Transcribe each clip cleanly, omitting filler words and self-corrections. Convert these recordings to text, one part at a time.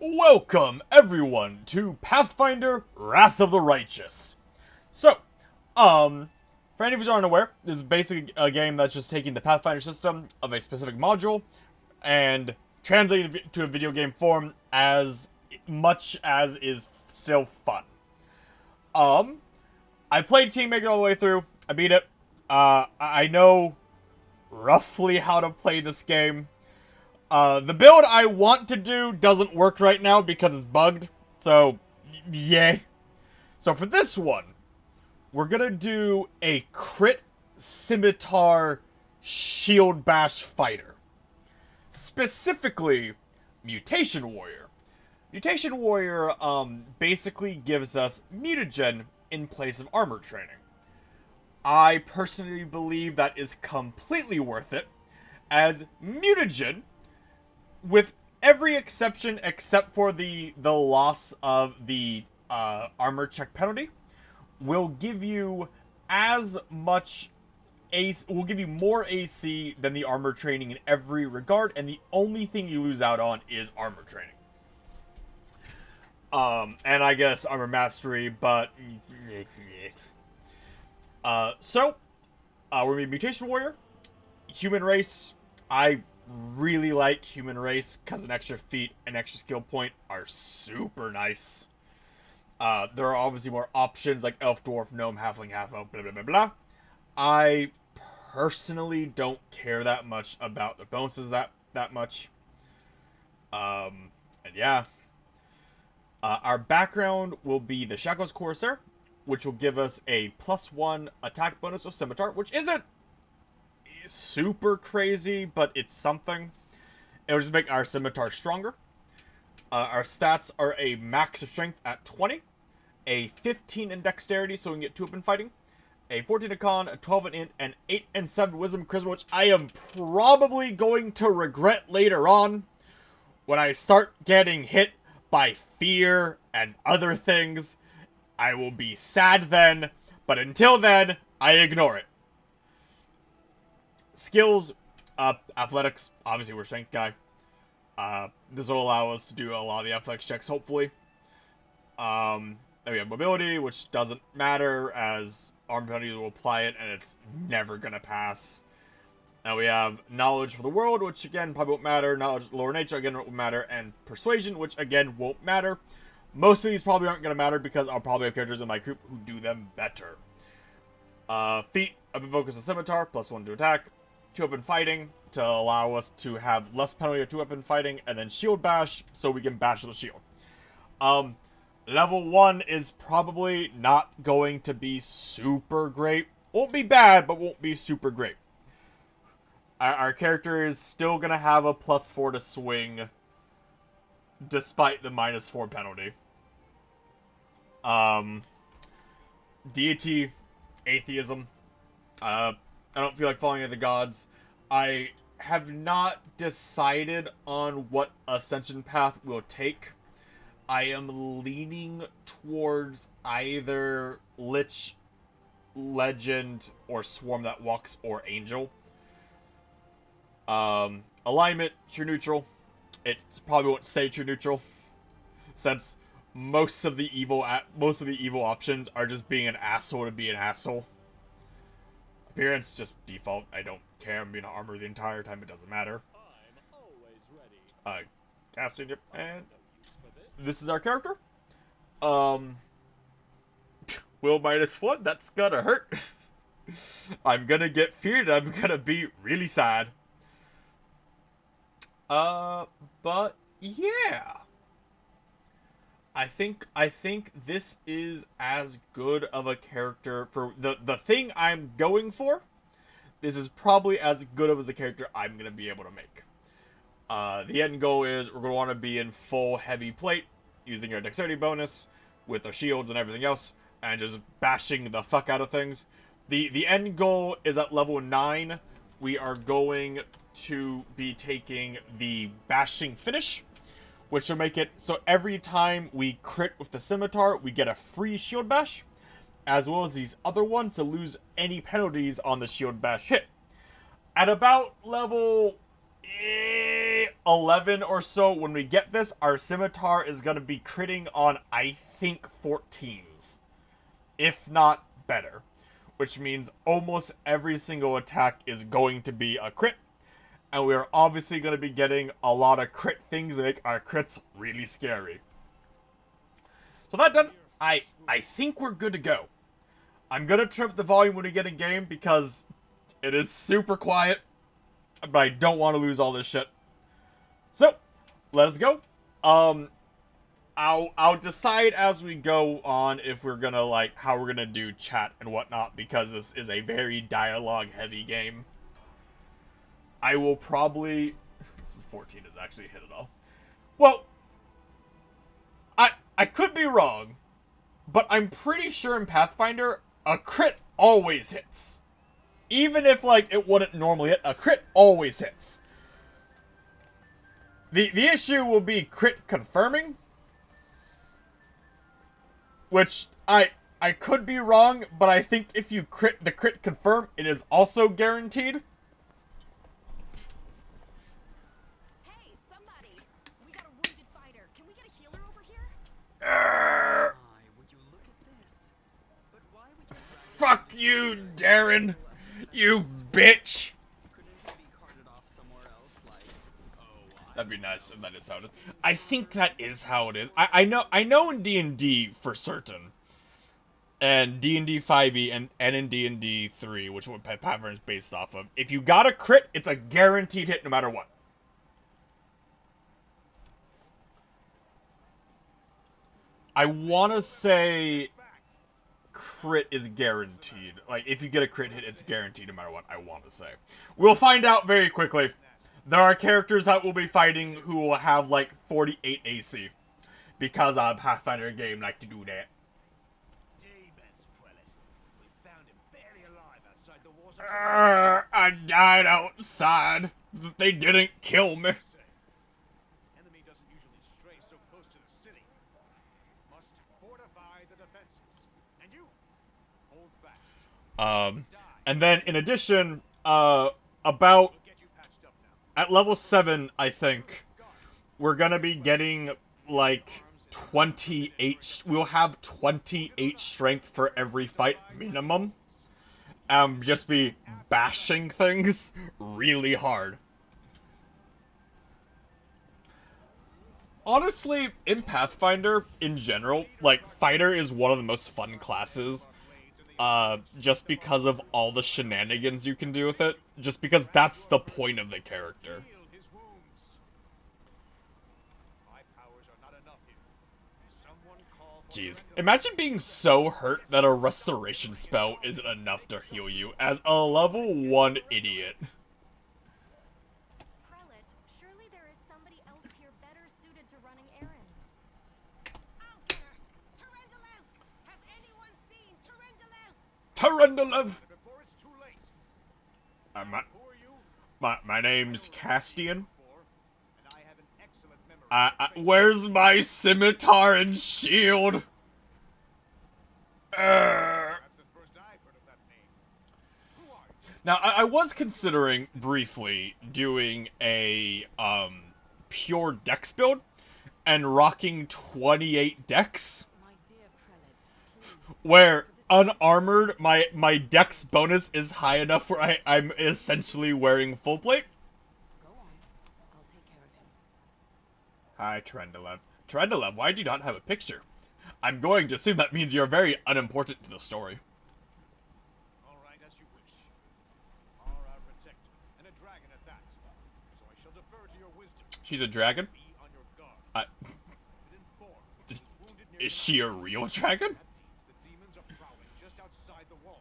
Welcome, everyone, to Pathfinder Wrath of the Righteous. So, for any of you who aren't aware, this is basically a game that's just taking the Pathfinder system of a specific module and translating it to a video game form as much as is still fun. I played Kingmaker all the way through. I beat it. I know roughly how to play this game. The build I want to do doesn't work right now because it's bugged. So, yay. So for this one, we're gonna do a crit scimitar shield bash fighter. Specifically, Mutation Warrior. Mutation Warrior, basically gives us mutagen in place of armor training. I personally believe that is completely worth it, as mutagen, with every exception except for the loss of the armor check penalty, will give you as much AC, will give you more AC than the armor training in every regard, and the only thing you lose out on is armor training. And I guess armor mastery, but we're gonna be Mutation Warrior, human race. I really like human race because an extra feat and extra skill point are super nice. There are obviously more options like elf, dwarf, gnome, halfling, half elf, blah blah blah blah. I personally don't care that much about the bonuses that much. And yeah. Our background will be the Shackles Corsair, which will give us a +1 attack bonus of Scimitar, which isn't super crazy, but it's something. It'll just make our Scimitar stronger. Our stats are a max of strength at 20, a 15 in dexterity, so we can get 2 up in fighting, a 14 in con, a 12 in int, and 8 and 7 wisdom charisma, which I am probably going to regret later on when I start getting hit by fear and other things. I will be sad then, but until then, I ignore it. Skills, athletics, obviously we're a strength guy. This will allow us to do a lot of the athletics checks, hopefully. Then we have mobility, which doesn't matter, as arm penalty will apply it, and it's never gonna pass. Now we have knowledge for the world, which again probably won't matter. Knowledge lower nature, again, won't matter. And persuasion, which again won't matter. Most of these probably aren't going to matter because I'll probably have characters in my group who do them better. Feat, up in focus and scimitar, +1 to attack. 2 up in fighting to allow us to have less penalty or 2 up in fighting. And then shield bash, so we can bash the shield. Level 1 is probably not going to be super great. Won't be bad, but won't be super great. Our character is still going to have a +4 to swing, despite the -4 penalty. Deity, atheism. I don't feel like following the gods. I have not decided on what Ascension Path will take. I am leaning towards either Lich, Legend, or Swarm That Walks, or Angel. Alignment, true neutral. It probably won't say true neutral, since most of the evil options are just being an asshole to be an asshole. Appearance, just default. I don't care. I'm being armor the entire time. It doesn't matter. Casting, yep. And this is our character. Will -1. That's gonna hurt. I'm gonna get feared. I'm gonna be really sad. But yeah. I think this is as good of a character for the thing I'm going for. This is probably as good of a character I'm gonna be able to make. The end goal is we're gonna want to be in full heavy plate, using our dexterity bonus with our shields and everything else, and just bashing the fuck out of things. The end goal is at level 9. We are going to be taking the bashing finish, which will make it so every time we crit with the scimitar, we get a free shield bash, as well as these other ones to lose any penalties on the shield bash hit. At about level 11 or so, when we get this, our scimitar is going to be critting on, I think, 14s. If not better. Which means almost every single attack is going to be a crit. And we're obviously going to be getting a lot of crit things that make our crits really scary. So that done, I think we're good to go. I'm going to turn up the volume when we get in game because it is super quiet. But I don't want to lose all this shit. So, let us go. I'll decide as we go on if we're gonna, like, how we're gonna do chat and whatnot, because this is a very dialogue-heavy game. I will probably... This is 14 is actually hit it all. Well, I could be wrong, but I'm pretty sure in Pathfinder, a crit always hits. Even if, like, it wouldn't normally hit, a crit always hits. The issue will be crit confirming, which I could be wrong, but I think if you crit confirm, it is also guaranteed. Hey, somebody! We got a wounded fighter. Can we get a healer over here? Would you look at this? But why would you Fuck you, Darren! You bitch! couldn't he be carted off somewhere else like That'd be nice if that is how it is. I think that is how it is. I know in D&D for certain. And D&D 5e and in D&D 3, which what Pathfinder is based off of. If you got a crit, it's a guaranteed hit no matter what. I want to say crit is guaranteed. Like, if you get a crit hit, it's guaranteed no matter what, I want to say. We'll find out very quickly. There are characters that we'll be fighting who will have, like, 48 AC. Because Pathfinder game like to do that. I died outside. They didn't kill me. Enemy doesn't usually stray so close to the city. Must fortify the defenses. And you, hold fast. And then in addition, about at level 7, I think, we're gonna be getting like 28. We'll have 28 strength for every fight minimum. Just be bashing things really hard. Honestly, in Pathfinder, in general, like, Fighter is one of the most fun classes. Just because of all the shenanigans you can do with it. Just because that's the point of the character. Jeez. Imagine being so hurt that a restoration spell isn't enough to heal you as a level 1 idiot. Prelate, surely there is somebody else here better suited to running errands. Tarendalev! Has anyone seen Tarendalev? Tarendalev! Before it's too late. My, Who are you? my name's Castian. And I have an excellent memory. Where's my scimitar and shield? That's the first I've heard of that name. Who are you? Now, I was considering, briefly, doing a, pure dex build, and rocking 28 dex, My dear prelate, please. where, unarmored, my dex bonus is high enough where I'm essentially wearing full plate. Go on. I'll take care of him. Hi, Tarendalev. Tarendalev, why do you not have a picture? I'm going to assume that means you're very unimportant to the story. All right, as you wish. Are our protector, and a dragon at that. So I shall defer to your wisdom. She's a dragon? Be on your guard. I, But inform. The wounded near is she a real dragon? the demons are prowling just outside the walls,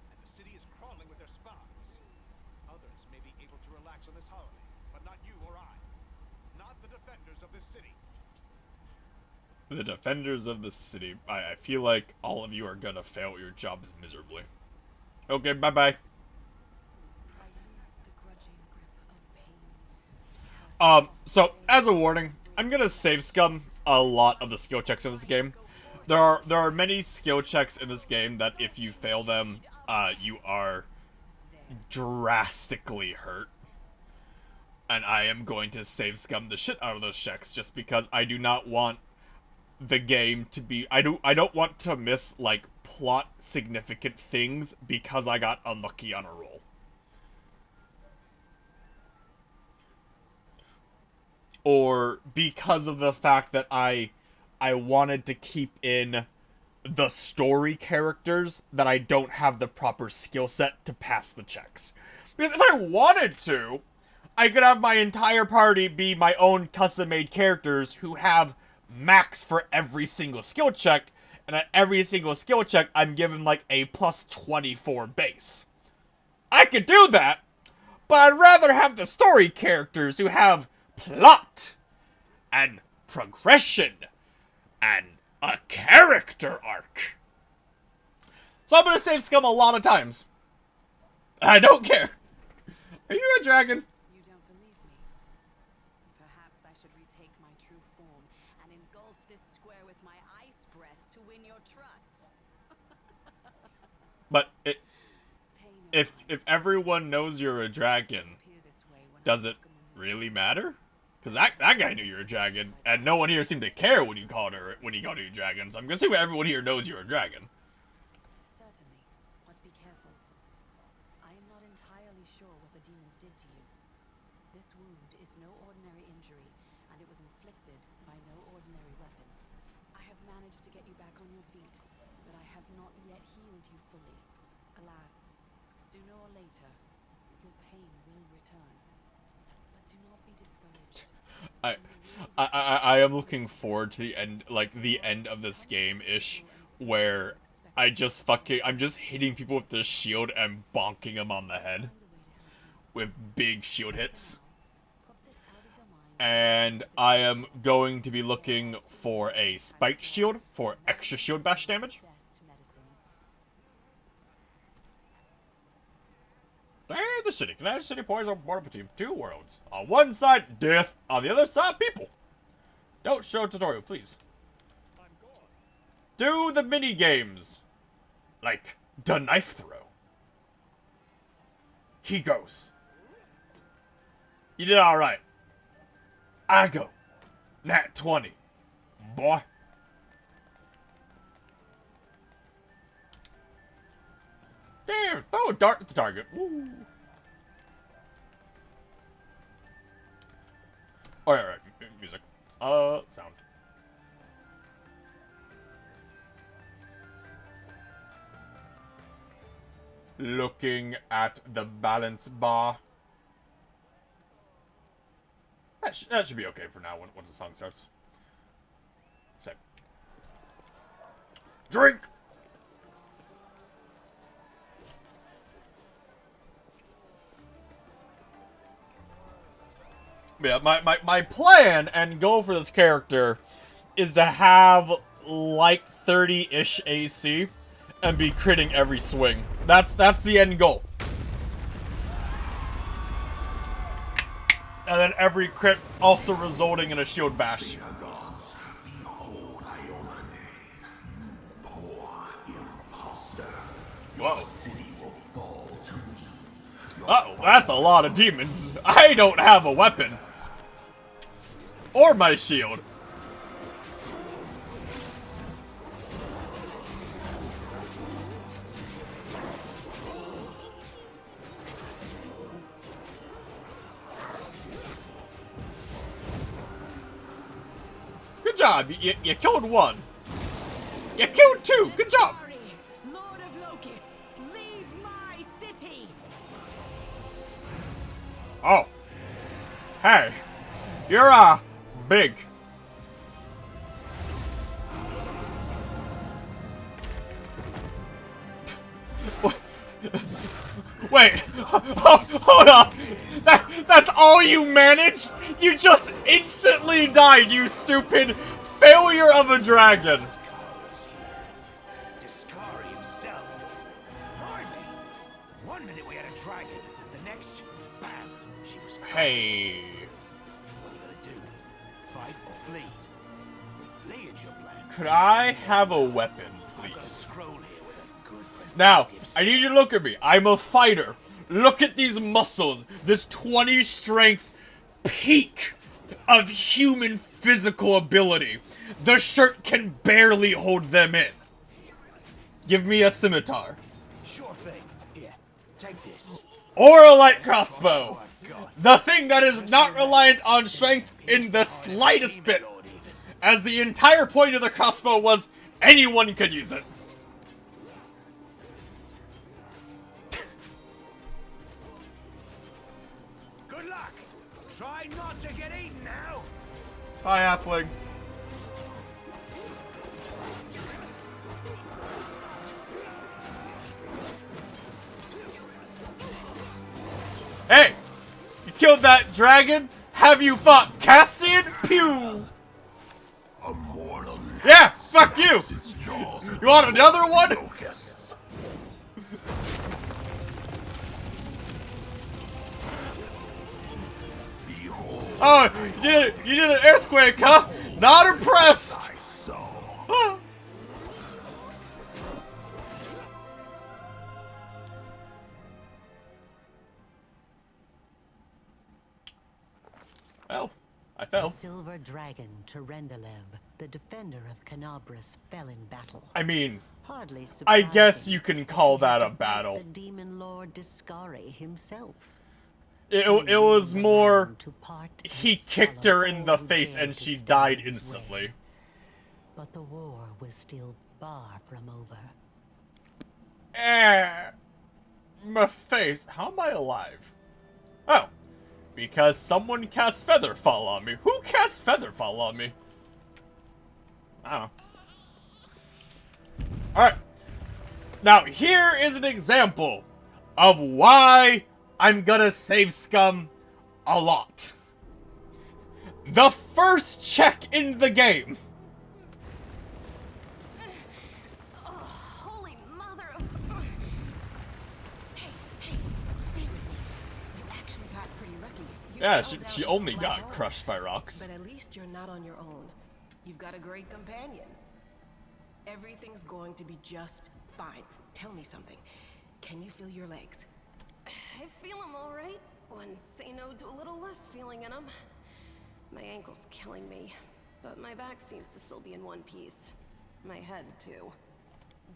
and the city is crawling with their spies. Others may be able to relax on this holiday, but not you or I. Not the defenders of this city. The defenders of the city. I feel like all of you are gonna fail your jobs miserably. Okay, bye-bye. I lose the grudging grip of pain. So, as a warning, I'm gonna save scum a lot of the skill checks in this game. There are many skill checks in this game that if you fail them, you are drastically hurt. And I am going to save scum the shit out of those checks just because I do not want the game to be... I don't want to miss, like, plot significant things because I got unlucky on a roll. Or because of the fact that I wanted to keep in the story characters that I don't have the proper skill set to pass the checks. Because if I wanted to, I could have my entire party be my own custom-made characters who have max for every single skill check, and at every single skill check, I'm given like a plus 24 base. I could do that, but I'd rather have the story characters who have plot and progression and a character arc. So I'm gonna save scum a lot of times. I don't care. Are you a dragon? You don't believe me? Perhaps I should retake my true form and engulf this square with my ice breath to win your trust. But Pay no if mind. everyone knows you're a dragon, Appear this way when does I it welcome a new really matter? Because that guy knew you're a dragon, and no one here seemed to care when you called you dragon. So I'm guessing everyone here knows you're a dragon. Certainly, but be careful. I am not entirely sure what the demons did to you. This wound is no ordinary injury, and it was inflicted by no ordinary weapon. I have managed to get you back on your feet, but I have not yet healed you fully. Alas, sooner or later, your pain will return. But do not be discouraged. I am looking forward to the end, like the end of this game-ish, where I'm just hitting people with the shield and bonking them on the head with big shield hits. Put this out of your mind. And I am going to be looking for a spiked shield for extra shield bash damage. Best medicines. There's the city. Connecticut City pours on border between two worlds. On one side, death. On the other side, people. Don't show a tutorial, please. Do the mini games, like the knife throw. He goes. You did all right. I go. Nat 20, boy. Damn, throw a dart at the target. Ooh. Oh, yeah, right. Music. Sound. Looking at the balance bar. That should be okay for now once the song starts. Set. Drink! Yeah, my plan and goal for this character is to have like 30-ish AC and be critting every swing. That's the end goal. And then every crit also resulting in a shield bash. Whoa. Uh-oh, that's a lot of demons. I don't have a weapon. Or my shield. Good job. You killed one. You killed two. Good job. Sorry, Lord of Locusts, leave my city. Oh. Hey. You're, big. Wait. Hold on. That's all you managed? You just instantly died, you stupid failure of a dragon. Discovery himself. Blimey. 1 minute we had a dragon, the next, bam, she was gone. Hey. What are you gonna do? Fight or flee? We flee at your plan. Could I have a weapon, I've got a please? scroll here with a good friend. Now, I need you to look at me. I'm a fighter. Look at these muscles. This 20 strength, peak of human physical ability. The shirt can barely hold them in. Give me a scimitar. Sure thing. Here, take this. Or a light crossbow. The thing that is not reliant on strength in the slightest bit. As the entire point of the crossbow was anyone could use it. Good luck. Try not to get eaten now. Hi, Halfling. Hey! You killed that dragon? Have you fought Castian? Pew! Yeah, fuck you! You want another one? Oh, you did an earthquake, huh? Not impressed! Huh. Well, I The fell. silver dragon Terendelev, the defender of Canabras, fell in battle. I mean, Hardly I guess surprising you can that call she had that to a fight battle. The demon lord Discari himself. It was more, To part he and kicked swallow her in all the who face dared and to she stand died in his instantly. way. But the war was still far from over. My face. How am I alive? Oh, because someone cast Featherfall on me. Who cast Featherfall on me? I don't know. Alright. Now, here is an example of why I'm gonna save scum a lot. The first check in the game. Holy mother of... Hey, stay with me. You actually got pretty lucky. You Yeah, fell down she into only a black got hole. crushed by rocks. But at least you're not on your own. You've got a great companion. Everything's going to be just fine. Tell me something. Can you feel your legs? I feel them all right. When say no to a little less feeling in them. My ankle's killing me, but my back seems to still be in one piece. My head, too.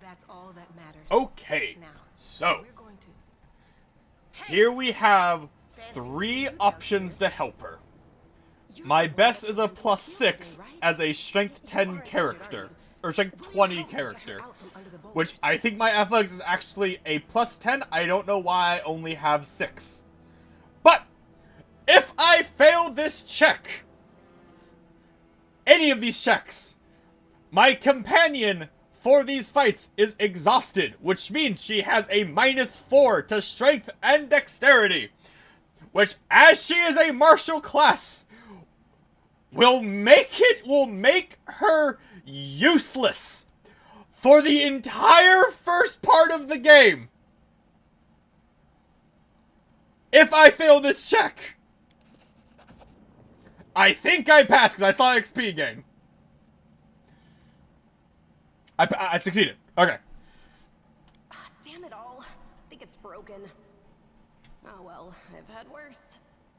That's all that matters. Okay, Now, so we're going to... here we have 3 options to help her. My best is a +6 as a strength 10 character, or strength 20 character, which I think my athletics is actually a +10. I don't know why I only have 6. But if I fail this check, any of these checks, my companion for these fights is exhausted, which means she has a -4 to strength and dexterity, which, as she is a martial class, will make her useless for the entire first part of the game. If I fail this check, I think I passed because I saw XP gain. I succeeded. Okay. Damn it all. I think it's broken. Oh well, I've had worse.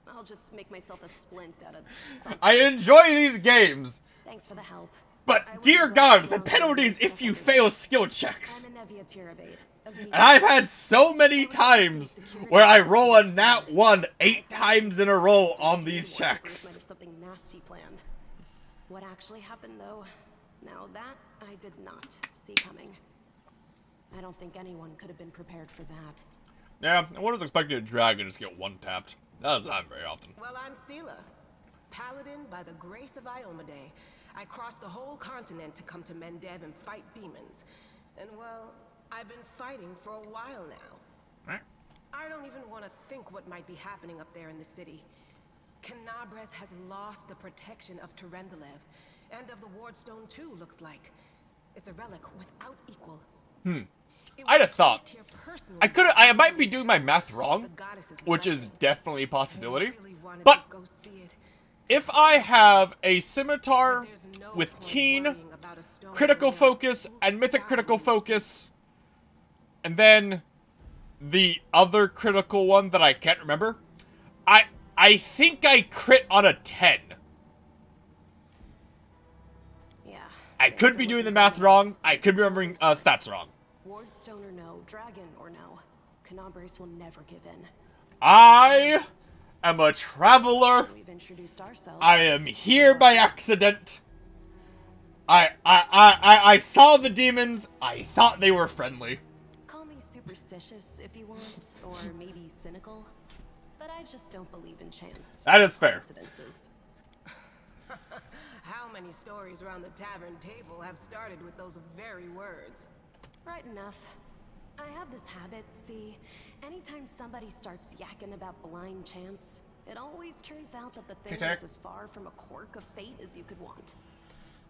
I'll just make myself a splint out of something. I enjoy these games, Thanks for the help. but dear God, the penalties if you fail skill checks. I'm an Evia Tirabade. And I've had so many times where I roll a nat 1 8 times in a row on these Might checks. have something nasty planned. What actually happened, though? Now that I did not see coming. I don't think anyone could have been prepared for that. Yeah, I was expecting a dragon to just get 1-tapped. That doesn't happen very often. Well, I'm Sela, paladin by the grace of Iomade. I crossed the whole continent to come to Mendev and fight demons. And well, I've been fighting for a while now. Huh? I don't even want to think what might be happening up there in the city. Canabras has lost the protection of Terendelev, and of the Wardstone too, looks like. It's a relic without equal. I'd have thought. I might be doing my math wrong, which is definitely a possibility. But if I have a scimitar with keen, critical focus, and mythic critical focus, and then the other critical one that I can't remember, I I think I crit on a 10. Yeah. I could be doing the math wrong. I could be remembering stats wrong. Wardstone or no, dragon or no, Canabres will never give in. I am a traveler. We've introduced ourselves. I am here by accident. I saw the demons. I thought they were friendly. Call me superstitious if you want, or maybe cynical, but I just don't believe in chance. That is fair. Coincidences. How many stories around the tavern table have started with those very words? Right enough. I have this habit, see, anytime somebody starts yakking about blind chance, it always turns out that the thing Tech. is as far from a quirk of fate as you could want.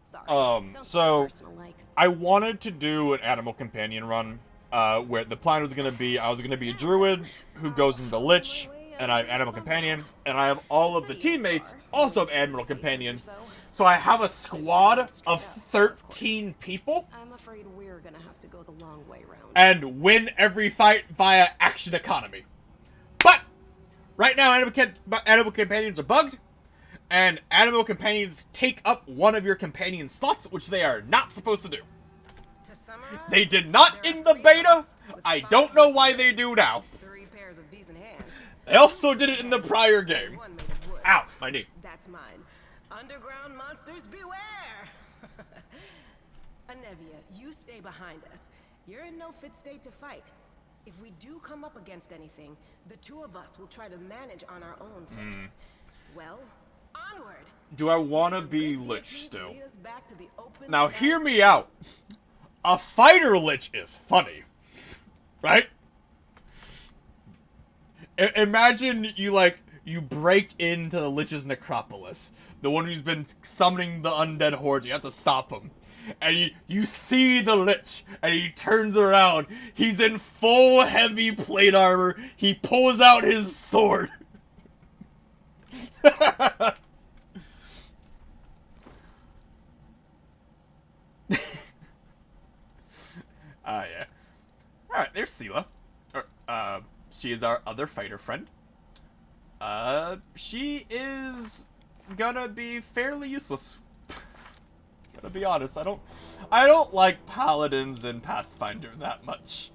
Sorry. don't So take it personal, like. I wanted to do an animal companion run, where the plan was gonna be I was gonna be a druid who goes into lich, and I have animal companion, and I have all of the teammates also have animal companions. So I have a squad of 13 people, I'm afraid we're gonna have to go the long way round. and win every fight via action economy. But right now, animal companions are bugged, and animal companions take up one of your companion slots, which they are not supposed to do. To summarize, They did not there are in the 3 of beta. us with I 5 don't know why hands. they do now. 3 pairs of decent hands. They also did it in the prior game. 1 made of wood. Ow, my knee. That's mine. Underground monsters beware! Anevia, you stay behind us. You're in no fit state to fight. If we do come up against anything, the 2 of us will try to manage on our own first. Well, onward! Do I want to The be good lich Beatrice still? lead us back to the open Now sky hear me out. A fighter lich is funny, right? Imagine you break into the lich's necropolis, the one who's been summoning the undead horde. You have to stop him, and you see the lich, and he turns around. He's in full heavy plate armor. He pulls out his sword. Yeah. Alright, there's Sela. She is our other fighter friend. She is gonna be fairly useless. Gotta be honest, I don't like paladins in Pathfinder that much.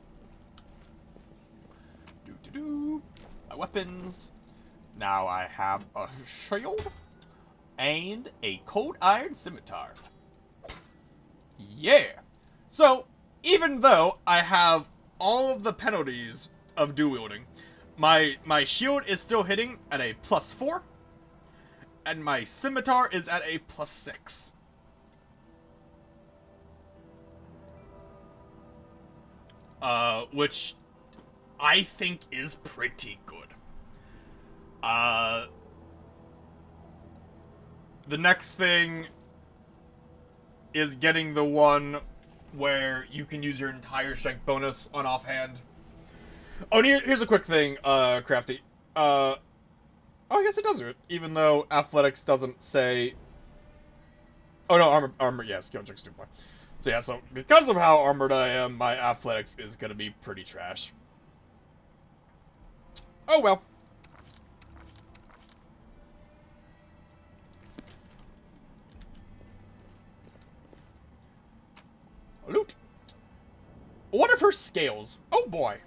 My weapons. Now I have a shield and a cold iron scimitar. Yeah. So, even though I have all of the penalties of dual wielding, my shield is still hitting at a +4, and my scimitar is at a +6. Which I think is pretty good. The next thing is getting the one where you can use your entire strength bonus on offhand. Oh, and here's a quick thing, Crafty. Oh, I guess it does do it, even though athletics doesn't say. Oh no, armor, yeah, skill checks 2 point. So yeah, so because of how armored I am, my athletics is gonna be pretty trash. Oh well. Loot. What of her scales? Oh boy.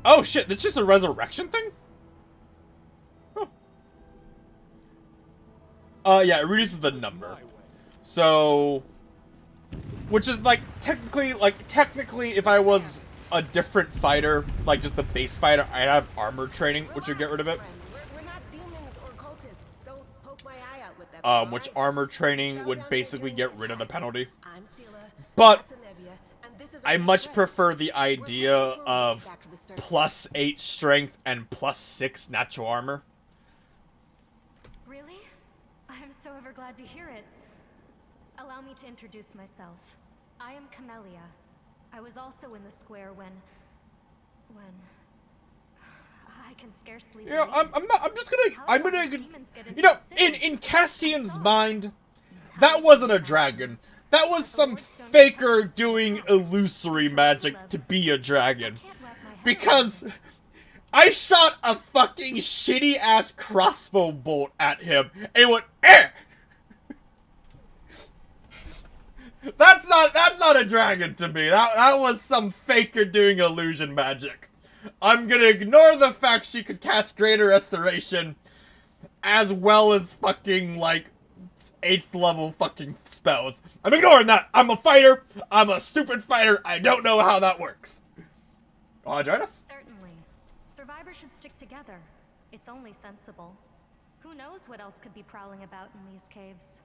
Oh shit, that's just a resurrection thing? Huh. Yeah, it reduces the number. So, which is technically if I was a different fighter, like just the base fighter, I'd have armor training, which would get rid of it. We're not demons or cultists. Don't poke my eye out with that. Which armor training would basically get rid of the penalty. I'm Sela, But that's Anevia, and this is I our much friend. prefer the idea We're heading for a of ride back to the surface. +8 strength and +6 natural armor. Really? I'm so ever glad to hear it. Allow me to introduce myself. I am Camellia. I was also in the square when... I can scarcely Yeah, believe I'm gonna, you know, in Castian's mind, that wasn't a dragon. That was some faker doing illusory magic to be a dragon. Because I shot a fucking shitty ass crossbow bolt at him, and it went, eh! That's not a dragon to me. That was some faker doing illusion magic. I'm gonna ignore the fact she could cast Greater Restoration, as well as fucking, like, 8th level fucking spells. I'm ignoring that. I'm a fighter. I'm a stupid fighter. I don't know how that works. Wanna join us? Certainly. Survivors should stick together. It's only sensible. Who knows what else could be prowling about in these caves?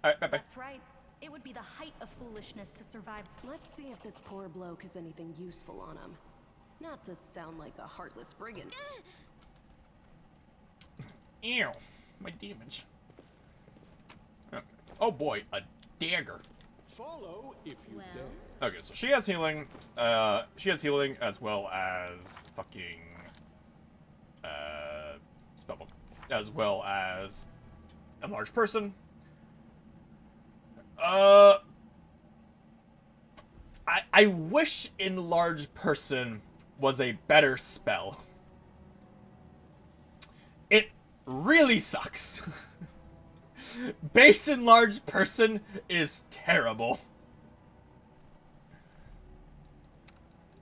Alright, bye-bye. That's right. It would be the height of foolishness to survive. Let's see if this poor bloke has anything useful on him. Not to sound like a heartless brigand. Ew. My damage. Okay. Oh boy, a dagger. Follow if you dare. Okay, so she has healing. She has healing as well as fucking spellbook, as well as enlarged person. I wish enlarged person was a better spell. It really sucks. Base enlarged person is terrible.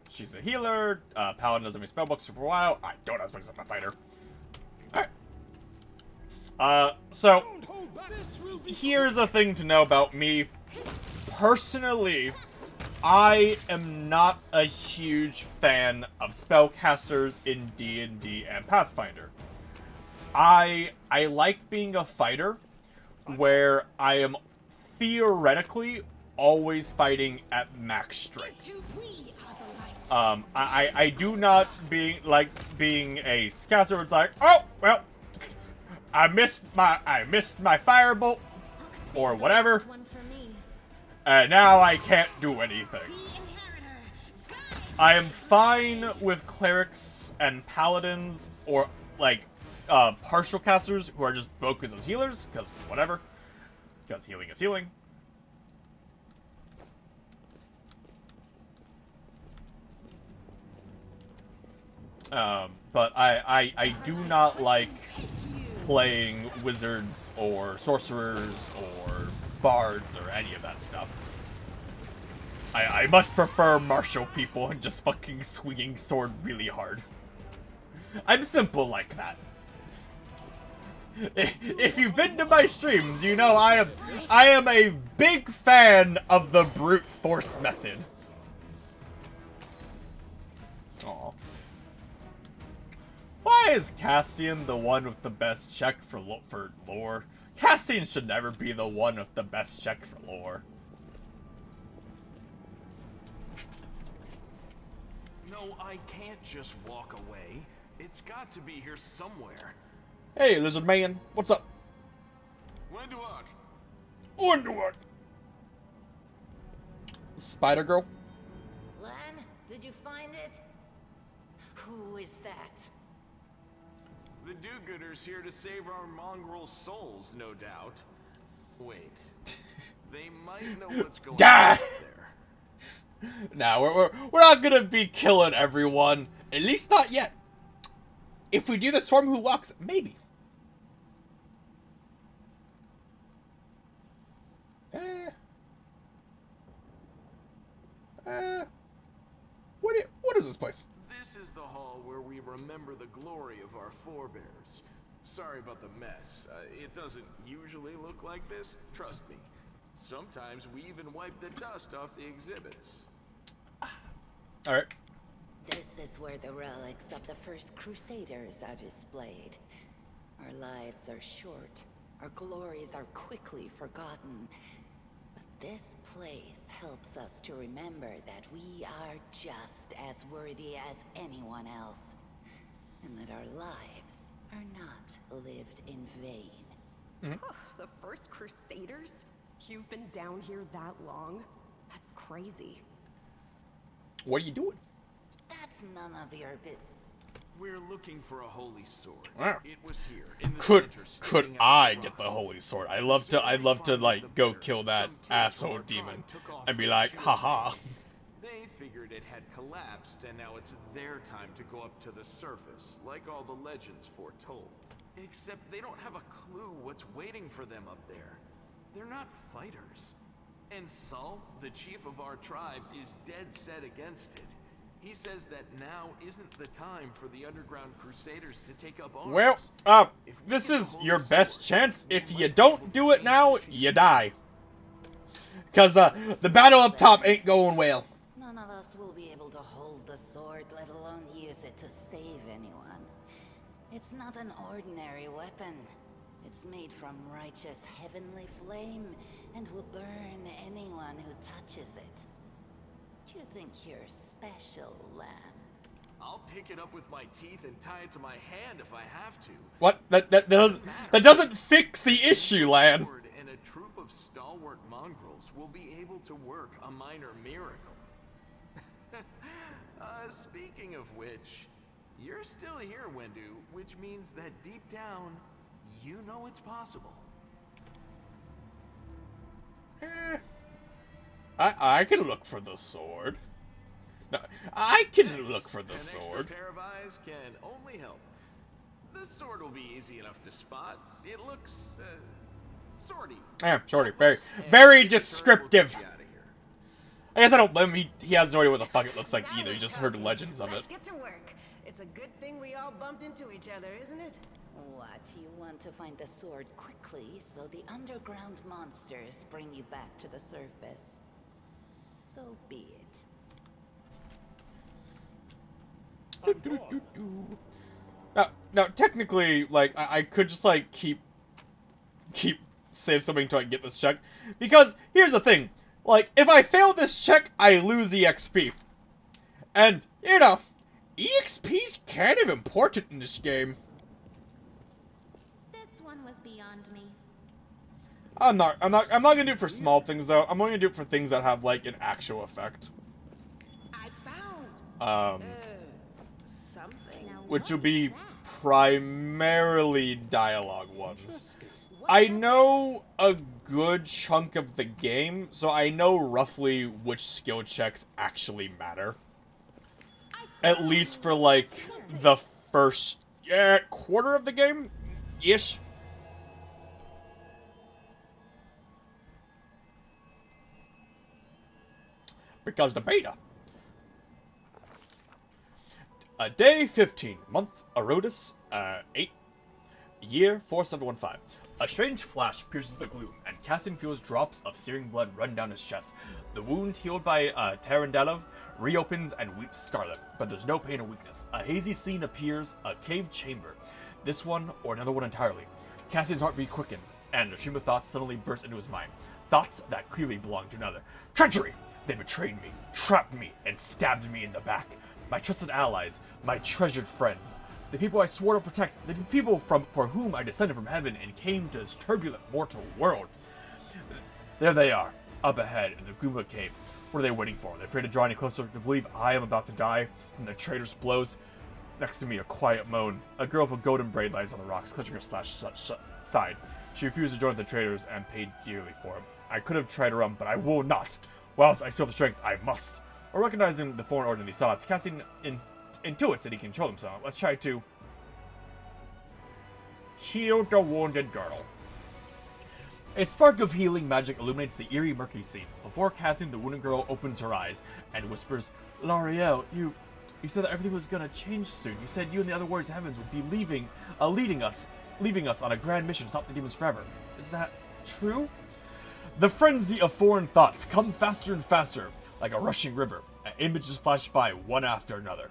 She's a healer. Paladin doesn't have any spellbooks for a while. I don't have spellbooks. I'm a fighter. Alright. So, here's a thing to know about me. Personally, I am not a huge fan of spellcasters in D&D and Pathfinder. I like being a fighter where I am theoretically always fighting at max strength. I do not being a caster where it's like, oh well, I missed my firebolt or whatever, and now I can't do anything. I am fine with clerics and paladins or like partial casters who are just focused as healers, because whatever, because healing is healing. But I do not like playing wizards or sorcerers or bards or any of that stuff. I much prefer martial people and just fucking swinging sword really hard. I'm simple like that. If you've been to my streams, you know I am a big fan of the brute force method. Aww. Why is Cassian the one with the best check for lore? Cassian should never be the one with the best check for lore. No, I can't just walk away. It's got to be here somewhere. Hey, lizard man, what's up? Underwood. Spider girl. Lan, did you find it? Who is that? The do-gooders here to save our mongrel souls, no doubt. Wait, they might know what's going on up there. Nah, we're not gonna be killing everyone. At least not yet. If we do the Swarm Who Walks, maybe. What is this place? This is the hall where we remember the glory of our forebears. Sorry about the mess. It doesn't usually look like this, trust me. Sometimes we even wipe the dust off the exhibits. Alright. This is where the relics of the First Crusaders are displayed. Our lives are short. Our glories are quickly forgotten. But this place helps us to remember that we are just as worthy as anyone else. And that our lives are not lived in vain. The First Crusaders? You've been down here that long? That's crazy. What are you doing? That's none of your bit. We're looking for a holy sword. Wow. It was here in the Could center, sticking out I the get the rock. holy sword? I'd love to like go kill that asshole demon and be like, haha. They figured it had collapsed, and now it's their time to go up to the surface, like all the legends foretold. Except they don't have a clue what's waiting for them up there. They're not fighters. And Saul, the chief of our tribe, is dead set against it. He says that now isn't the time for the underground Crusaders to take up arms. Well, this is your best chance. If you don't do it now, you die. Because the battle up top ain't going well. None of us will be able to hold the sword, let alone use it to save anyone. It's not an ordinary weapon. It's made from righteous heavenly flame and will burn anyone who touches it. Do you think you're special, Lan? I'll pick it up with my teeth and tie it to my hand if I have to. What? That doesn't fix the issue, Lan. And a troop of stalwart mongrels will be able to work a minor miracle. Speaking of which, you're still here, Wendu, which means that deep down, you know it's possible. I can look for the sword. No, I can look for the sword. An extra pair of eyes can only help. The sword will be easy enough to spot. It looks, sorty. Yeah, sorty. Very descriptive. I guess I don't blame him. He has no idea what the fuck it looks like either. He just heard legends of it. Let's get to work. It's a good thing we all bumped into each other, isn't it? What, you want to find the sword quickly so the underground monsters bring you back to the surface? So be it. Now, technically, like, I could just, like, keep save something until I get this check. Because, here's the thing. Like, if I fail this check, I lose EXP. And, you know, EXP's kind of important in this game. This one was beyond me. I'm not gonna do it for small things, though. I'm only gonna do it for things that have, like, an actual effect. I found something. Which will be primarily dialogue ones. I know a good chunk of the game, so I know roughly which skill checks actually matter. At least for, like, the first quarter of the game-ish. Because the beta. Day 15, month Arodus, 8, year 4715. A strange flash pierces the gloom, and Cassian feels drops of searing blood run down his chest. The wound healed by Tarandalov reopens and weeps scarlet, but there's no pain or weakness. A hazy scene appears, a cave chamber. This one, or another one entirely. Cassian's heartbeat quickens, and a stream of thoughts suddenly burst into his mind. Thoughts that clearly belong to another. Treachery! They betrayed me, trapped me, and stabbed me in the back. My trusted allies, my treasured friends. The people I swore to protect, the people for whom I descended from heaven and came to this turbulent mortal world. There they are, up ahead in the gloom of the cave. What are they waiting for? They're afraid to draw any closer to believe I am about to die from the traitor's blows. Next to me, a quiet moan. A girl with a golden braid lies on the rocks, clutching her side. She refused to join the traitors and paid dearly for it. I could have tried to run, but I will not. Whilst I still have the strength, I must. Or recognizing the foreign order in these thoughts, Cassian intuits that he can control himself. Let's try to heal the wounded girl. A spark of healing magic illuminates the eerie, murky scene. Before Cassian, the wounded girl opens her eyes and whispers, "L'Oreal, you said that everything was gonna change soon. You said you and the other warriors of heavens would be leaving us on a grand mission to stop the demons forever. Is that true?" The frenzy of foreign thoughts come faster and faster, like a rushing river. Images flash by one after another.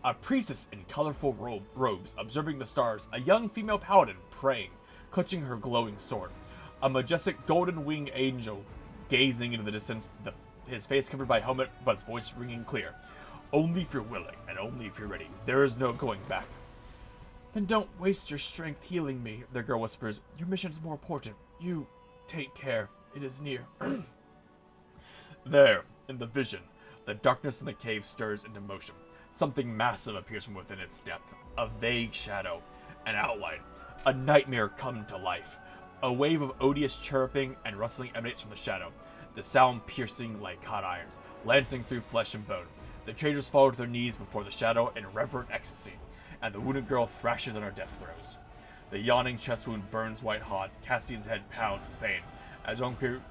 A priestess in colorful robes, observing the stars. A young female paladin praying, clutching her glowing sword. A majestic golden-winged angel gazing into the distance, his face covered by a helmet, but his voice ringing clear. Only if you're willing, and only if you're ready. There is no going back. Then don't waste your strength healing me, the girl whispers. Your mission's more important. You take care. It is near. There, in the vision, the darkness in the cave stirs into motion. Something massive appears from within its depth. A vague shadow, an outline, a nightmare come to life. A wave of odious chirruping and rustling emanates from the shadow, the sound piercing like hot irons, lancing through flesh and bone. The traders fall to their knees before the shadow in reverent ecstasy, and the wounded girl thrashes on her death throes. The yawning chest wound burns white hot. Cassian's head pounds with pain, as it unclear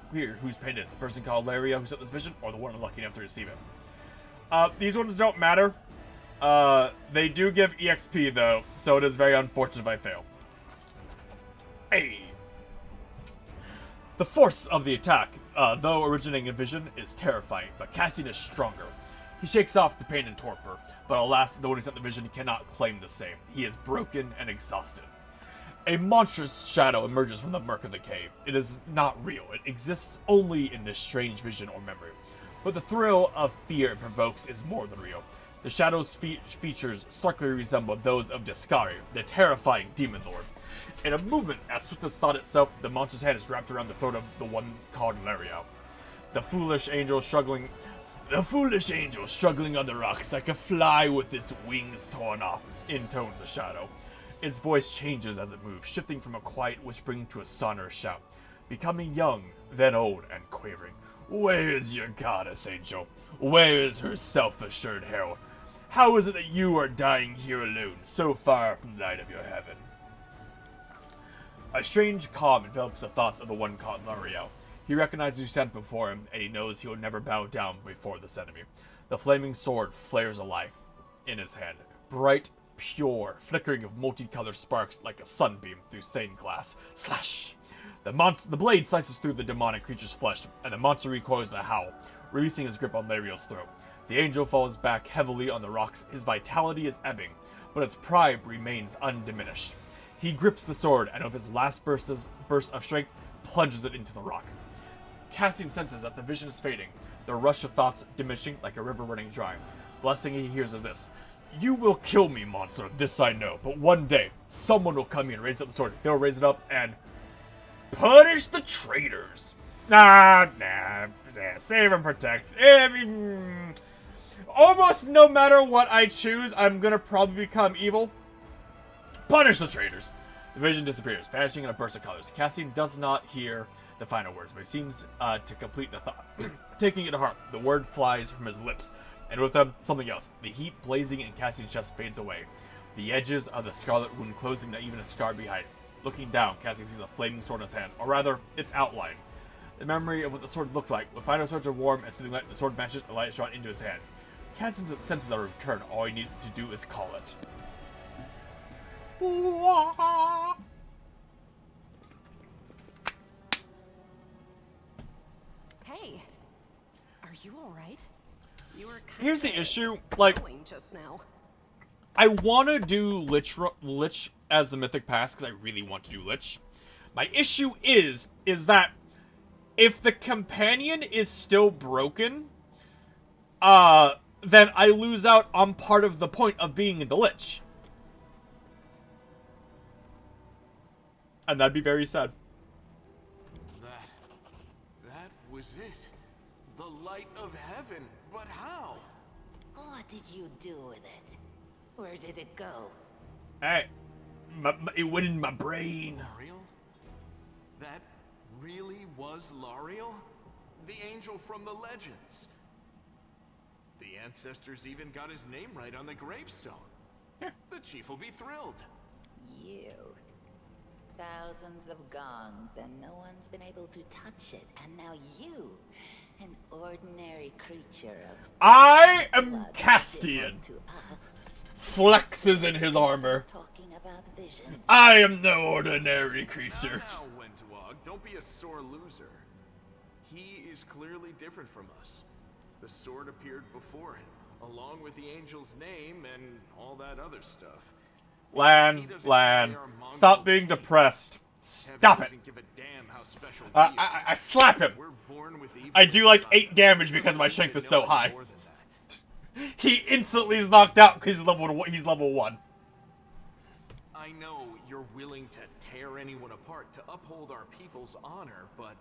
whose pain it is, the person called Laria who set this vision, or the one unlucky enough to receive it. These ones don't matter. They do give EXP though, so it is very unfortunate if I fail. Hey! The force of the attack, though originating in vision, is terrifying, but Cassian is stronger. He shakes off the pain and torpor, but alas, the one who sent the vision cannot claim the same. He is broken and exhausted. A monstrous shadow emerges from the murk of the cave. It is not real. It exists only in this strange vision or memory. But the thrill of fear it provokes is more than real. The shadow's features starkly resemble those of Discari, the terrifying demon lord. In a movement as swift as thought itself, the monster's hand is wrapped around the throat of the one called Laria. The foolish angel struggling on the rocks like a fly with its wings torn off, intones the shadow. Its voice changes as it moves, shifting from a quiet whispering to a sonorous shout, becoming young, then old and quavering. Where is your goddess, angel? Where is her self-assured herald? How is it that you are dying here alone, so far from the light of your heaven? A strange calm envelops the thoughts of the one called L'Oreal. He recognizes who stands before him, and he knows he will never bow down before this enemy. The flaming sword flares alive in his hand, bright, pure, flickering of multicolored sparks like a sunbeam through stained glass. Slash! The blade slices through the demonic creature's flesh, and the monster recoils with a howl, releasing his grip on Lariel's throat. The angel falls back heavily on the rocks. His vitality is ebbing, but his pride remains undiminished. He grips the sword, and with his last burst of strength, plunges it into the rock. Cassian senses that the vision is fading, the rush of thoughts diminishing like a river running dry. The last thing he hears is this: "You will kill me, monster, this I know, but one day, someone will come here and raise up the sword. They'll raise it up and punish the traitors." Nah, save and protect. Almost no matter what I choose, I'm gonna probably become evil. Punish the traitors. The vision disappears, vanishing in a burst of colors. Cassian does not hear the final words, but he seems to complete the thought. Taking it to heart, the word flies from his lips, and with them, something else. The heat blazing in Cassian's chest fades away. The edges of the scarlet wound closing, not even a scar behind. Looking down, Cassian sees a flaming sword in his hand, or rather, its outline. The memory of what the sword looked like. With final surge of warm and soothing light, the sword matches a light is shot into his hand. Cassian's senses are returned. All he needs to do is call it. Hey, are you all right? You were kind Here's the issue, like, just now. I want to do Lich as the Mythic Pass because I really want to do Lich. My issue is that if the companion is still broken, then I lose out on part of the point of being in the Lich. And that'd be very sad. That was it. The light of heaven. But how? What did you do with it? Where did it go? Hey, it went in my brain. L'Oreal? That really was L'Oreal? The angel from the legends. The ancestors even got his name right on the gravestone. Yeah. The chief will be thrilled. You. Thousands of gongs and no one's been able to touch it. And now you, an ordinary creature of I am blood Castian. to us. Flexes in his armor. Talking about visions. I am no ordinary creature. Now, Wentwog, don't be a sore loser. He is clearly different from us. The sword appeared before him, along with the angel's name and all that other stuff. Lan, stop being depressed. Stop it. I slap him. I do like 8 damage because my strength is so high. He instantly is knocked out because he's level 1. I know you're willing to tear anyone apart to uphold our people's honor, but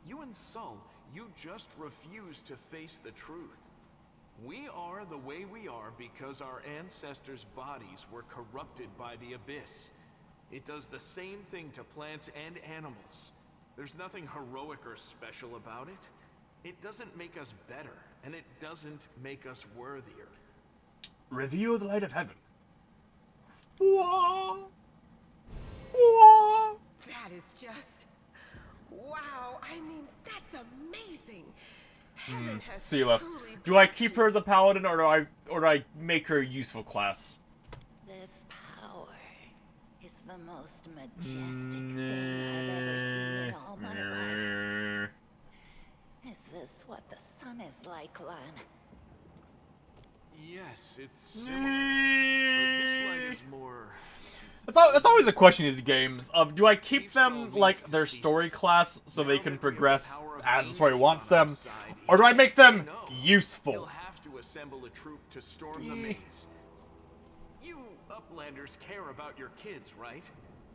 you and Sol, you just refuse to face the truth. We are the way we are because our ancestors' bodies were corrupted by the Abyss. It does the same thing to plants and animals. There's nothing heroic or special about it. It doesn't make us better. and it doesn't make us worthier. Review of the Light of Heaven. Wah! Wah! That is just... wow, I mean, that's amazing. Heaven has Seela. truly Do I blessed keep you. her as a paladin, or do I make her a useful class? This power is the most majestic thing I've ever seen in all my life. Is this what the sun is like, Lan? Yes, it's similar, but this light is more... That's always a question in these games, of do I keep them like their story class so they can progress as the story wants them, or do I make them You'll useful? have to assemble a troop to storm the maze. You Uplanders care about your kids, right?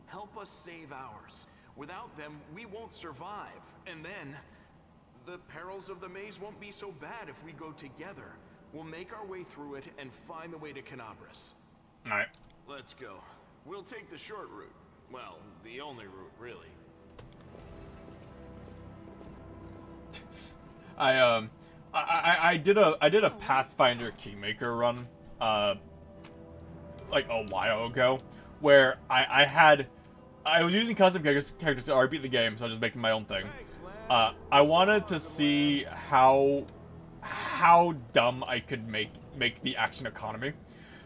Help us save ours. Without them, we won't survive. And then, the perils of the maze won't be so bad if we go together. We'll make our way through it and find the way to Canabras. Alright. Let's go. We'll take the short route. Well, the only route, really. I did a Pathfinder Kingmaker run, like a while ago, where I was using custom characters to already beat the game, so I was just making my own thing. I wanted to see how dumb I could make the action economy.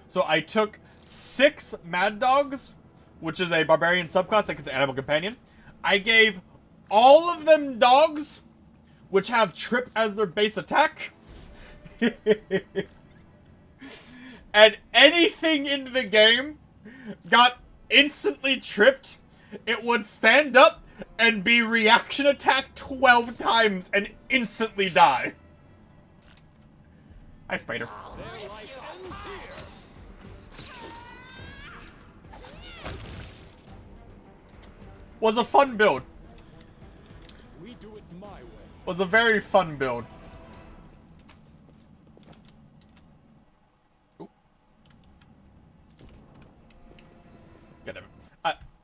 So I took 6 Mad Dogs, which is a barbarian subclass that gets an animal companion. I gave all of them dogs, which have trip as their base attack. And anything in the game got instantly tripped, it would stand up and be reaction attack 12 times and instantly die. Hi, Spider. Was a fun build. We do it my way. Was a very fun build. Ooh. Goddammit.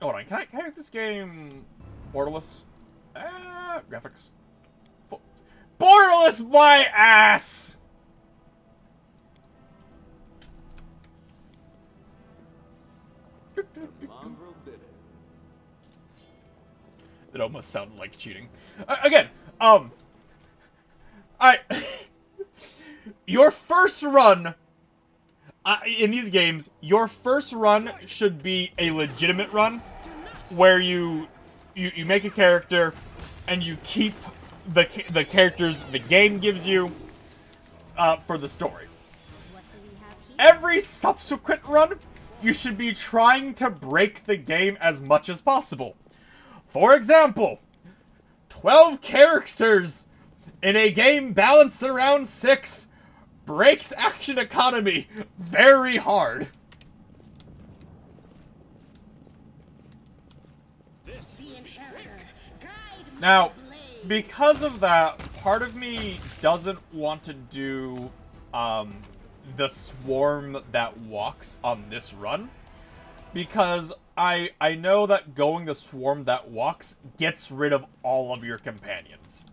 Hold on. Can I make this game borderless? Graphics. Borderless my ass! Mongrel did it. It almost sounds like cheating. Again, your first run in these games, your first run should be a legitimate run, where you make a character and you keep the characters the game gives you for the story. Every subsequent run, you should be trying to break the game as much as possible. For example, 12 characters in a game balanced around 6 breaks action economy very hard. Now, because of that, part of me doesn't want to do the swarm that walks on this run, because I know that going the swarm that walks gets rid of all of your companions.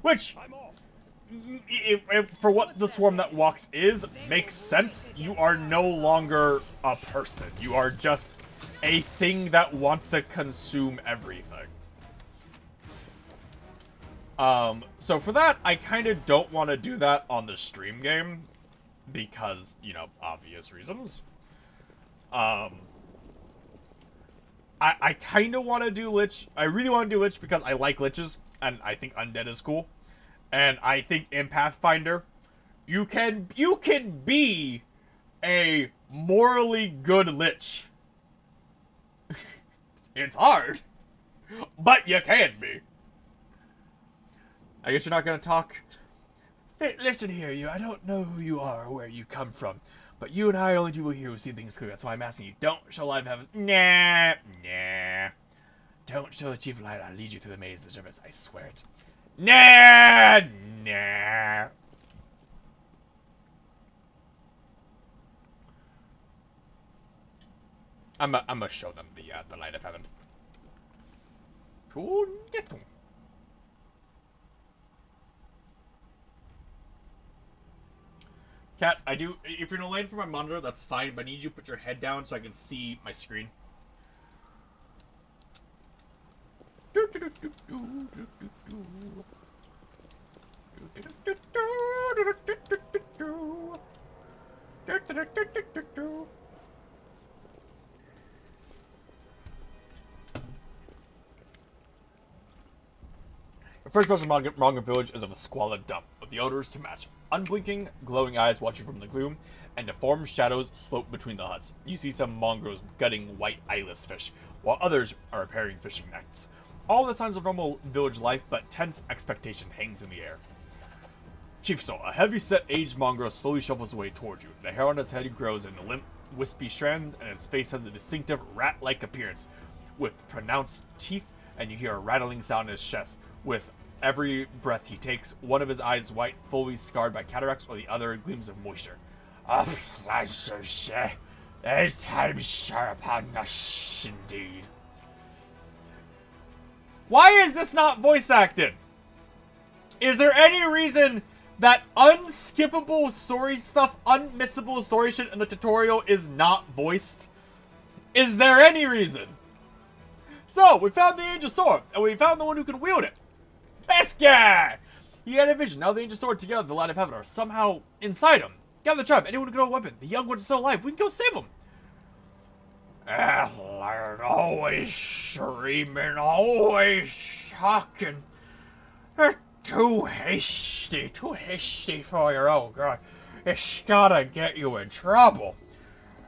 Which, for what the swarm that walks is, makes sense. You are no longer a person. You are just a thing that wants to consume everything. So for that, I kind of don't want to do that on the stream game, because, you know, obvious reasons. I kind of want to do Lich. I really want to do Lich because I like Liches, and I think Undead is cool. And I think in Pathfinder, you can be a morally good Lich. It's hard, but you can be. I guess you're not gonna talk. Hey, listen here, you. I don't know who you are or where you come from, but you and I are only people here who see things clearly. That's why I'm asking you. Don't show light of heavens. Nah. Don't show the chief light. I'll lead you through the maze of the service. I swear it. Nah. I'm gonna show them the light of heaven. Cat, I do. If you're in a lane for my monitor, that's fine, but I need you to put your head down so I can see my screen. The first person Manga Village is of a squalid dump, with the odors to match. Unblinking, glowing eyes watching from the gloom, and deformed shadows slope between the huts. You see some mongrels gutting white eyeless fish, while others are repairing fishing nets. All the signs of normal village life, but tense expectation hangs in the air. Chief Soul, a heavy-set aged mongrel slowly shuffles away towards you. The hair on his head grows in limp, wispy strands, and his face has a distinctive rat-like appearance, with pronounced teeth, and you hear a rattling sound in his chest. With every breath he takes, one of his eyes is white, fully scarred by cataracts, or the other gleams of moisture. A pleasure, sir. There's time sharp upon us, indeed. Why is this not voice acted? Is there any reason that unskippable story stuff, unmissable story shit in the tutorial is not voiced? Is there any reason? So, we found the Angel Sword, and we found the one who can wield it. This guy! He had a vision. Now the Angel Sword together, the Light of Heaven, are somehow inside him. Gather the tribe. Anyone who can hold a weapon. The young ones are still alive. We can go save them. Lord, always screaming, always talking. They're too hasty for your own good. It's gotta get you in trouble.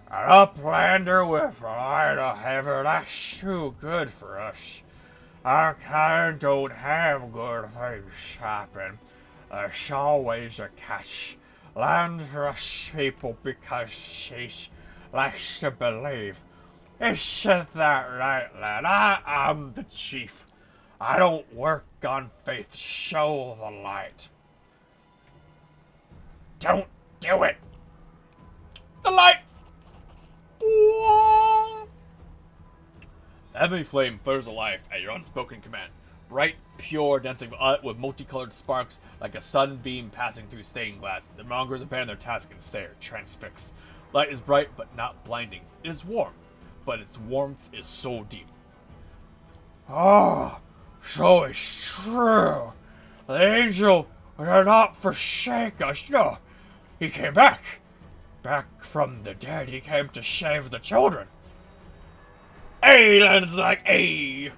An uplander with the Light of Heaven, that's too good for us. Our kind don't have good things happen. There's always a catch. Land trusts people because she likes to believe. Isn't that right, lad? I am the chief. I don't work on faith. Show the light. Don't do it. The light. The heavenly flame flares alive at your unspoken command. Bright, pure, dancing with multicolored sparks like a sunbeam passing through stained glass. The mongrels abandon their task and stare, transfixed. Light is bright, but not blinding. It is warm, but its warmth is so deep. Oh, so it's true. The angel did not forsake us. No, he came back. Back from the dead. He came to save the children. Hey, Land's like, hey.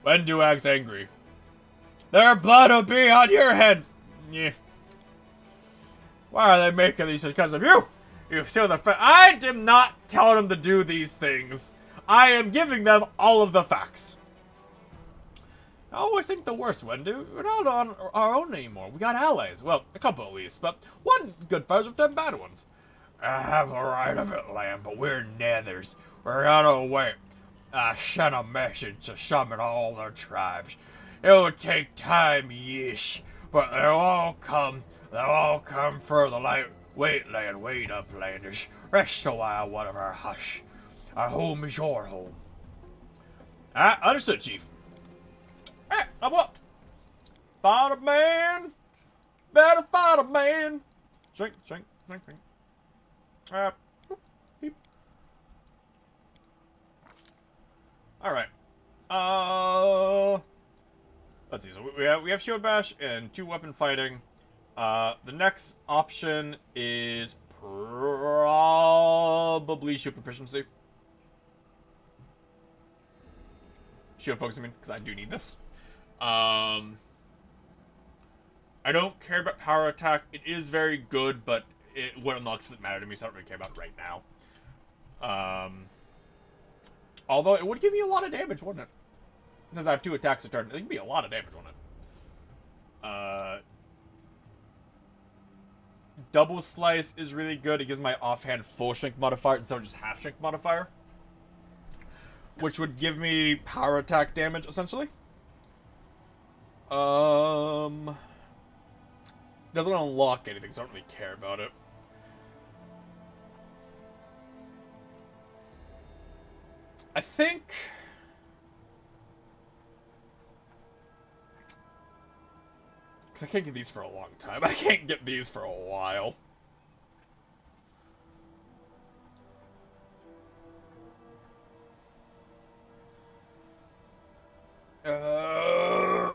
Wenduag's angry. Their blood will be on your heads. Yeah. Why are they making these things? Because of you? You steal the I am not telling them to do these things. I am giving them all of the facts. I always think the worst, Wendu. We're not on our own anymore. We got allies. Well, a couple at least, but one good fighter with 10 bad ones. I have the right of it, Lamb, but we're nethers. We're on our way. I sent a message to summon all their tribes. It will take time, yes, but they'll all come. They'll all come for the light. Wait, Land, wait up, Landers. Rest a while, whatever, hush. Our home is your home. Understood, Chief. I'm up. Fight a man. Better fight a man. Shrink. Beep. Alright. Let's see. So we have shield bash and 2 weapon fighting. The next option is probably shield proficiency. Shield focus, I mean, because I do need this. I don't care about power attack. It is very good, but what unlocks doesn't matter to me, so I don't really care about it right now. Although it would give me a lot of damage, wouldn't it? Because I have 2 attacks a turn. It would be a lot of damage, wouldn't it? Double Slice is really good. It gives my offhand full strength modifier instead of just half strength modifier. Which would give me power attack damage, essentially. Doesn't unlock anything, so I don't really care about it. I think... because I can't get these for a long time. I can't get these for a while. I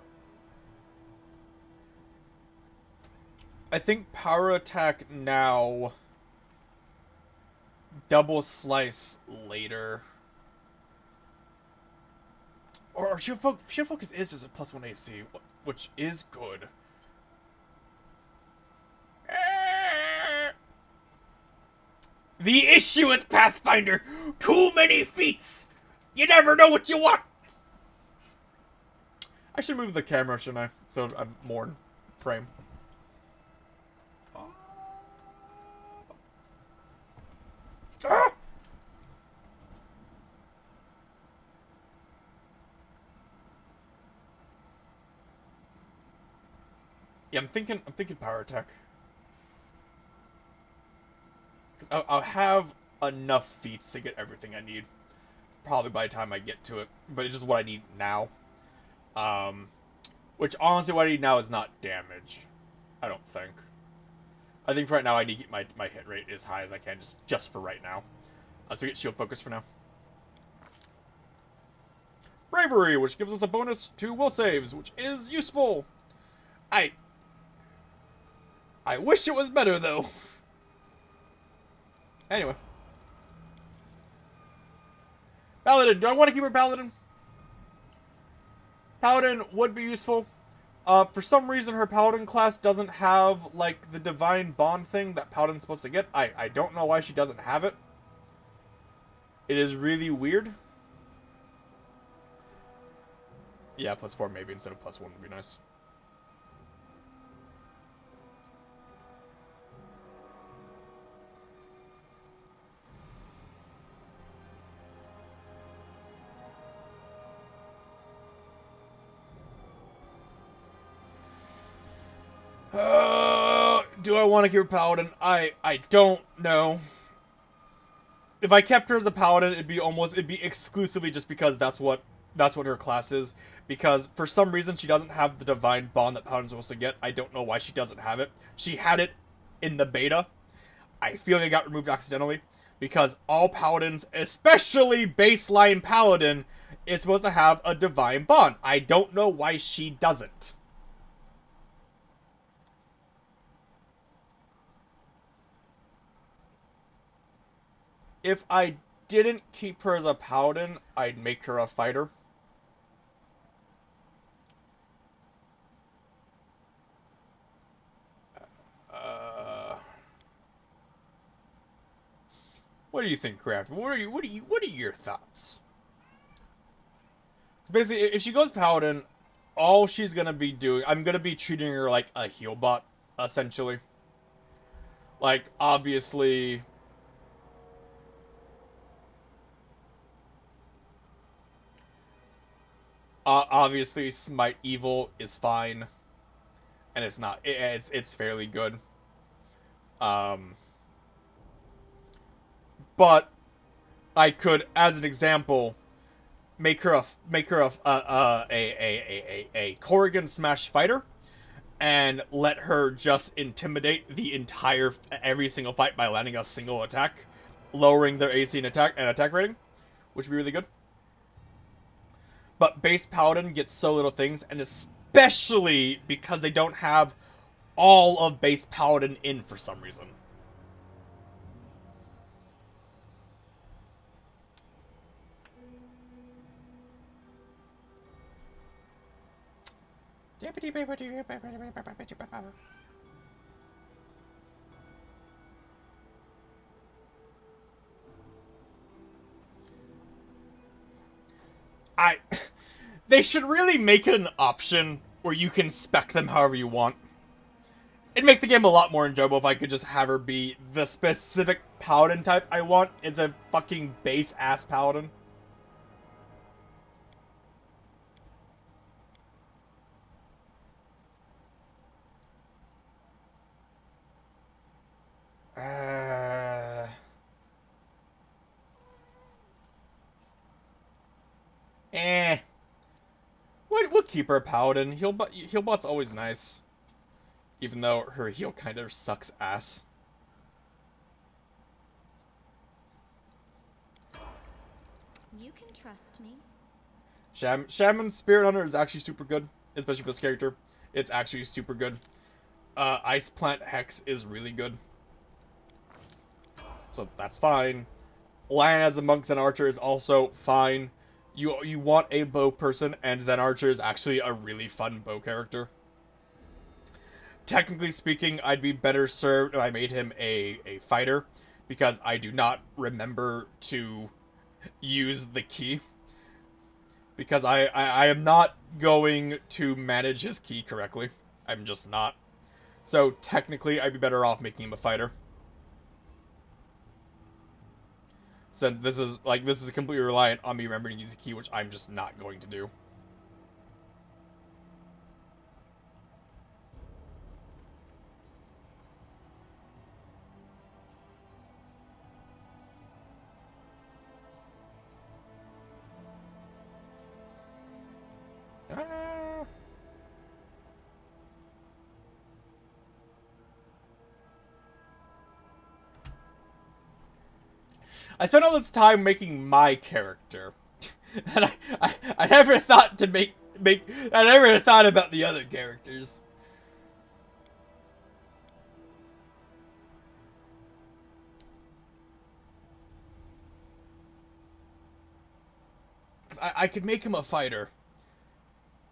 think power attack now, double slice later. Or shield focus is just a +1 AC, which is good. The issue with Pathfinder, too many feats. You never know what you want. I should move the camera, shouldn't I? So I'm more in frame. Ah! Yeah, I'm thinking power attack. Because I'll have enough feats to get everything I need. Probably by the time I get to it. But it's just what I need now. Which honestly what I need now is not damage. I don't think. I think for right now I need to get my hit rate as high as I can just for right now. So we get shield focus for now. Bravery, which gives us a bonus to will saves, which is useful. I wish it was better though. Anyway. Paladin, do I want to keep her Paladin? Paladin would be useful. For some reason, her Paladin class doesn't have, like, the Divine Bond thing that Paladin's supposed to get. I don't know why she doesn't have it. It is really weird. Yeah, +4 maybe instead of +1 would be nice. Do I want to keep her Paladin? I don't know. If I kept her as a Paladin, it'd be exclusively just because that's what her class is. Because for some reason she doesn't have the Divine Bond that Paladin's supposed to get. I don't know why she doesn't have it. She had it in the beta. I feel like it got removed accidentally. Because all Paladins, especially baseline Paladin, is supposed to have a Divine Bond. I don't know why she doesn't. If I didn't keep her as a Paladin, I'd make her a fighter. What do you think, Craft? What are your thoughts? Basically, if she goes Paladin, all she's gonna be doing, I'm gonna be treating her like a heal bot, essentially. Like, obviously, Smite Evil is fine, and it's not. It's fairly good. But I could, as an example, make her a Corrigan Smash fighter, and let her just intimidate the entire every single fight by landing a single attack, lowering their AC and attack rating, which would be really good. But base Paladin gets so little things, and especially because they don't have all of base Paladin in for some reason. They should really make it an option where you can spec them however you want. It'd make the game a lot more enjoyable if I could just have her be the specific Paladin type I want. It's a fucking base-ass Paladin. We'll keep her a Paladin. Healbot's always nice. Even though her heal kind of sucks ass. You can trust me. Shaman Spirit Hunter is actually super good, especially for this character. It's actually super good. Ice Plant Hex is really good. So that's fine. Lan as a monk Zen Archer is also fine. You want a bow person, and Zen Archer is actually a really fun bow character. Technically speaking, I'd be better served if I made him a fighter, because I do not remember to use the key. Because I am not going to manage his key correctly. I'm just not. So technically, I'd be better off making him a fighter. Since this is completely reliant on me remembering to use a key, which I'm just not going to do. I spent all this time making my character, and I never thought to I never thought about the other characters. I could make him a fighter.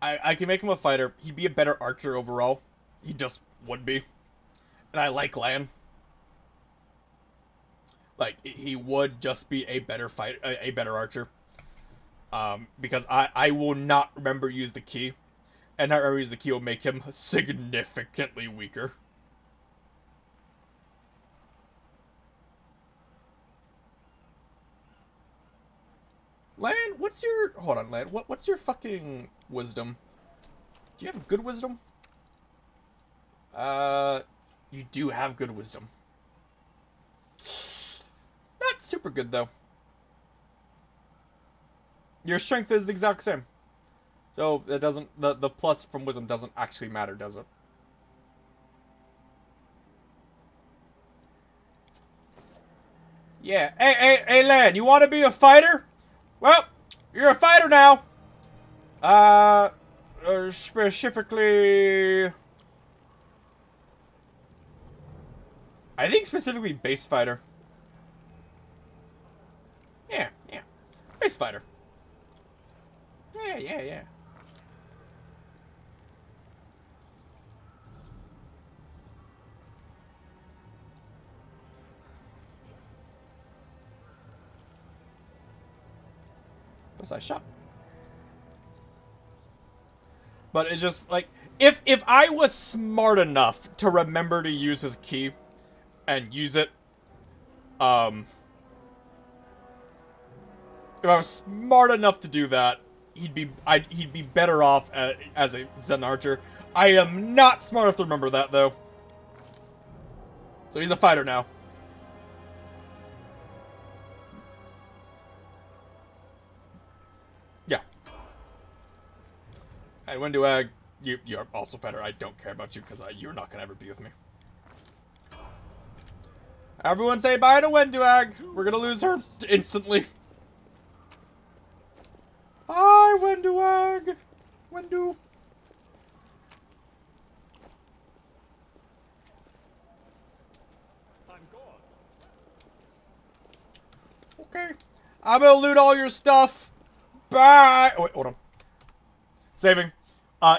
I could make him a fighter. He'd be a better archer overall. He just would be. And I like Lan. Like, he would just be a better fighter, a better archer. Because I will not remember use the key. And not remember use the key will make him significantly weaker. Lan, what's your... Hold on, Lan. What's your fucking wisdom? Do you have good wisdom? You do have good wisdom. Not super good, though. Your strength is the exact same. So, it doesn't... The plus from wisdom doesn't actually matter, does it? Yeah. Hey, Lan, you want to be a fighter? Well, you're a fighter now. Specifically... I think specifically base fighter. Yeah. Base fighter. Yeah. Precise shot. But it's just like if I was smart enough to remember to use his key and use it, if I was smart enough to do that, he'd be better off as a Zen Archer. I am not smart enough to remember that though. So he's a fighter now. Yeah. And Wenduag, you're also fighter. I don't care about you because you're not gonna ever be with me. Everyone say bye to Wenduag. We're gonna lose her instantly. Bye, Wenduag. Wendu. I'm gone. Okay. I'm gonna loot all your stuff. Bye. Oh, wait, hold on. Saving.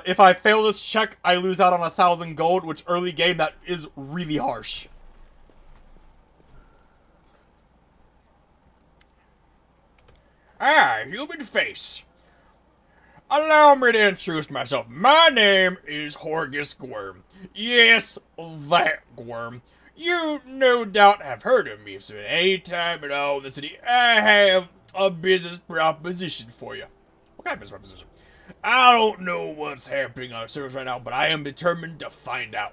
If I fail this check, I lose out on 1,000 gold, which early game, that is really harsh. Ah, human face. Allow me to introduce myself. My name is Horgus Gwyrm. Yes, that Gwyrm. You no doubt have heard of me, so at any time at all in the city, I have a business proposition for you. What kind of business proposition? I don't know what's happening on the surface right now, but I am determined to find out.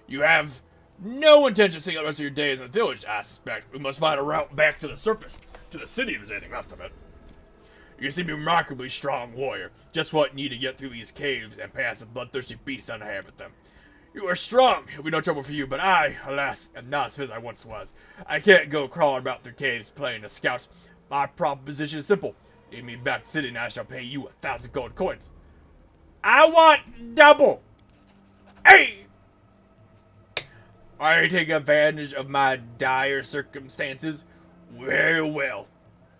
You have no intention of seeing the rest of your days in the village, I suspect. We must find a route back to the surface, to the city if there's anything left of it. You seem to be a remarkably strong warrior. Just what you need to get through these caves and past the bloodthirsty beasts that inhabit them. You are strong. It'll be no trouble for you, but I, alas, am not as fit as I once was. I can't go crawling about through caves playing the scouts. My proposition is simple. Lead me back to the city and I shall pay you 1,000 gold coins. I want double! Hey! Are you taking advantage of my dire circumstances? Very well.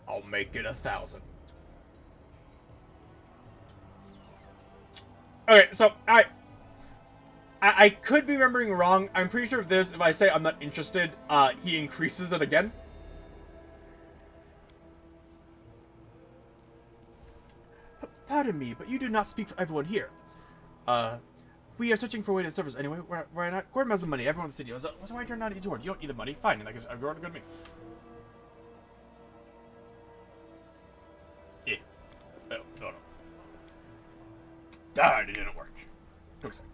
I'll make it 1,000. Okay, so I could be remembering wrong. I'm pretty sure of this. If I say I'm not interested, he increases it again. Pardon me, but you do not speak for everyone here. We are searching for a way to service anyway. We're not. Gordon has the money. Everyone in the city. So why turn down his word? You don't need the money. Fine. And I guess everyone good me. Yeah. Oh, no. Darn, it didn't work. Took a second.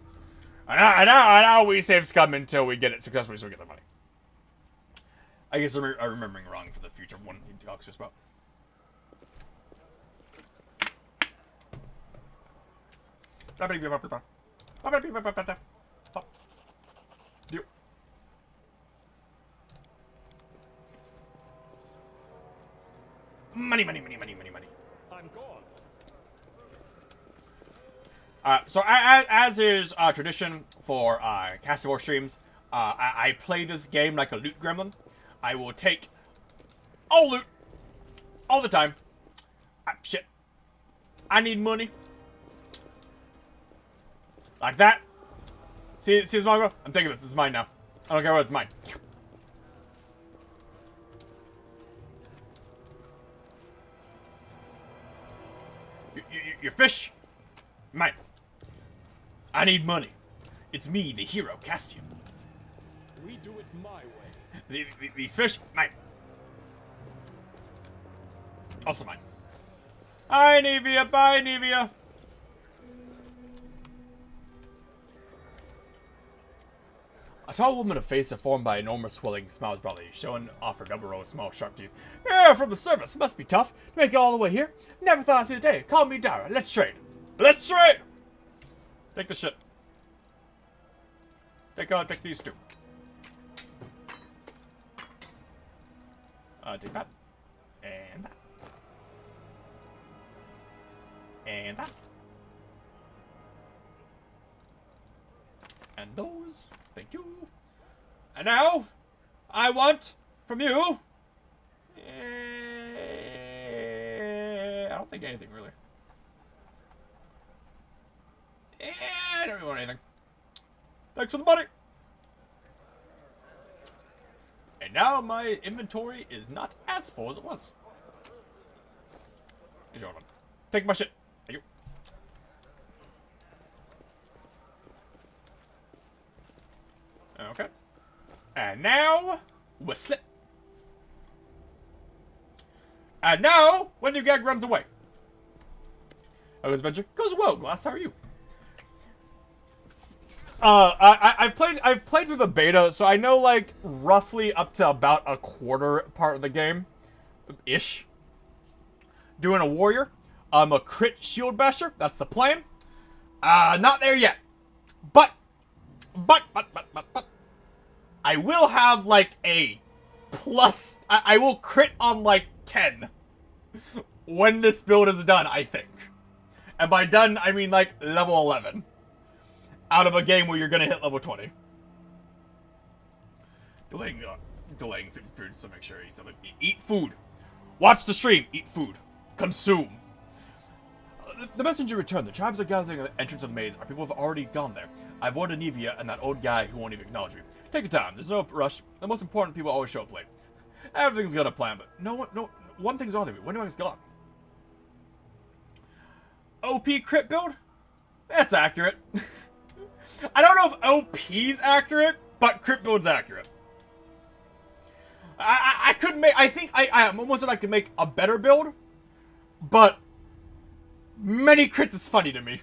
I know we save scum until we get it successfully, so we get the money. I guess I'm remembering wrong for the future one he talks just about. Money. I'm gone. So as is tradition for Castle streams, I play this game like a loot gremlin. I will take all loot all the time. Shit. I need money. Like that. See this manga? I'm taking this. This is mine now. I don't care what it's mine. Your fish? Mine. I need money. It's me, the hero, Castian. We do it my way. These fish? Mine. Also mine. Hi, Nevia. Bye, Nevia. A tall woman, a face formed by enormous swelling, smiles broadly, showing off her double row of small, sharp teeth. Yeah, from the service. Must be tough to make it all the way here. Never thought I'd see the day. Call me Dara. Let's trade. Let's trade! Take the shit. Take these two. Take that. And that. And that. And those. Thank you. And now, I want from you. I don't think anything really. I don't really want anything. Thanks for the money. And now my inventory is not as full as it was. Here's your one. Take my shit. Thank you. Okay. And now, whistle it. And now, when your gag runs away. How goes adventure? Goes well, Glass. How are you? I've played through the beta, so I know like roughly up to about a quarter part of the game, ish. Doing a warrior, a crit shield basher. That's the plan. Not there yet, but I will have like a plus. I will crit on like 10 when this build is done. I think, and by done I mean like level 11. Out of a game where you're gonna hit level 20. Delaying some food, so make sure you eat something. Eat food. Watch the stream. Eat food. Consume. The messenger returned. The tribes are gathering at the entrance of the maze. Our people have already gone there. I avoided Nevia and that old guy who won't even acknowledge me. Take your time. There's no rush. The most important people always show up late. Everything's got a plan, but one thing's bothering me. When is gone? OP crit build? That's accurate. I don't know if OP's accurate, but crit build's accurate. I could make. I think I almost said I could make a better build, but many crits is funny to me.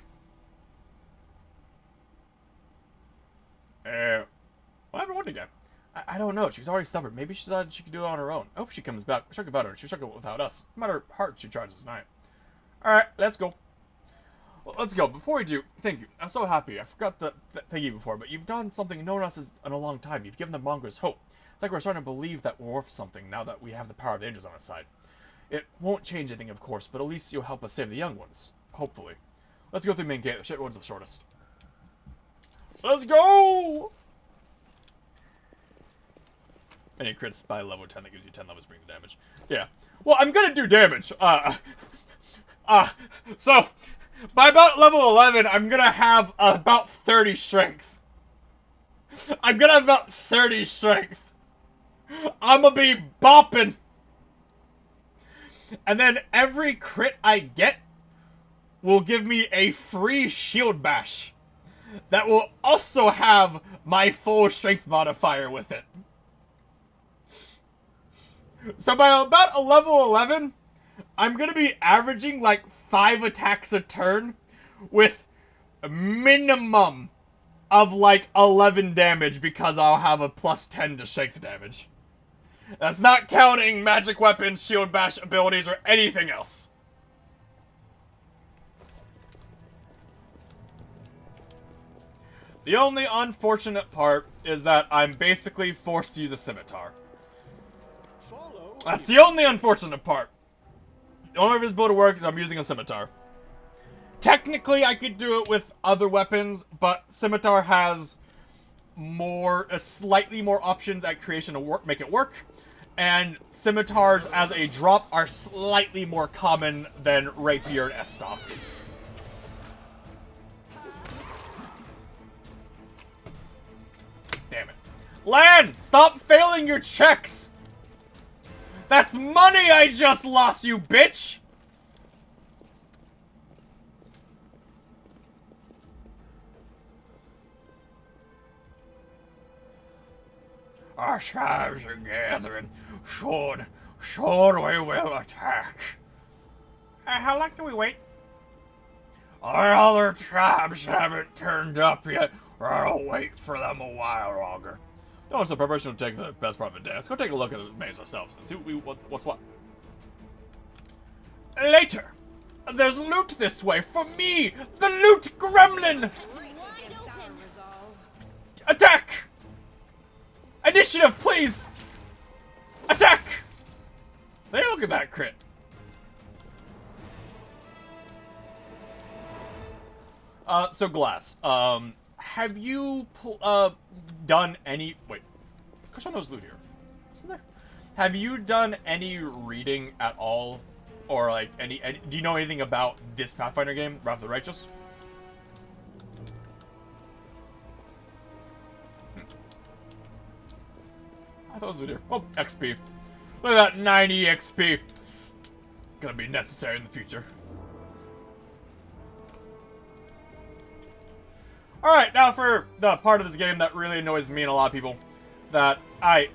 What happened again? I don't know. She's already stubborn. Maybe she thought she could do it on her own. I hope she comes back. She'll get better. She'll struggle without us. No matter how hard she tries tonight. All right, let's go. Well, let's go. Before we do, thank you. I'm so happy. I forgot the thank you before, but you've done something no one else has in a long time. You've given the mongers hope. It's like we're starting to believe that we're worth something now that we have the power of the angels on our side. It won't change anything, of course, but at least you'll help us save the young ones. Hopefully. Let's go through the main gate. The short one's the shortest. Let's go! Any crits by level 10 that gives you 10 levels bring the damage. Yeah. Well, I'm gonna do damage. So, by about level 11, I'm gonna have about 30 strength. I'm gonna have about 30 strength. I'm gonna be bopping. And then every crit I get will give me a free shield bash. That will also have my full strength modifier with it. So by about a level 11, I'm gonna be averaging like 5 attacks a turn with a minimum of like 11 damage because I'll have a plus 10 to strength damage. That's not counting magic weapons, shield bash abilities, or anything else. The only unfortunate part is that I'm basically forced to use a scimitar. That's the only unfortunate part. The only reason it's able to work is I'm using a scimitar. Technically, I could do it with other weapons, but scimitar has slightly more options at creation to make it work. And scimitars as a drop are slightly more common than rapier and estoc. Damn it. Lan! Stop failing your checks! That's money I just lost, you bitch! Our tribes are gathering. Should we will attack. How long can we wait? Our other tribes haven't turned up yet. I'll wait for them a while longer. No, so preparation will take the best part of the day. Let's go take a look at the maze ourselves and see what's what. Later! There's loot this way for me! The loot gremlin! Attack! Initiative, please! Attack! Say, look at that crit. So Glass, have you done any? Wait, gosh, on those loot here. What's in there? Have you done any reading at all, or like any? Do you know anything about this Pathfinder game, Wrath of the Righteous? I thought it was loot here. Oh, XP. Look at that 90 XP. It's gonna be necessary in the future. Alright, now for the part of this game that really annoys me and a lot of people. That I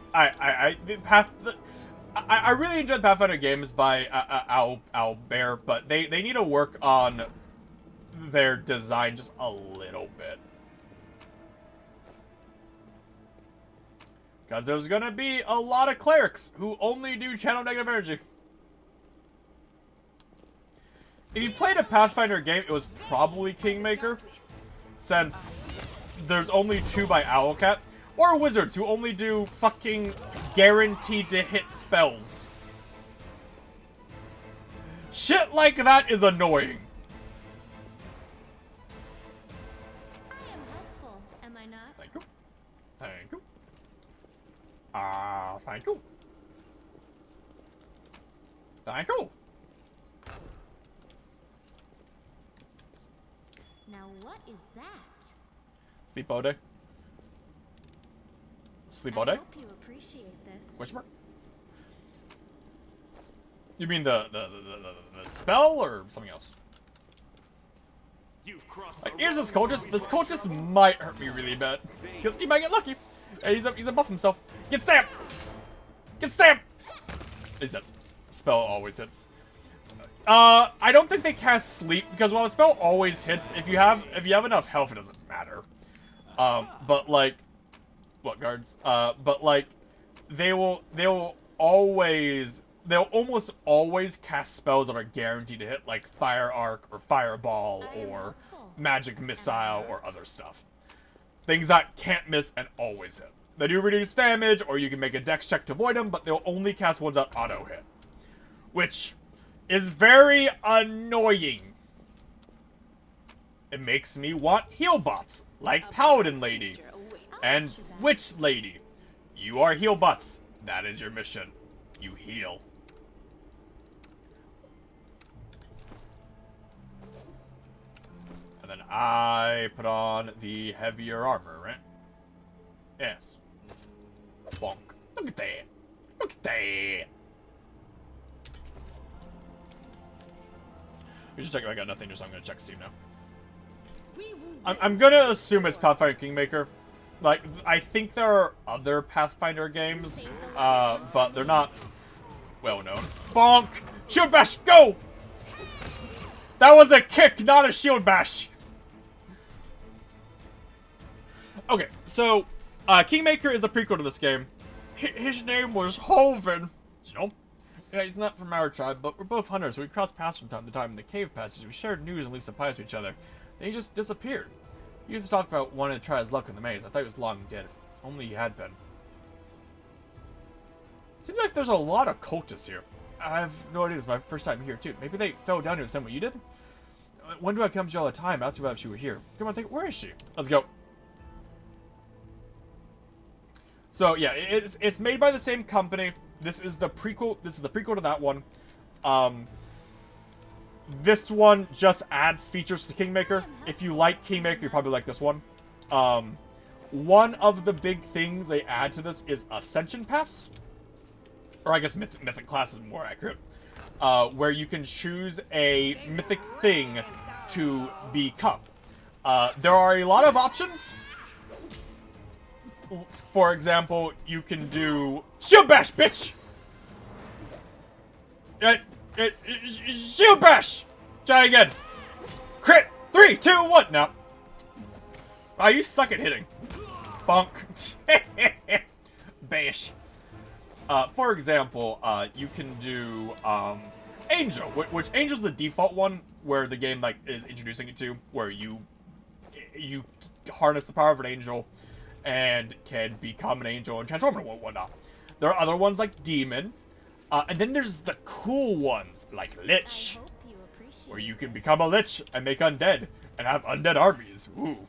really enjoy the Pathfinder games by Owlbear, but they need to work on their design just a little bit. Because there's gonna be a lot of clerics who only do channel negative energy. If you played a Pathfinder game, it was probably Kingmaker. Since there's only 2 by Owlcat. Or wizards who only do fucking guaranteed to hit spells. Shit like that is annoying. I am helpful, am I not? Thank you. Thank you. Thank you. Thank you. Now what is that? Sleep all day. Sleep all day? I hope you appreciate this. Question mark? You mean the spell or something else? You've crossed Like, here's this cultist. This cultist might hurt me really bad. Because he might get lucky. And he's a buff himself. Get stamped! Get stamped! Is that spell always hits? I don't think they cast sleep because while the spell always hits, if you have enough health, it doesn't matter. But like, what guards? But like, they'll almost always cast spells that are guaranteed to hit, like Fire Arc or Fireball or Magic Missile or other stuff. Things that can't miss and always hit. They do reduce damage, or you can make a dex check to avoid them, but they'll only cast ones that auto hit. which is very annoying. It makes me want heal bots, like Paladin Lady and Witch Lady. You are heal bots. That is your mission. You heal. And then I put on the heavier armor, right? Yes. Bonk. Look at that. Look at that. We should check if I got nothing, so I'm gonna check Steam now. I'm gonna assume it's Pathfinder Kingmaker. Like, I think there are other Pathfinder games, but they're not well known. Bonk! Shield bash, go! That was a kick, not a shield bash! Okay, so, Kingmaker is the prequel to this game. His name was Hoven. You know? Yeah, he's not from our tribe, but we're both hunters, so we cross paths from time to time in the cave passages. We shared news and leave supplies to each other. Then he just disappeared. He used to talk about wanting to try his luck in the maze. I thought he was long dead. If only he had been. Seems like there's a lot of cultists here. I have no idea. This is my first time here, too. Maybe they fell down here the same way you did? When do I come to you all the time? Ask you about if she were here. Come on, think. Where is she? Let's go. So, yeah, it's made by the same company. This is the prequel. This is the prequel to that one. This one just adds features to Kingmaker. If you like Kingmaker, you probably like this one. One of the big things they add to this is Ascension Paths. Or I guess mythic class is more accurate. Where you can choose a mythic thing to become. There are a lot of options. For example, you can do Shield Bash, bitch! Shield Bash! Try again. Crit! 3, 2, 1! No. Oh, you suck at hitting. Bonk. Bash. For example, you can do Angel, which Angel's the default one where the game like is introducing it to, where you harness the power of an angel and can become an angel and transform and whatnot. There are other ones like Demon, and then there's the cool ones like Lich, where you can become a Lich and make undead and have undead armies. Ooh.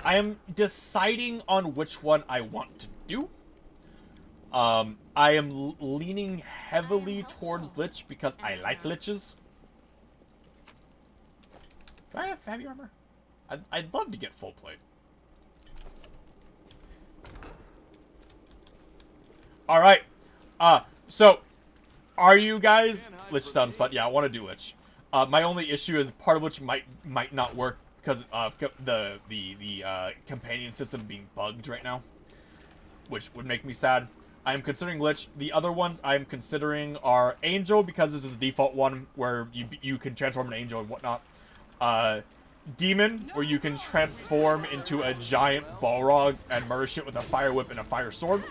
I am deciding on which one I want to do. I am leaning heavily towards Lich because I like Liches. Do I have heavy armor? I'd love to get full plate. Alright. So, are you guys... Lich sounds fun. Yeah, I want to do Lich. My only issue is part of Lich might not work because of the companion system being bugged right now, which would make me sad. I am considering Lich. The other ones I am considering are Angel, because this is the default one where you can transform an angel and whatnot. Demon, where you can transform into a giant Balrog and murder shit with a fire whip and a fire sword.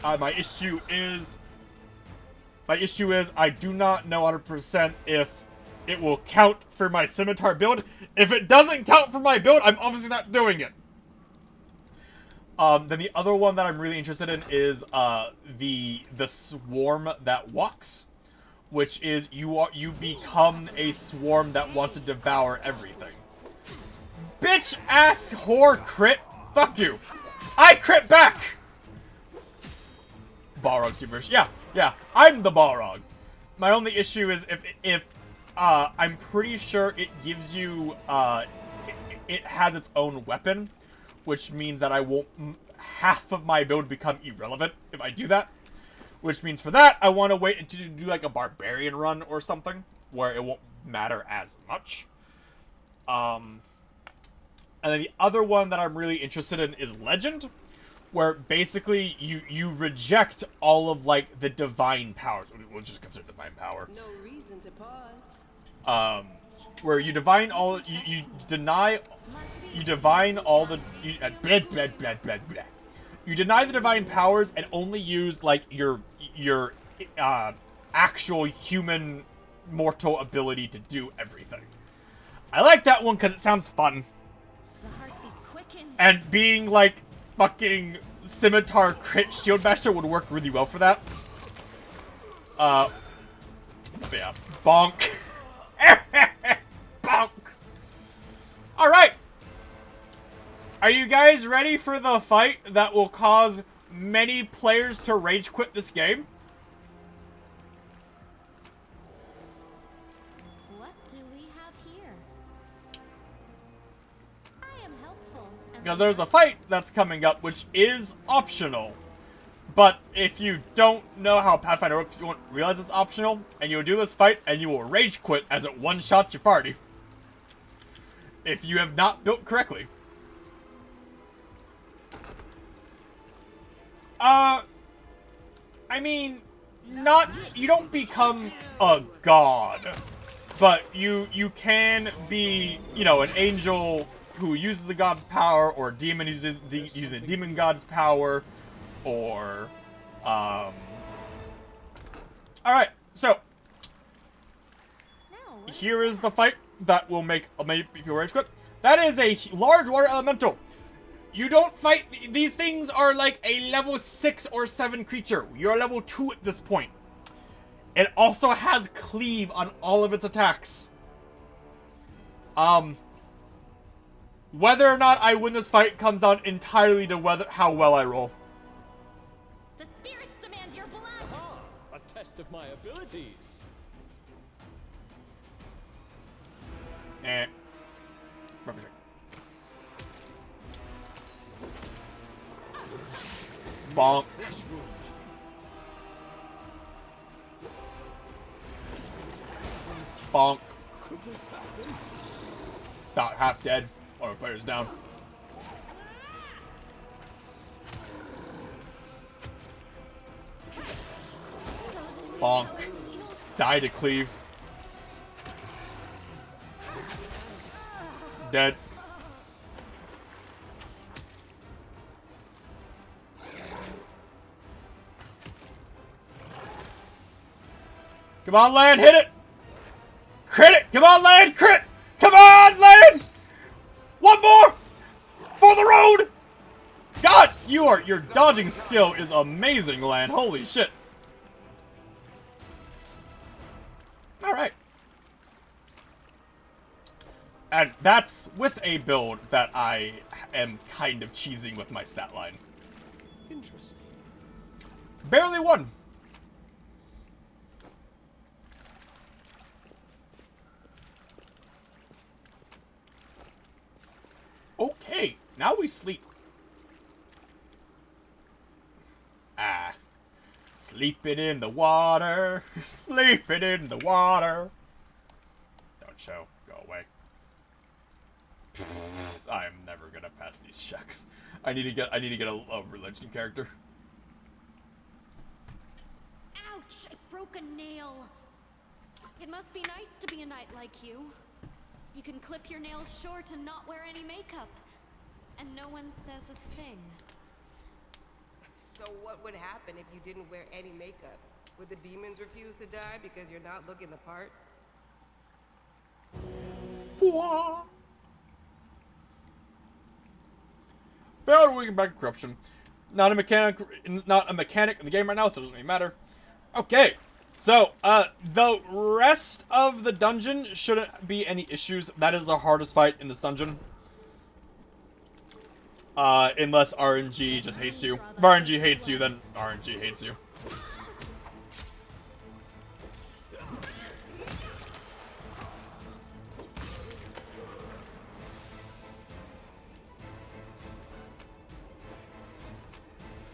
My issue is I do not know 100% if it will count for my scimitar build. If it doesn't count for my build, I'm obviously not doing it. Then the other one that I'm really interested in is the swarm that walks, which is you become a swarm that wants to devour everything. Bitch ass whore crit. Fuck you. I crit back. Balrog super. Yeah. I'm the Balrog. My only issue is if I'm pretty sure it gives you it has its own weapon, which means that I won't half of my build become irrelevant if I do that. Which means for that I want to wait until you do like a barbarian run or something where it won't matter as much. And then the other one that I'm really interested in is Legend, where basically you reject all of like the divine powers. We'll just consider divine power. No reason to pause. Where you divine all you deny all the you deny the divine powers and only use like your actual human mortal ability to do everything. I like that one because it sounds fun. And being like fucking scimitar crit shield basher would work really well for that. Yeah, bonk. Bonk. Alright. Are you guys ready for the fight that will cause many players to rage quit this game? What do we have here? I am helpful. Because there's a fight that's coming up which is optional. But if you don't know how Pathfinder works, you won't realize it's optional, and you'll do this fight, and you will rage quit as it one-shots your party. If you have not built correctly. I mean, you don't become a god, but you can be, you know, an angel who uses the god's power, or a demon who uses the demon god's power, or, alright, so, here is the fight that will make people rage quit. That is a large water elemental. You don't fight, these things are like a level 6 or 7 creature. You're level 2 at this point. It also has cleave on all of its attacks. Whether or not I win this fight comes down entirely to how well I roll. The spirits demand your blood. Ah, a test of my abilities. Perfect. Bonk. Bonk. Could this happen? About half dead. Or player's down. Bonk. Die to cleave. Dead. Come on, land, hit it! Crit it! Come on, land, crit! Come on, land! One more! For the road! God, your dodging skill is amazing, land. Holy shit. Alright. And that's with a build that I am kind of cheesing with my stat line. Interesting. Barely won. Okay, now we sleep. Sleeping in the water. Sleeping in the water. Don't show. Go away. I'm never gonna pass these checks. I need to get a religion character. Ouch! I broke a nail. It must be nice to be a knight like you. You can clip your nails short and not wear any makeup. And no one says a thing. So what would happen if you didn't wear any makeup? Would the demons refuse to die because you're not looking the part? Failed weaken back corruption. Not a mechanic in the game right now, so it doesn't really matter. Okay. So, the rest of the dungeon shouldn't be any issues. That is the hardest fight in this dungeon. Unless RNG just hates you. If RNG hates you, then RNG hates you.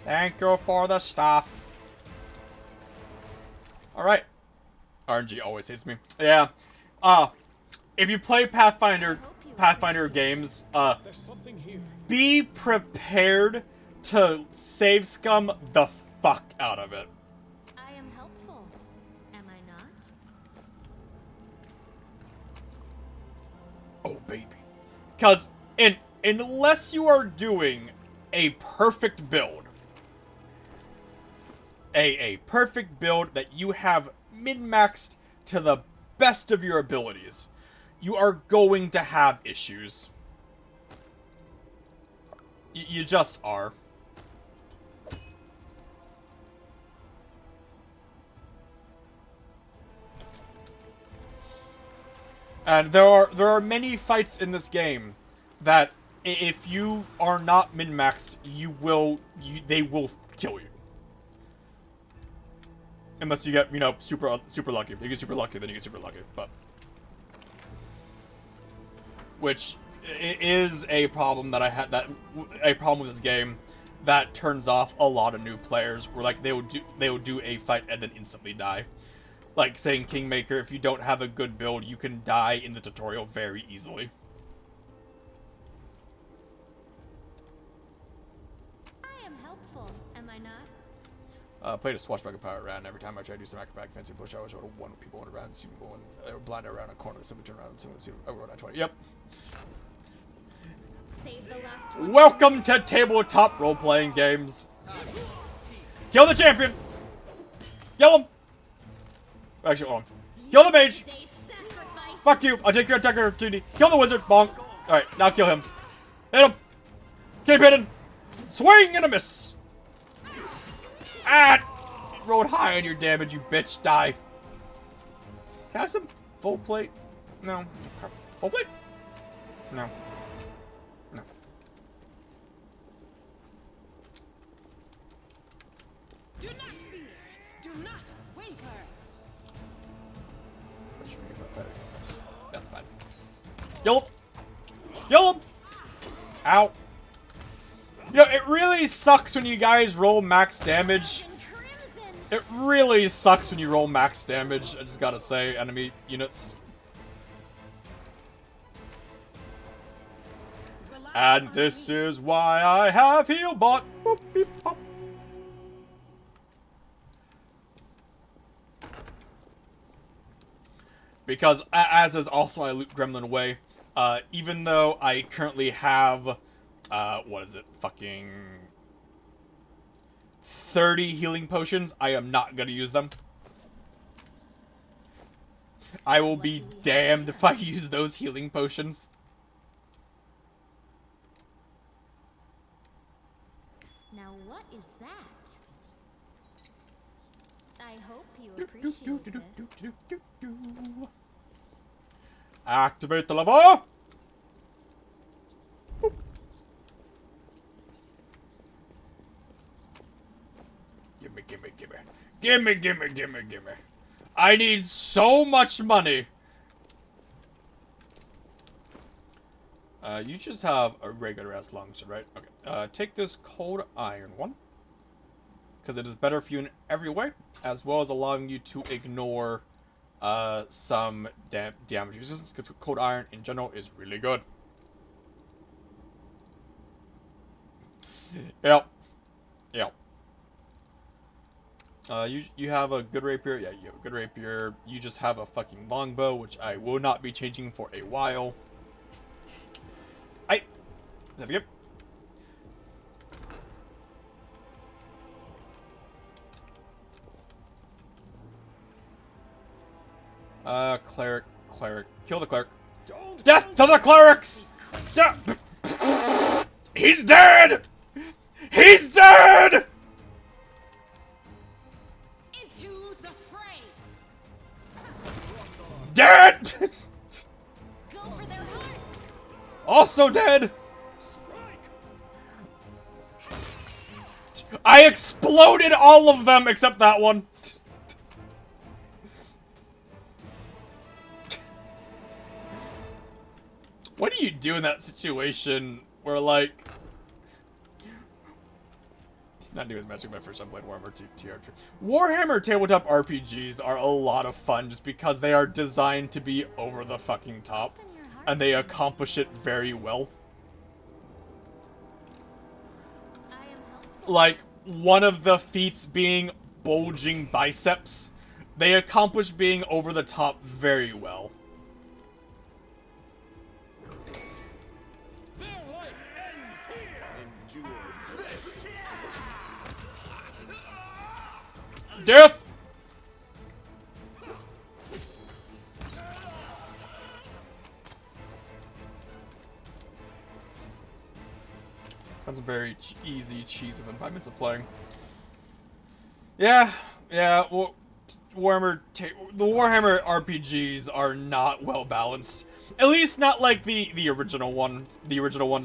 Thank you for the stuff. Alright. RNG always hates me. Yeah. If you play Pathfinder games, There's something here. be prepared to save scum the fuck out of it. I am helpful. Am I not? Oh, baby. Because unless you are doing a perfect build, a perfect build that you have min-maxed to the best of your abilities, you are going to have issues. You just are. And there are many fights in this game that if you are not min-maxed, they will kill you. Unless you get, you know, super lucky. If you get super lucky, then you get super lucky. But which is a problem that I had, a problem with this game that turns off a lot of new players, where like they will do a fight and then instantly die. Like saying Kingmaker, if you don't have a good build, you can die in the tutorial very easily. I am helpful, am I not? Played a swashbuckler power round. Every time I try to do some acrobatic fancy push, I always roll one people in a round. See people when they were blind around a corner. Simply turn around and see. I rolled at 20. Yep. Save the last one. Welcome to tabletop role-playing games. Kill the champion. Kill him. Actually, hold on. Kill the mage. Fuck you. I'll take your attacker opportunity. Kill the wizard. Bonk. Alright, now kill him. Hit him. Keep hitting. Swing and a miss. Ah! You rolled high on your damage, you bitch. Die. Can I have some full plate? No. Full plate? No. No. Do not fear. Do not waver. That's fine. Kill him! Kill him! Ow. You know, it really sucks when you guys roll max damage. It really sucks when you roll max damage, I just gotta say, enemy units. And this is why I have heal bot. Boop, beep, pop. Because, as is also my loot gremlin way, even though I currently have, what is it, fucking 30 healing potions, I am not gonna use them. I will be damned if I use those healing potions. Now what is that? I hope you appreciate this. Activate the lever! Boop. Gimme, gimme, gimme. Gimme, gimme, gimme, gimme. I need so much money. You just have a regular ass longsword, right? Okay. Take this cold iron one. Because it is better for you in every way, as well as allowing you to ignore some damage resistance, because cold iron in general is really good. Yep. Yep. You have a good rapier? Yeah, you have a good rapier. You just have a fucking longbow, which I will not be changing for a while. There we go. Cleric. Kill the cleric. Death to the clerics! He's dead! He's dead! Into the fray. Dead! Go for their hearts. Also dead! I exploded all of them except that one. What do you do in that situation where, like... Not doing as much as my first time playing Warhammer TR. Warhammer tabletop RPGs are a lot of fun just because they are designed to be over the fucking top. And they accomplish it very well. Like, one of the feats being bulging biceps. They accomplish being over the top very well. Death! That's a very easy cheese within 5 minutes of playing. Yeah, well, Warhammer RPGs are not well balanced. At least not like the original ones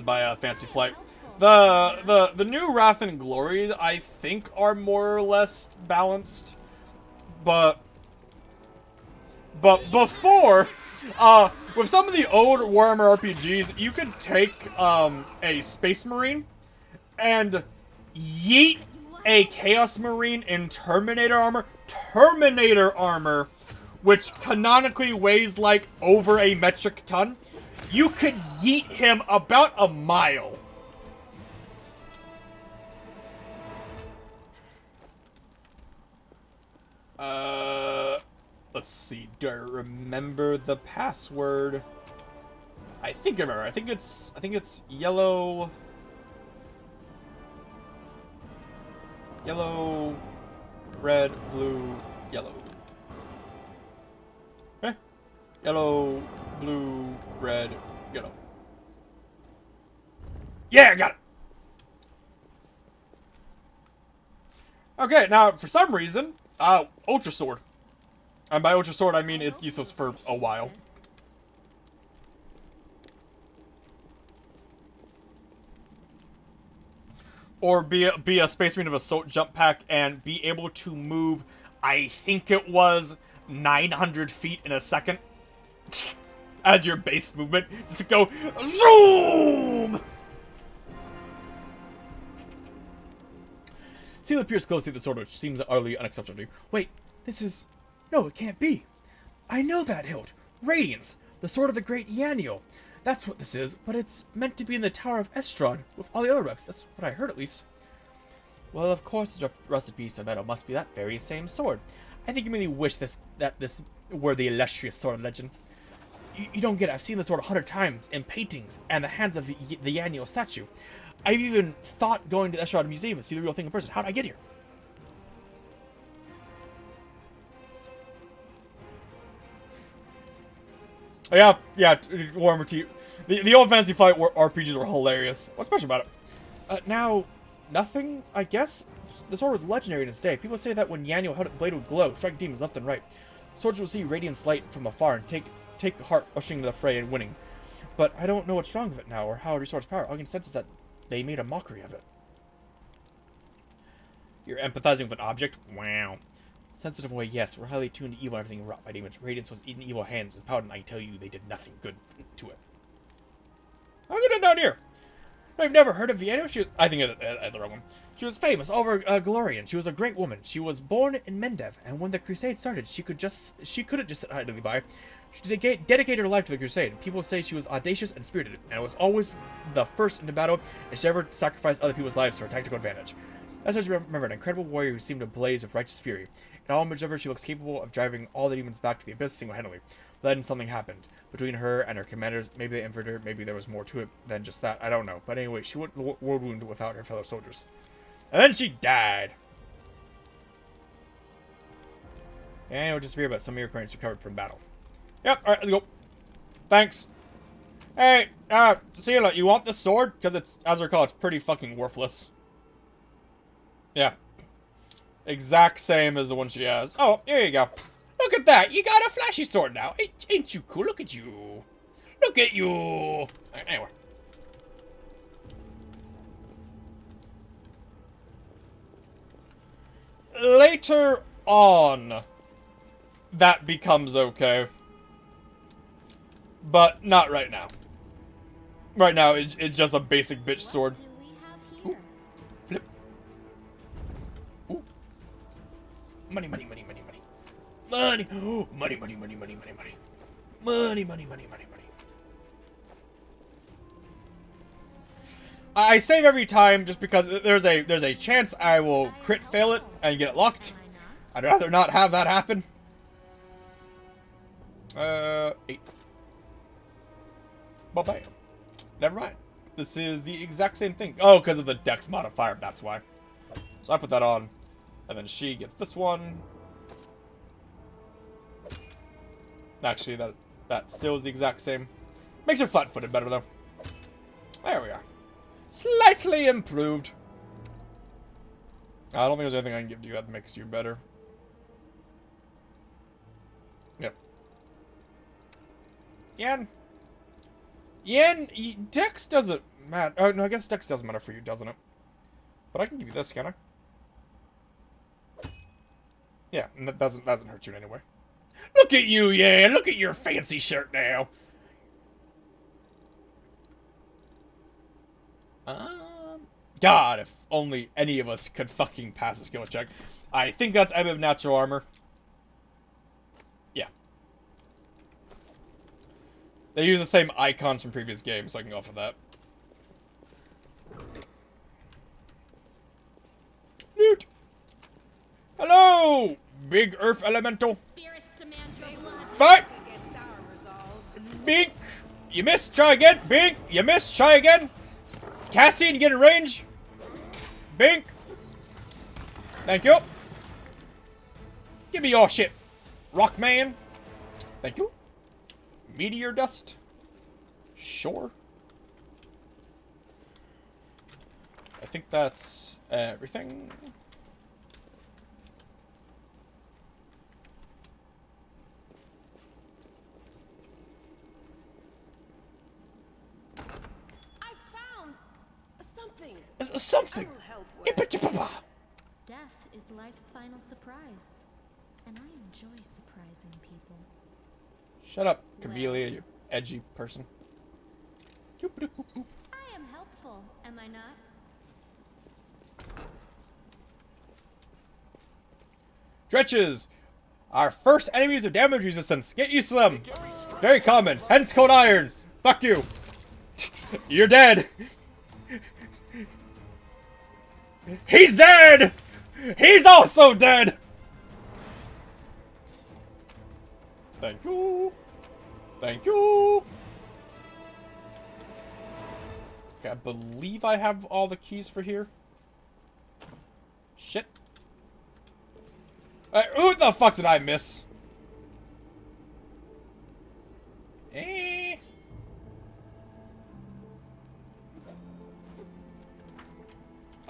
by Fantasy Flight. The new Wrath and Glory, I think, are more or less balanced. But before, with some of the old Warhammer RPGs, you could take a Space Marine and yeet a Chaos Marine in Terminator armor, which canonically weighs like over a metric ton. You could yeet him about a mile. Let's see. Do I remember the password? I think I remember. I think it's yellow. Yellow, red, blue, yellow. Eh? Yellow, blue, red, yellow. Yeah, I got it. Okay, now for some reason, Ultra Sword. And by Ultra Sword, I mean it's useless for a while. Or be a Space Marine of Assault jump pack and be able to move, I think it was 900 feet in a second. As your base movement. Just go, zoom! Seal appears closely to the sword, which seems utterly unacceptable to you. Wait, this is... No, it can't be. I know that hilt. Radiance, the sword of the great Yaniel. That's what this is, but it's meant to be in the Tower of Estrad with all the other relics. That's what I heard, at least. Well, of course, the recipe of metal must be that very same sword. I think you merely wish that this were the illustrious sword of legend. You don't get it. I've seen the sword 100 times in paintings and the hands of the Yaniel statue. I've even thought going to the Estrad Museum to see the real thing in person. How did I get here? Yeah, Warhammer T. The old Fantasy Flight RPGs were hilarious. What's special about it? Now, nothing, I guess? The sword was legendary in its day. People say that when Yaniel held it, the blade would glow, strike demons left and right. Soldiers will see radiance light from afar and take heart rushing to the fray and winning. But I don't know what's wrong with it now, or how it restores power. All I can sense is that they made a mockery of it. You're empathizing with an object? Wow. Sensitive way, yes. We're highly tuned to evil and everything wrought by demons. Radiance was eaten evil hands with powder, and I tell you, they did nothing good to it. How good it down here? I've never heard of Vienna. I think I had the wrong one. She was famous, all over Galorian. She was a great woman. She was born in Mendev, and when the crusade started, she couldn't just sit idly by. She dedicated her life to the crusade. People say she was audacious and spirited, and was always the first into battle, and she never sacrificed other people's lives for a tactical advantage. That's what you remember, an incredible warrior who seemed to blaze with righteous fury. In all image of her, she looks capable of driving all the demons back to the abyss single-handedly. But then something happened. Between her and her commanders, maybe they injured her, maybe there was more to it than just that, I don't know. But anyway, she went world wounded without her fellow soldiers. And then she died. And it'll disappear, but some of your currents recovered from battle. Yep, alright, let's go. Thanks. Hey, Sheila, you want this sword? Because it's, as I recall, it's pretty fucking worthless. Yeah. Exact same as the one she has. Oh, here you go. Look at that. You got a flashy sword now. Ain't you cool? Look at you. Look at you. Anyway. Later on, that becomes okay. But not right now. Right now, it's just a basic bitch sword. Ooh. Flip. Ooh. Money, money, money, money, money. Money. Oh, money, money, money, money, money, money. Money, money, money, money, money. I save every time just because there's a chance I will crit fail it and get it locked. I'd rather not have that happen. 8. But bam. Never mind. This is the exact same thing. Oh, because of the dex modifier, that's why. So I put that on. And then she gets this one. Actually, that still is the exact same. Makes her flat-footed better, though. There we are. Slightly improved. I don't think there's anything I can give to you that makes you better. Yen, Dex doesn't matter. Oh, no, I guess Dex doesn't matter for you, doesn't it? But I can give you this, can I? Yeah, and that doesn't hurt you in any way. Look at you, Yen! Look at your fancy shirt now! God, if only any of us could fucking pass a skill check. I think that's out of natural armor. Yeah. They use the same icons from previous games, so I can go for that. Loot! Hello, big earth elemental. Spirits demand your blood. Fight! Bink! You missed, try again. Bink! You missed, try again. Cassian, get in range. Bink! Thank you. Give me your shit, Rockman. Thank you. Meteor dust. Sure. I think that's everything. I found something. Something. I will help Death is life's final surprise, and I enjoy surprising people. Shut up, Camellia, you edgy person. I am helpful, am I not? Dretches! Our first enemies of damage resistance. Get used to them. Very common. Hence code iron. Fuck you. You're dead. He's dead! He's also dead! Thank you. Thank you. Okay, I believe I have all the keys for here. Shit. Who the fuck did I miss?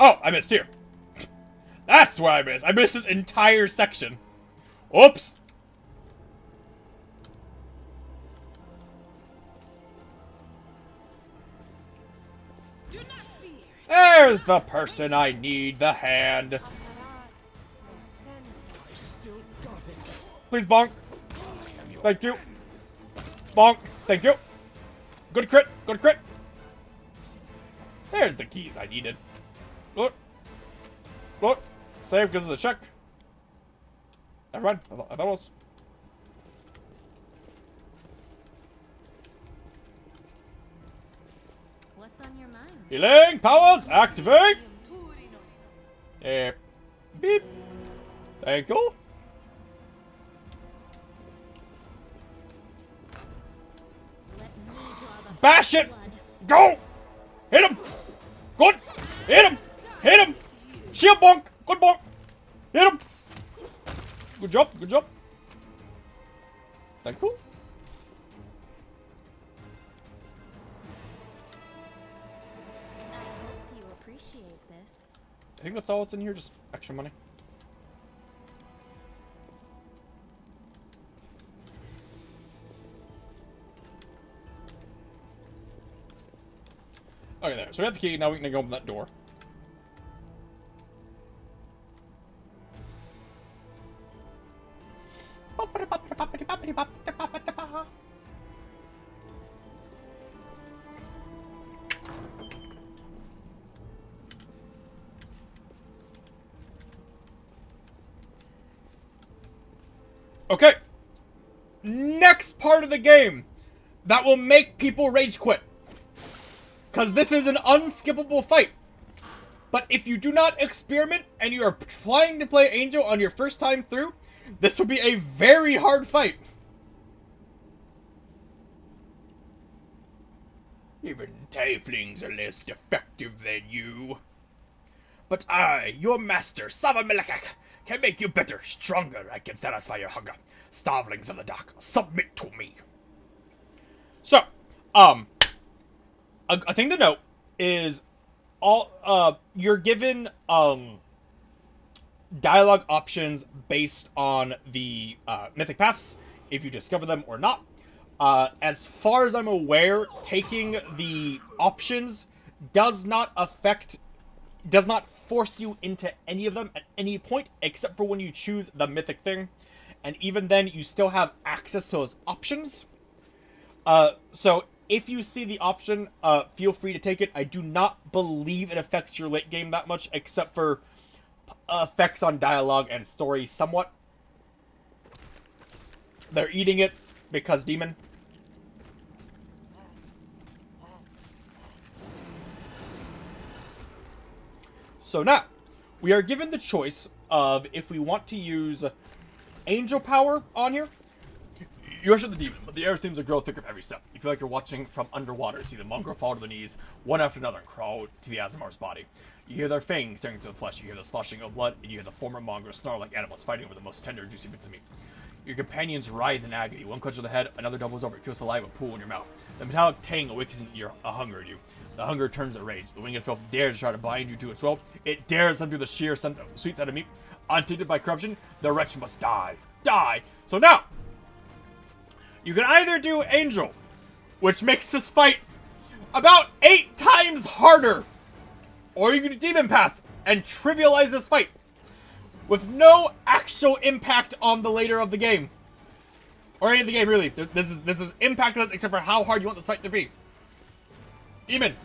Oh, I missed here. That's where I missed. I missed this entire section. Oops. Do not fear. There's the person I need, the hand. I still got it. Please bonk. Thank you. Bonk. Thank you. Good crit. Good crit. There's the keys I needed. Look. Look. Save because of the check. Never mind. I thought it was. What's on your mind? Healing powers activate. Beep. Thank you. Let me draw the Bash it. blood. Go. Hit him. Good. Hit him. Hit him. Shield bonk. Good bonk. Hit him. Good job. Good job. Thank you. I hope you appreciate this. I think that's all that's in here. Just extra money. Okay, there. So we have the key. Now we can go open that door. Okay. Next part of the game that will make people rage quit. Because this is an unskippable fight. But if you do not experiment and you are trying to play Angel on your first time through, this will be a very hard fight. Even tieflings are less defective than you. But I, your master, Sava Melekak, can make you better, stronger. I can satisfy your hunger. Starvelings of the dark, submit to me. So, a thing to note is all you're given dialogue options based on the mythic paths, if you discover them or not. As far as I'm aware, taking the options does not force you into any of them at any point, except for when you choose the mythic thing. And even then, you still have access to those options. So if you see the option, feel free to take it. I do not believe it affects your late game that much, except for effects on dialogue and story somewhat. They're eating it because demon. So now, we are given the choice of if we want to use angel power on here. You usher the demon, but the air seems to grow thicker with every step. You feel like you're watching from underwater, see the mongrel fall to their knees, one after another, and crawl to the Azamar's body. You hear their fangs tearing through the flesh, you hear the sloshing of blood, and you hear the former mongrels snarl like animals fighting over the most tender, juicy bits of meat. Your companions writhe in agony. One clutches the head, another doubles over. It feels alive, a pool in your mouth. The metallic tang awakens a hunger in you. The hunger turns to rage. The winged filth dares to try to bind you to its rope. It dares them through the sheer sweet scent of meat. Untainted by corruption, the wretch must die. Die! So now, you can either do Angel, which makes this fight about 8 times harder, or you can do Demon Path and trivialize this fight with no actual impact on the later of the game. Or any of the game, really. This is impactless except for how hard you want this fight to be. Demon.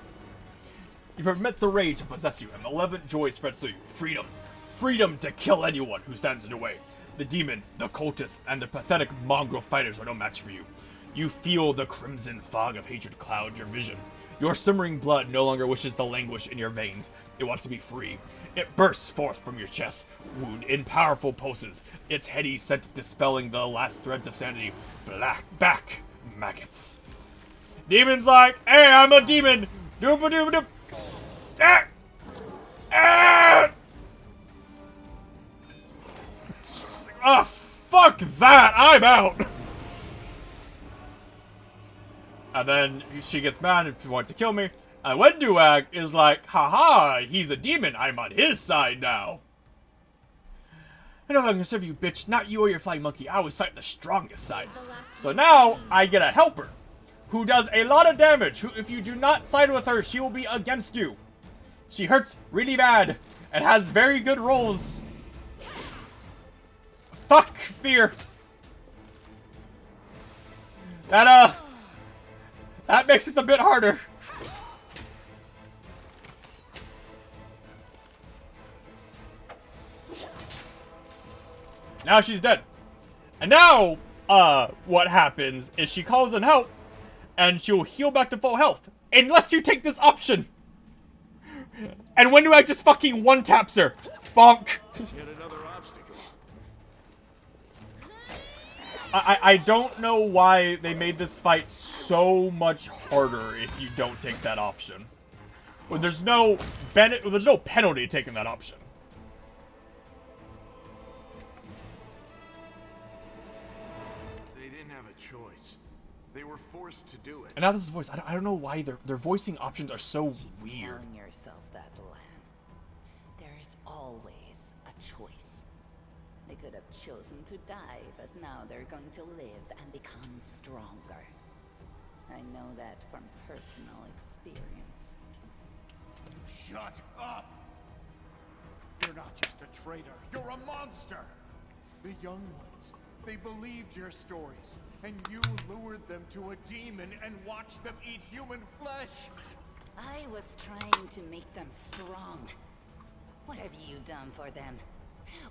You permit the rage to possess you, and malevolent joy spreads through you. Freedom. Freedom to kill anyone who stands in your way. The demon, the cultists, and the pathetic mongrel fighters are no match for you. You feel the crimson fog of hatred cloud your vision. Your simmering blood no longer wishes to languish in your veins. It wants to be free. It bursts forth from your chest, wound in powerful pulses, its heady scent dispelling the last threads of sanity. Back, maggots. Demon's like, hey, I'm a demon! Doop-a-doop-a-doop! Ah! Ah! Oh, fuck that! I'm out! And then she gets mad and wants to kill me. And Wenduag is like, haha, he's a demon. I'm on his side now. I know that I'm gonna serve you, bitch. Not you or your flying monkey. I always fight the strongest side. So now I get a helper who does a lot of damage. Who, if you do not side with her, she will be against you. She hurts really bad and has very good rolls. Fuck fear. That makes it a bit harder. Now she's dead. And now, what happens is she calls in help, and she'll heal back to full health. Unless you take this option. And when do I just fucking one-taps her? Bonk. Yet another obstacle. I don't know why they made this fight so much harder if you don't take that option. When there's no penalty taking that option. They didn't have a choice. They were forced to do it. And now this is voice. I don't know why their voicing options are so weird. Telling yourself that, Lan. There's always a choice. They could have chosen to die, but now they're going to live and become stronger. I know that from personal experience. Shut up! You're not just a traitor, you're a monster! The young ones, they believed your stories, and you lured them to a demon and watched them eat human flesh! I was trying to make them strong. What have you done for them?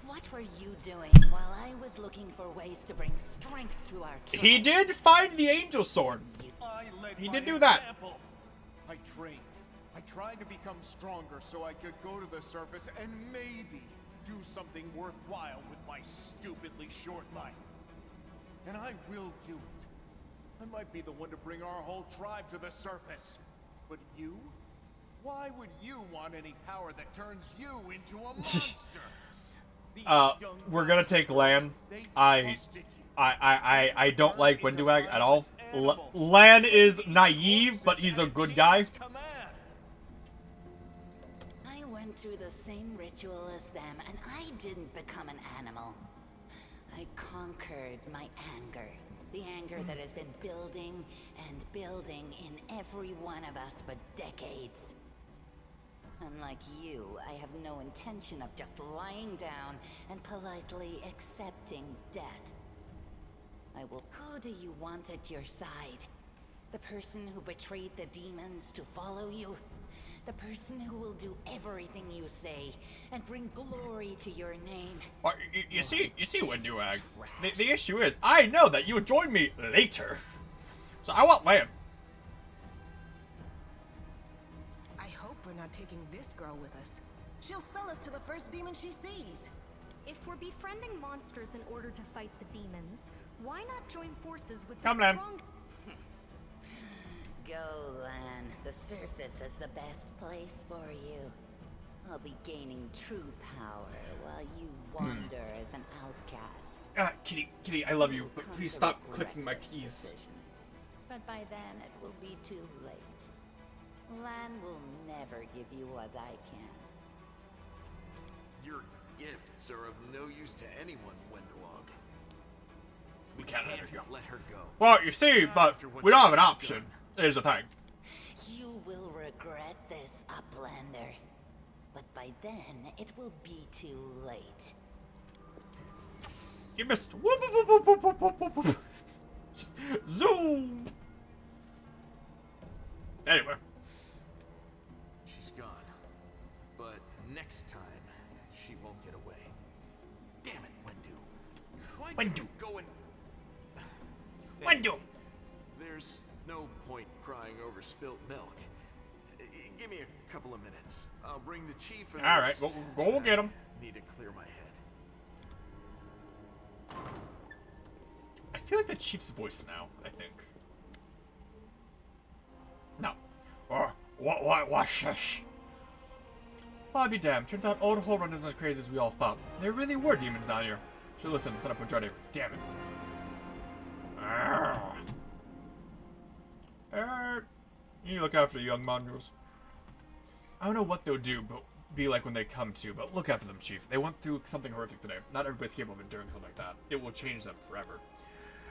What were you doing while I was looking for ways to bring strength to our tribe? He did find the angel sword. He did do that. I trained. I tried to become stronger so I could go to the surface and maybe do something worthwhile with my stupidly short life. And I will do it. I might be the one to bring our whole tribe to the surface. But you? Why would you want any power that turns you into a monster? We're gonna take Lan. I don't like Wenduag at all. Lan is naive, but he's a good guy. I went through the same ritual as them, and I didn't become an animal. I conquered my anger, The anger that has been building and building in every one of us for decades. Unlike you, I have no intention of just lying down and politely accepting death. Who do you want at your side? The person who betrayed the demons to follow you? The person who will do everything you say and bring glory to your name? Well, you see, Wenduag. The issue is, I know that you would join me later, so I want Lan. I hope we're not taking this girl with us. She'll sell us to the first demon she sees. If we're befriending monsters in order to fight the demons, why not join forces with Come, the Lan. strong... Go, Lan. The surface is the best place for you. I'll be gaining true power while you wander as an outcast. Kitty, I love you, but please stop clicking my keys. But by then it will be too late. Lan will never give you what I can. Your gifts are of no use to anyone, Wenduag. We can't let her go. Let her go. Well, you see, but we don't have an option. Here's the thing. You will regret this, Uplander. But by then, it will be too late. You missed. Whoop, whoop, whoop, whoop, whoop, whoop, whoop, whoop. Just zoom. Anyway. She's gone. But next time, she won't get away. Damn it, Wendu. Why did you go and... Wendu! There's no point crying over spilt milk. Give me a couple of minutes. I'll bring the chief and... All right, go get him. Need to clear my head. I feel like the chief's voice now, I think. No. What's this? Well, I'll be damned. Turns out old Holrun isn't as crazy as we all thought. There really were demons down here. Should listen instead of Pudrade. Damn it. You look after the young mongrels. I don't know what they'll do, but be like when they come to, but look after them, Chief. They went through something horrific today. Not everybody's capable of enduring something like that. It will change them forever.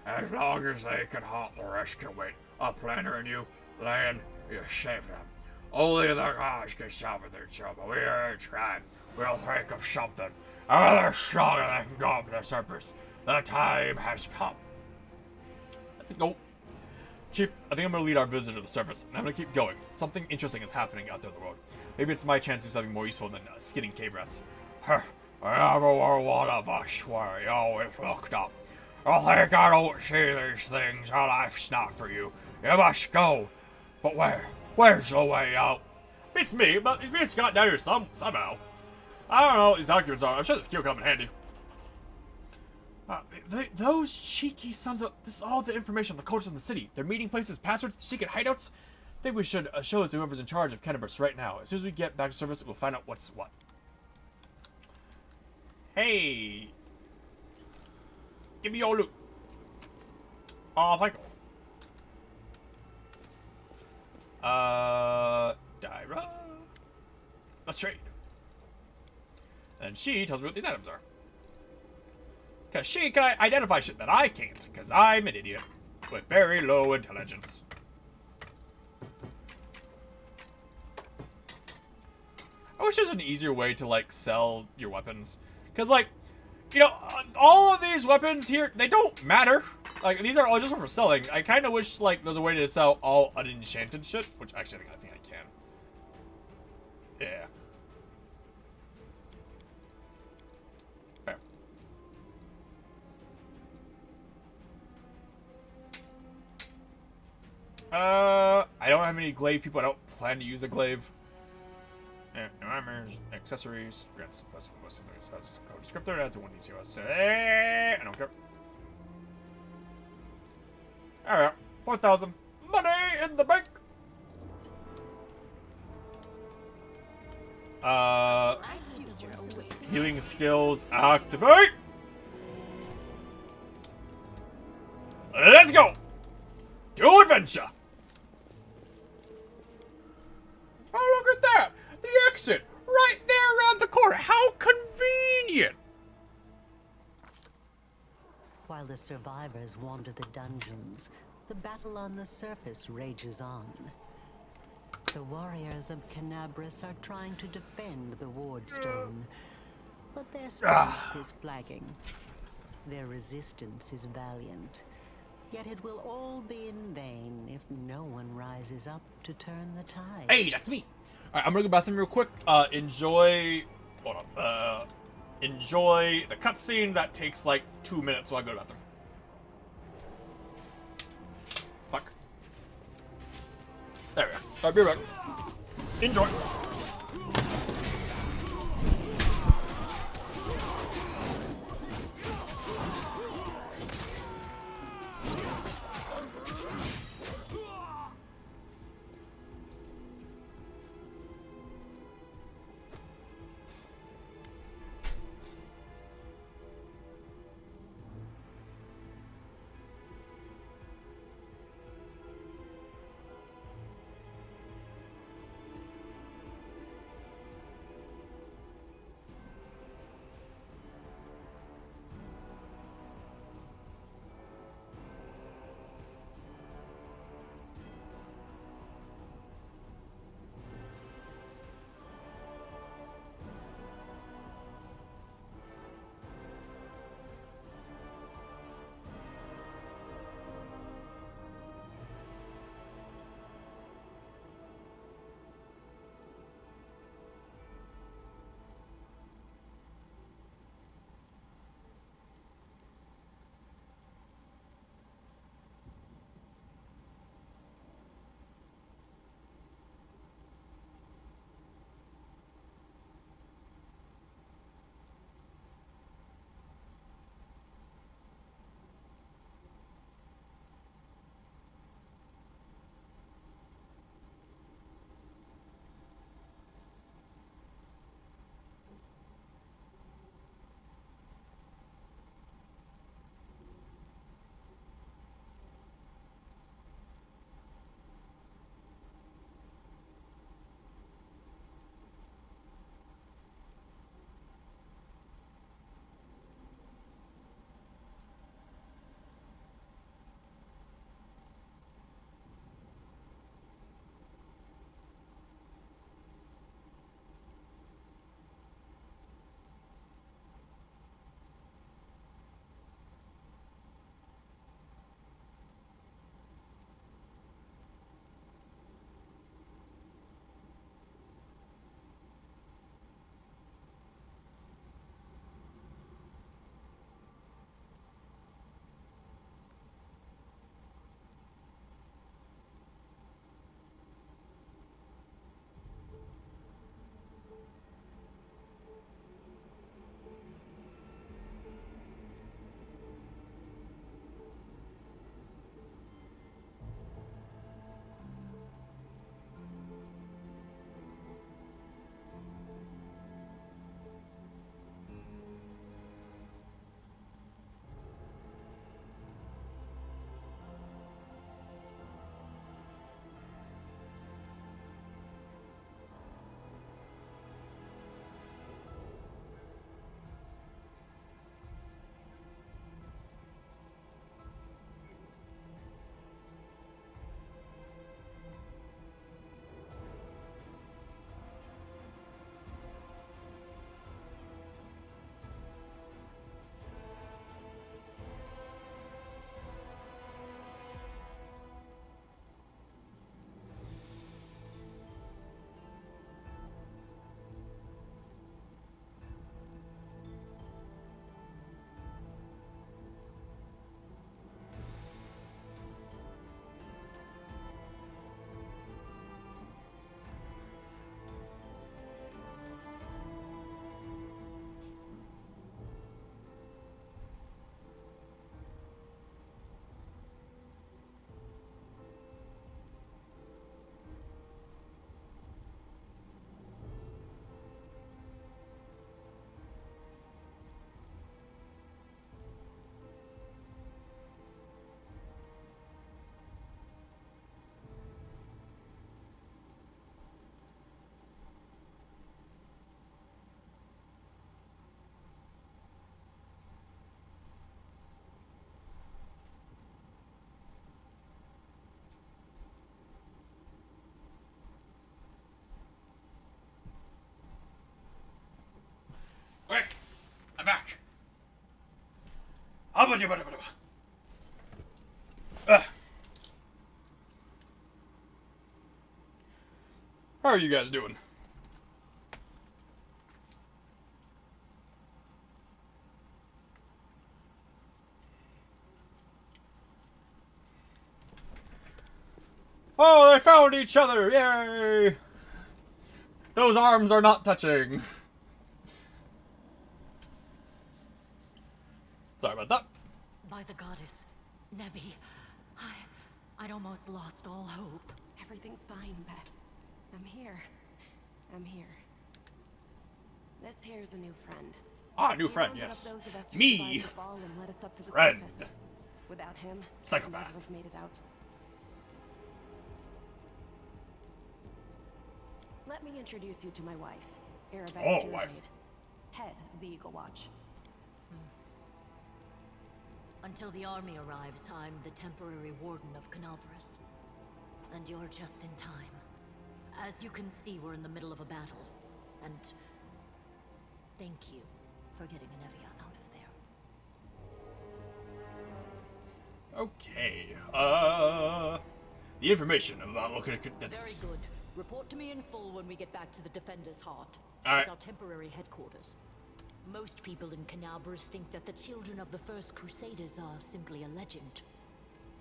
As long as they can halt, the rest can wait. Uplander and you, Lan, you save them. Only the gods can salvage their trouble. We are trying. We'll think of something. Another stronger that can go up to the surface. The time has come. Let's go. Chief, I think I'm gonna lead our visit to the surface, and I'm gonna keep going. Something interesting is happening out there in the world. Maybe it's my chance to do something more useful than skinning cave rats. Huh. I never were one of us where you always looked up. I think I don't see these things. Our life's not for you. You must go. But where? Where's the way out? It's me, but it's me got down here somehow. I don't know what these documents are. I'm sure this key will come in handy. Those cheeky sons of... This is all the information on the cultures in the city. Their meeting places, passwords, secret hideouts. I think we should show us whoever's in charge of Cannabis right now. As soon as we get back to service, we'll find out what's what. Hey. Give me your loot. Oh, Michael. Dyra. Let's trade. And she tells me what these items are. Because she can identify shit that I can't, because I'm an idiot with very low intelligence. I wish there's an easier way to, like, sell your weapons. Because, like, you know, all of these weapons here, they don't matter. Like, these are all just for selling. I kind of wish, like, there's a way to sell all unenchanted shit, which actually I think I can. Yeah. Okay. I don't have any glaive people. I don't plan to use a glaive. Armor, accessories, grants plus something special code descriptor, adds a 1d0. Say, I don't care. Alright, 4,000. Money in the bank! Healing skills activate! Let's go! To adventure! Oh, look at that! The exit! Right there around the corner! How convenient! While the survivors wander the dungeons, the battle on the surface rages on. The warriors of Canabras are trying to defend the Wardstone, but their strength is flagging. Their resistance is valiant, yet it will all be in vain if no one rises up to turn the tide. Hey, that's me. All right, I'm gonna go to the bathroom real quick. Enjoy. Hold on. Enjoy the cutscene that takes like 2 minutes while I go to the bathroom. Fuck. There we go. I'll be right back. Enjoy. How are you guys doing? Oh, they found each other! Yay! Those arms are not touching. Sorry about that. By the goddess, Nebi, I'd almost lost all hope. Everything's fine, Beth. I'm here. I'm here. This here's a new friend. Ah, new He friend, rounded up yes. those of us who Me. survived the fall and led us up to the Friend. surface. Without him, Psychopath. I'd never have made it out. Let me introduce you to my wife, Arabella. Oh, wife. Head of the Eagle Watch. Until the army arrives, I'm the temporary warden of Canabras. And you're just in time. As you can see, we're in the middle of a battle. And thank you for getting Anevia out of there. Okay. The information about looking at Very good. Report to me in full when we get back to the Defender's Heart. All right. It's our temporary headquarters. Most people in Canabras think that the children of the First Crusaders are simply a legend.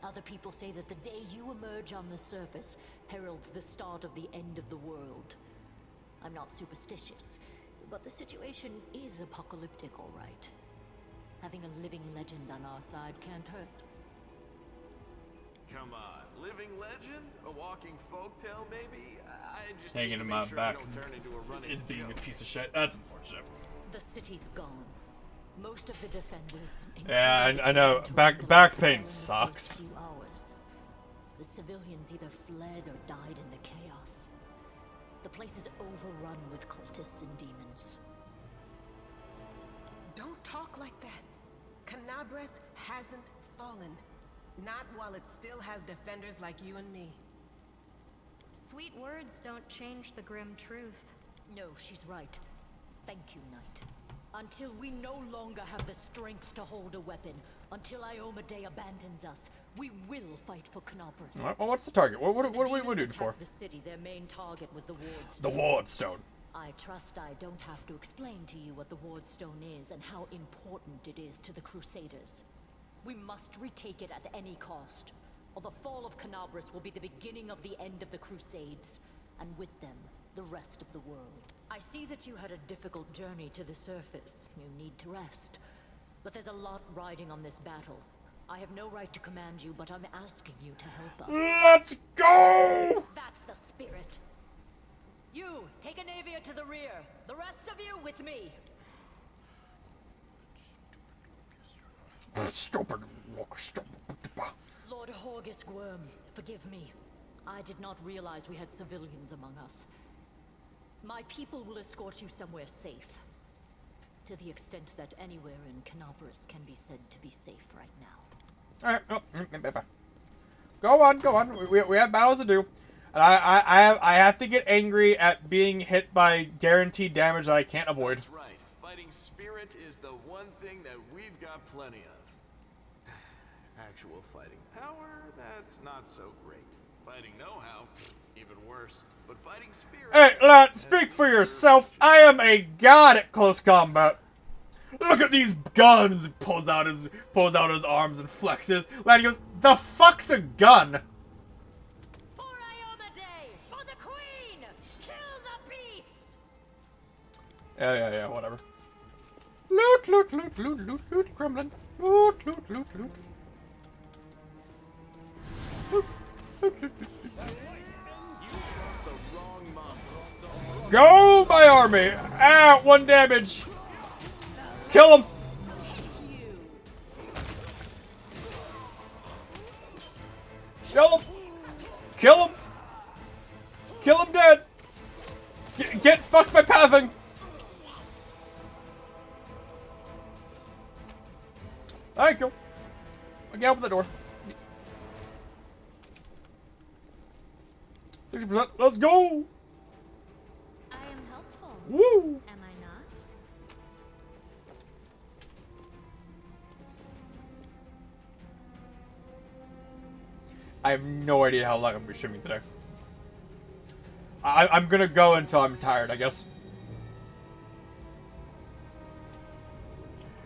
Other people say that the day you emerge on the surface heralds the start of the end of the world. I'm not superstitious, but the situation is apocalyptic, all right. Having a living legend on our side can't hurt. Come on, living legend? A walking folktale, maybe? I just hanging need to in make my sure back I don't turn into a running is being a joke. piece of shit. That's unfortunate. The city's gone. Most of the defenders. Yeah, including I know. the Back fell pain in the sucks. first few hours. The civilians either fled or died in the chaos. The place is overrun with cultists and demons. Don't talk like that. Canabras hasn't fallen. Not while it still has defenders like you and me. Sweet words don't change the grim truth. No, she's right. Thank you, Knight. Until we no longer have the strength to hold a weapon, until Iomedae abandons us, we will fight for Canabras. All right, well, what's the target? What are we Demons doing for? attacked the city. Their main target was the Wardstone. The Wardstone. I trust I don't have to explain to you what the Wardstone is and how important it is to the Crusaders. We must retake it at any cost, or the fall of Canabras will be the beginning of the end of the Crusades, and with them, the rest of the world. I see that you had a difficult journey to the surface. You need to rest. But there's a lot riding on this battle. I have no right to command you, but I'm asking you to help us. Let's go! That's the spirit. You, take Anevia to the rear. The rest of you with me. Stupid. Lord Horgus Gwyrm, forgive me. I did not realize we had civilians among us. My people will escort you somewhere safe. To the extent that anywhere in Canabras can be said to be safe right now. All right. Go on. We have battles to do. And I have to get angry at being hit by guaranteed damage that I can't avoid. That's right. Fighting spirit is the one thing that we've got plenty of. Actual fighting power, that's not so great. Fighting know-how, even worse. But fighting spirit... Hey, lad, speak for yourself. I am a god at close combat. Look at these guns. Pulls out his arms and flexes. Lad goes, the fuck's a gun? For Iomedae! For the Queen! Kill the beast! Yeah, whatever. Loot, Kremlin. Loot. Go, my army! Ah, 1 damage. Kill him. Kill him dead. Get fucked by pathing. Thank you. Okay, open the door. 60%. Let's go. I am helpful. Woo. Am I not? I have no idea how long I'm gonna be streaming today. I'm gonna go until I'm tired, I guess.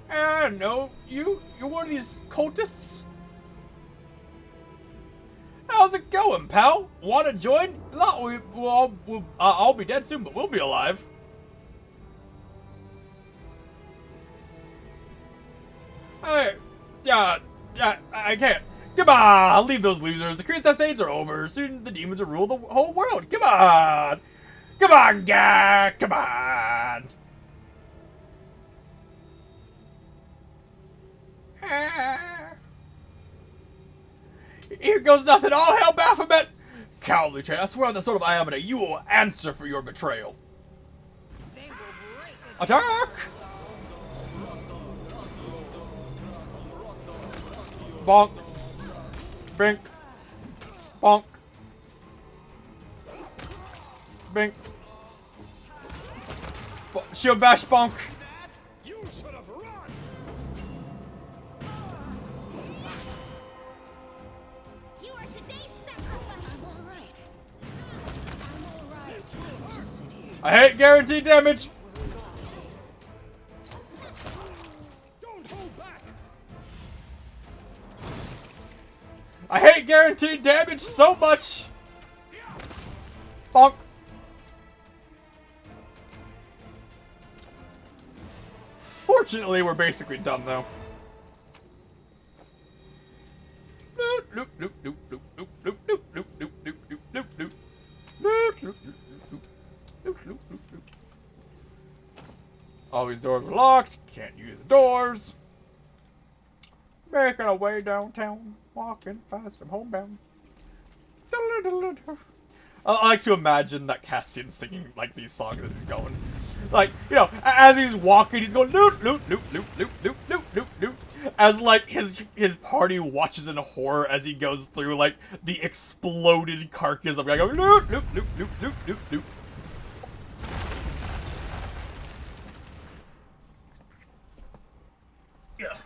No, you're one of these cultists? How's it going, pal? Want to join? No, I'll be dead soon, but we'll be alive. I can't. Come on, leave those losers. The Crusades are over. Soon the demons will rule the whole world. Come on. Come on, guy. Come on. Here goes nothing. All hell Baphomet. Cowardly traitor. I swear on the sword of Iamina, you will answer for your betrayal. Attack! Bonk. Bink. Bonk. Bink. Shield bash bonk. You should have run. You are today's sacrifice. I'm all right. I hate guaranteed damage. Don't hold back. I hate guaranteed damage so much. Bonk. Fortunately, we're basically done though. All these doors are locked. Can't use the doors. Making our way downtown. Walking fast. I'm homebound. I like to imagine that Cassian's singing like these songs as he's going. Like, you know, as he's walking, he's going loot, loot, loot, loot, loot, loot, loot, loot, loot. As like his party watches in horror as he goes through like the exploded carcass of the guy going loot, loot, loot, loot, loot, loot, loot. Yeah.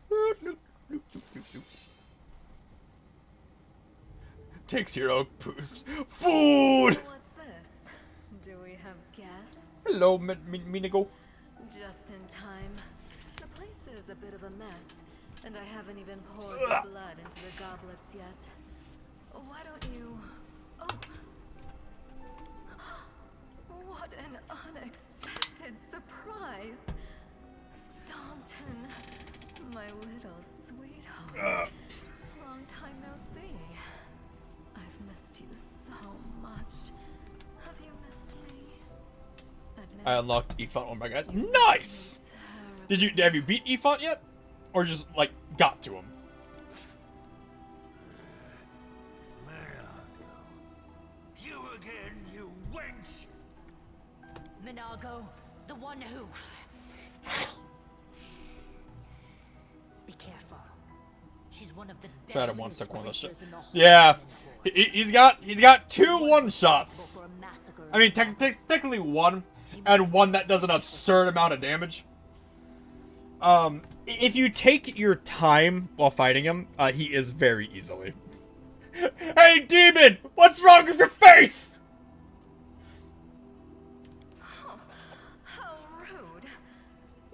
Loot, loot, loot, loot, loot, loot. Takes hero boost. Food! What's this? Do we have guests? Hello, Minigo. Just in time. The place is a bit of a mess, and I haven't even poured the blood into the goblets yet. Why don't you... Oh! What an unexpected surprise! Staunton, my little sweetheart. Long time no see. I've missed you so much. Have you missed me? Admit I unlocked Efont. Oh my guys. Nice! Have you beat Efont yet? Or just, like, got to him? You again, you wench. Minago, the one who... Be careful. She's one of the Try to one-stick deadliest one of this shit. creatures in the whole Yeah. Pinhole. He's got 2 one-shots. For a massacre I mean, of gods. technically 1, and 1 that does an absurd amount of damage. If you take your time while fighting him, he is very easily. Hey, demon! What's wrong with your face? how rude.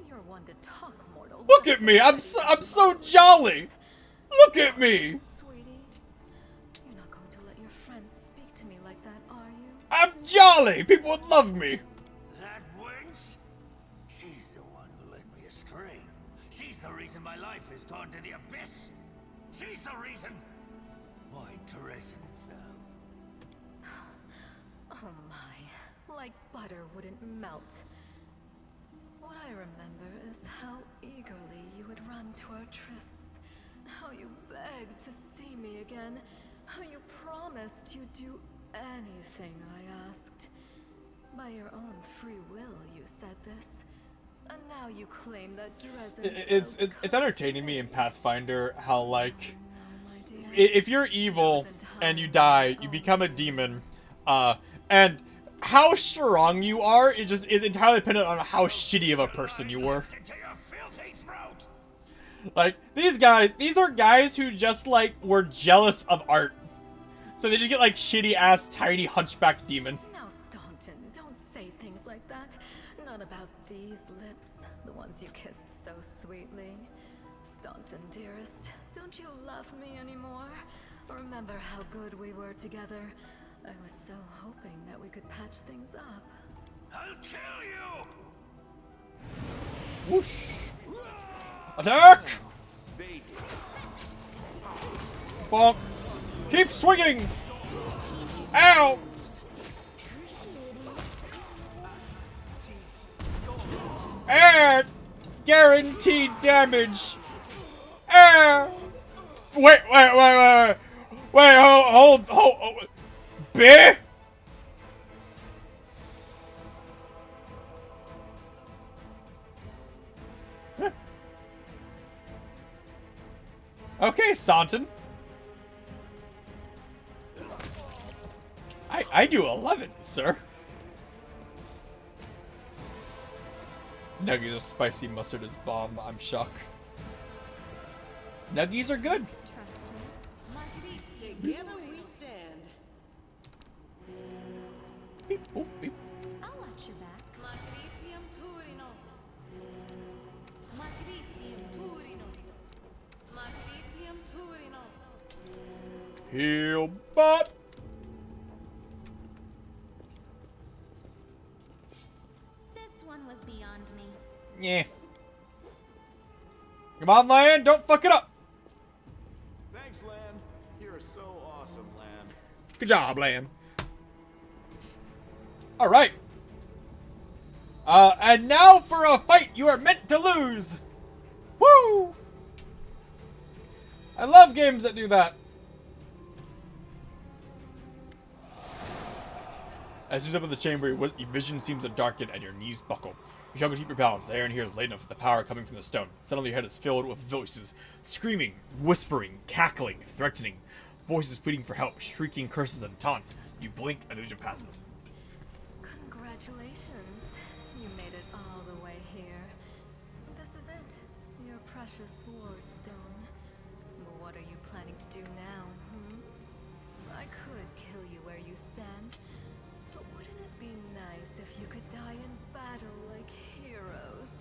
You're one to talk, mortal. Look at me! I'm so jolly! Look at me! Sweetie, you're not going to let your friends speak to me like that, are you? I'm jolly! People would love me! That wench? She's the one who led me astray. She's the reason my life has gone to the abyss. She's the reason why Teresin fell. Oh my, like butter wouldn't melt. What I remember is how eagerly you would run to our trysts, how you begged to see me again, how you promised you'd do anything I asked. By your own free will, you said this. And now you claim that Dresden... It's entertaining me in Pathfinder how, like, if you're evil and you die, you become a demon, and how strong you are is entirely dependent on how shitty of a person you were. Like, these are guys who just, like, were jealous of art. So they just get, like, shitty-ass, tiny hunchback demon. Now, Staunton, don't say things like that. Not about these lips, the ones you kissed so sweetly. Staunton, dearest, don't you love me anymore? Remember how good we were together? I was so hoping that we could patch things up. I'll kill you! Whoosh. Attack! Bonk. Keep swinging! Ow! And guaranteed damage. Wait, hold. Bear? Okay, Staunton. I do 11, sir. Nuggies of spicy mustard is bomb. I'm shocked. Nuggies are good. Together we stand. Beep, boop, beep. I'll watch your back. Matritium Turinos. Matritium Turinos. Matritium Turinos. Heal bot. This one was beyond me. Yeah. Come on, Lan. Don't fuck it up. Thanks, Lan. You're so awesome, Lan. Good job, Lan. All right. And now for a fight you are meant to lose. Woo! I love games that do that. As you step in the chamber, your vision seems to darken and your knees buckle. You struggle to keep your balance. The air in here is laden with the power coming from the stone. Suddenly your head is filled with voices, screaming, whispering, cackling, threatening. Voices pleading for help, shrieking curses and taunts. You blink, an illusion passes. Congratulations. You made it all the way here. This is it. Your precious ward stone. What are you planning to do now, I could kill you where you stand. But wouldn't it be nice if you could die in battle like heroes?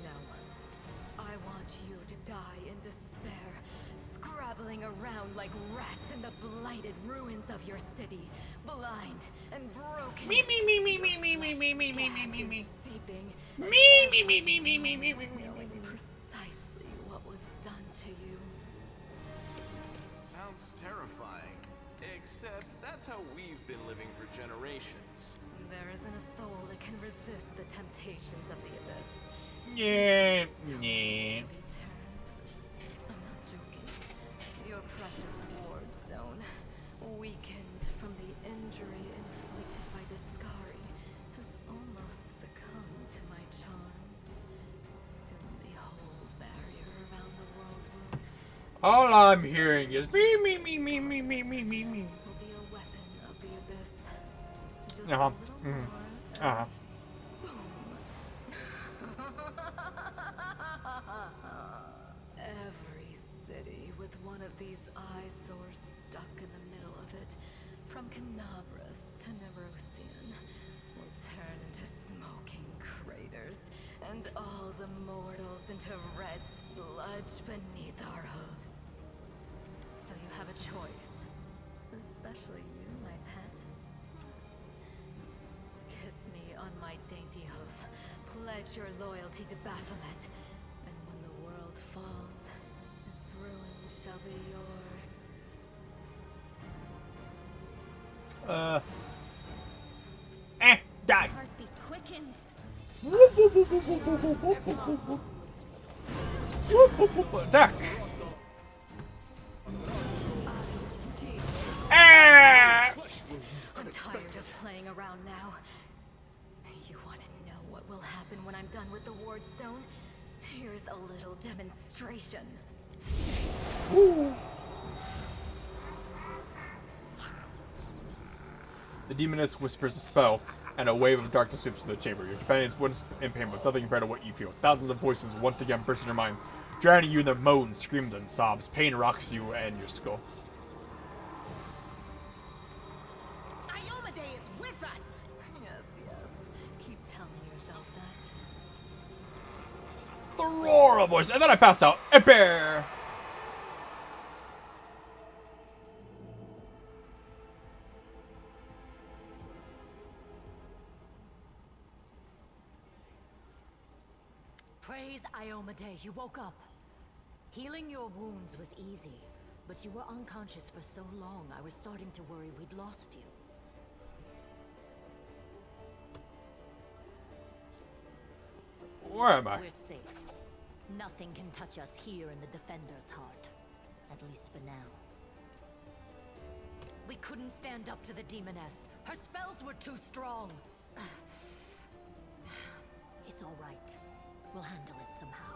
No. I want you to die in despair, scrabbling around like rats in the blighted ruins of your city, blind and broken. Me. Seeping. Me. Knowing precisely what was done to you. Sounds terrifying. Except that's how we've been living for generations. There isn't a soul that can resist the temptations of the abyss. Yeah. I'm not joking. Your precious ward stone, weakened from the injury inflicted by Discari, has almost succumbed to my charms. Soon the whole barrier around the world wound All I'm hearing is me. will be a weapon of the abyss. Just Uh-huh. a little more. Uh-huh. Every city with one of these eyesores stuck in the middle of it, from Canabras to Nerosian, will turn into smoking craters, and all the mortals into red sludge beneath our hooves. So you have a choice, especially you, my pet. Kiss me on my dainty hoof, pledge your loyalty to Baphomet, and when the world falls, its ruin shall be yours. Die. Heartbeat quickens. Attack. Ah! I'm tired of playing around now. You want to know what will happen when I'm done with the ward stone? Here's a little demonstration. The demoness whispers a spell, and a wave of darkness sweeps through the chamber. Your companions wince in pain, but something compared to what you feel. Thousands of voices once again burst in your mind. drowning you in their moans, screams, and sobs. Pain rocks you and your skull. Iomade is with us! Yes, yes. Keep telling yourself that. The roar of voice, and then I pass out. A bear. Praise Iomade, you woke up. Healing your wounds was easy, but you were unconscious for so long, I was starting to worry we'd lost you. Where am I? We're safe. Nothing can touch us here in the Defender's Heart. At least for now. We couldn't stand up to the Demoness. Her spells were too strong. It's all right. We'll handle it somehow.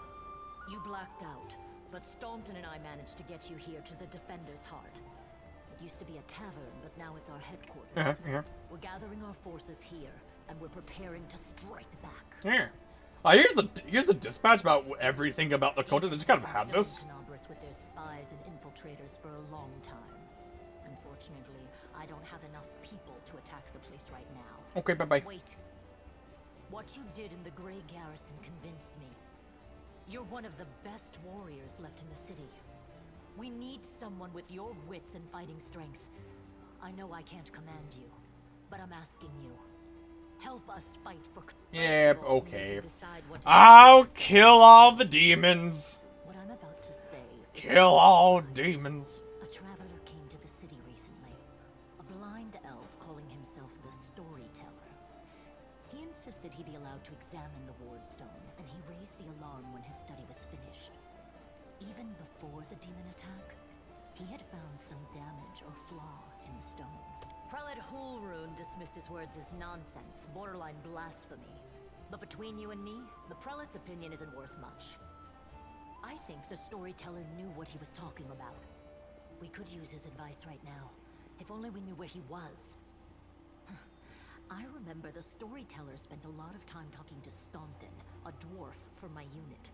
You blacked out, but Staunton and I managed to get you here to the Defender's Heart. It used to be a tavern, but now it's our headquarters. We're gathering our forces here, and we're preparing to strike back. Here. Here's the dispatch about everything about the culture. They just kind of have this. Canobras with their spies and infiltrators for a long time. Unfortunately, I don't have enough people to attack the place right now. Okay, bye-bye. Wait. What you did in the Grey Garrison convinced me. You're one of the best warriors left in the city. We need someone with your wits and fighting strength. I know I can't command you, but I'm asking you. Help us fight for... Yep, okay. I'll kill all the demons. What I'm about to say... Kill all demons. A traveler came to the city recently. A blind elf calling himself the Storyteller. He insisted he be allowed to examine the Wardstone, and he raised the alarm when his study was finished. Even before the demon attack, he had found some damage or flaw in the stone. Prelate Hulrune dismissed his words as nonsense, borderline blasphemy. But between you and me, the prelate's opinion isn't worth much. I think the Storyteller knew what he was talking about. We could use his advice right now, if only we knew where he was. I remember the Storyteller spent a lot of time talking to Staunton, a dwarf from my unit.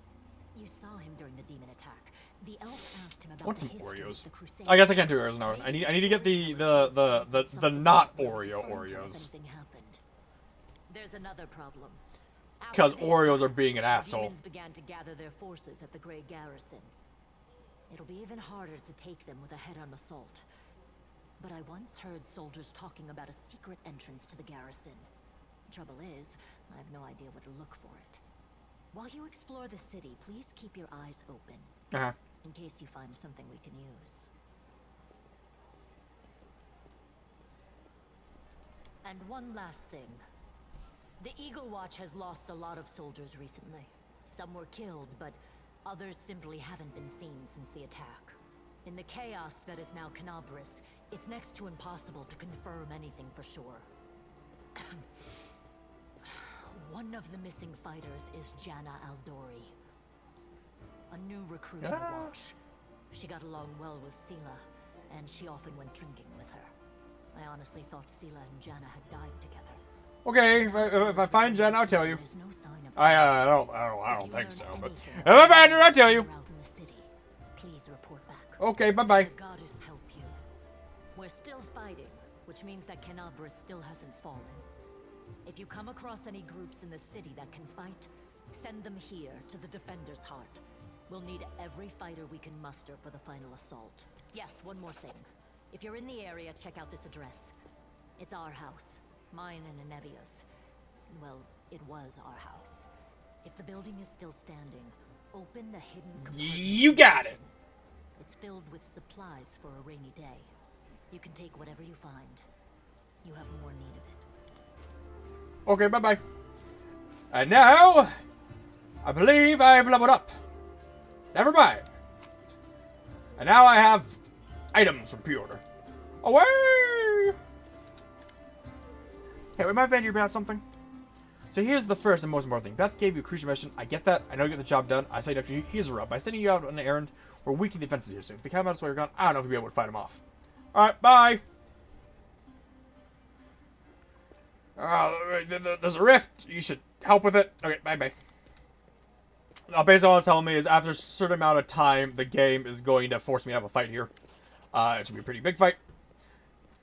You saw him during the demon attack. The elf asked him about some the history Oreos? of the Crusaders. I guess I can't do Oreos now. I need to get the not Oreo Oreos. There's another problem. Because After the Oreos attack, are being an asshole. Demons began to gather their forces at the Grey Garrison. It'll be even harder to take them with a head-on assault. But I once heard soldiers talking about a secret entrance to the garrison. Trouble is, I have no idea where to look for it. While you explore the city, please keep your eyes open. In case you find something we can use. And one last thing. The Eagle Watch has lost a lot of soldiers recently. Some were killed, but others simply haven't been seen since the attack. In the chaos that is now Canabris, it's next to impossible to confirm anything for sure. One of the missing fighters is Janna Aldori. A new recruit in the Watch. She got along well with Sela, and she often went drinking with her. I honestly thought Sela and Janna had died together. Okay, if I find Jen, I'll tell you. There's no sign of I don't think so, but if I find her, I'll tell you. out in the city, please report back. Okay, bye-bye. The goddess help you. We're still fighting, which means that Canabris still hasn't fallen. If you come across any groups in the city that can fight, send them here to the Defender's Heart. We'll need every fighter we can muster for the final assault. Yes, one more thing. If you're in the area, check out this address. It's our house. Mine and Anevia's. Well, it was our house. If the building is still standing, open the hidden compartment. You got it. It's filled with supplies for a rainy day. You can take whatever you find. You have more need of it. Okay, bye-bye. And now, I believe I've leveled up. Never mind. And now I have items from pre-order. Away! Hey, we might venture about something. So here's the first and most important thing. Beth gave you a crucial mission. I get that. I know you get the job done. I signed up to you. Here's a rub. By sending you out on an errand, we're weakening the defenses here. So if they come out while you're gone, I don't know if you'll be able to fight them off. Alright, bye! There's a rift. You should help with it. Okay, bye-bye. Basically all it's telling me is after a certain amount of time, the game is going to force me to have a fight here. It should be a pretty big fight.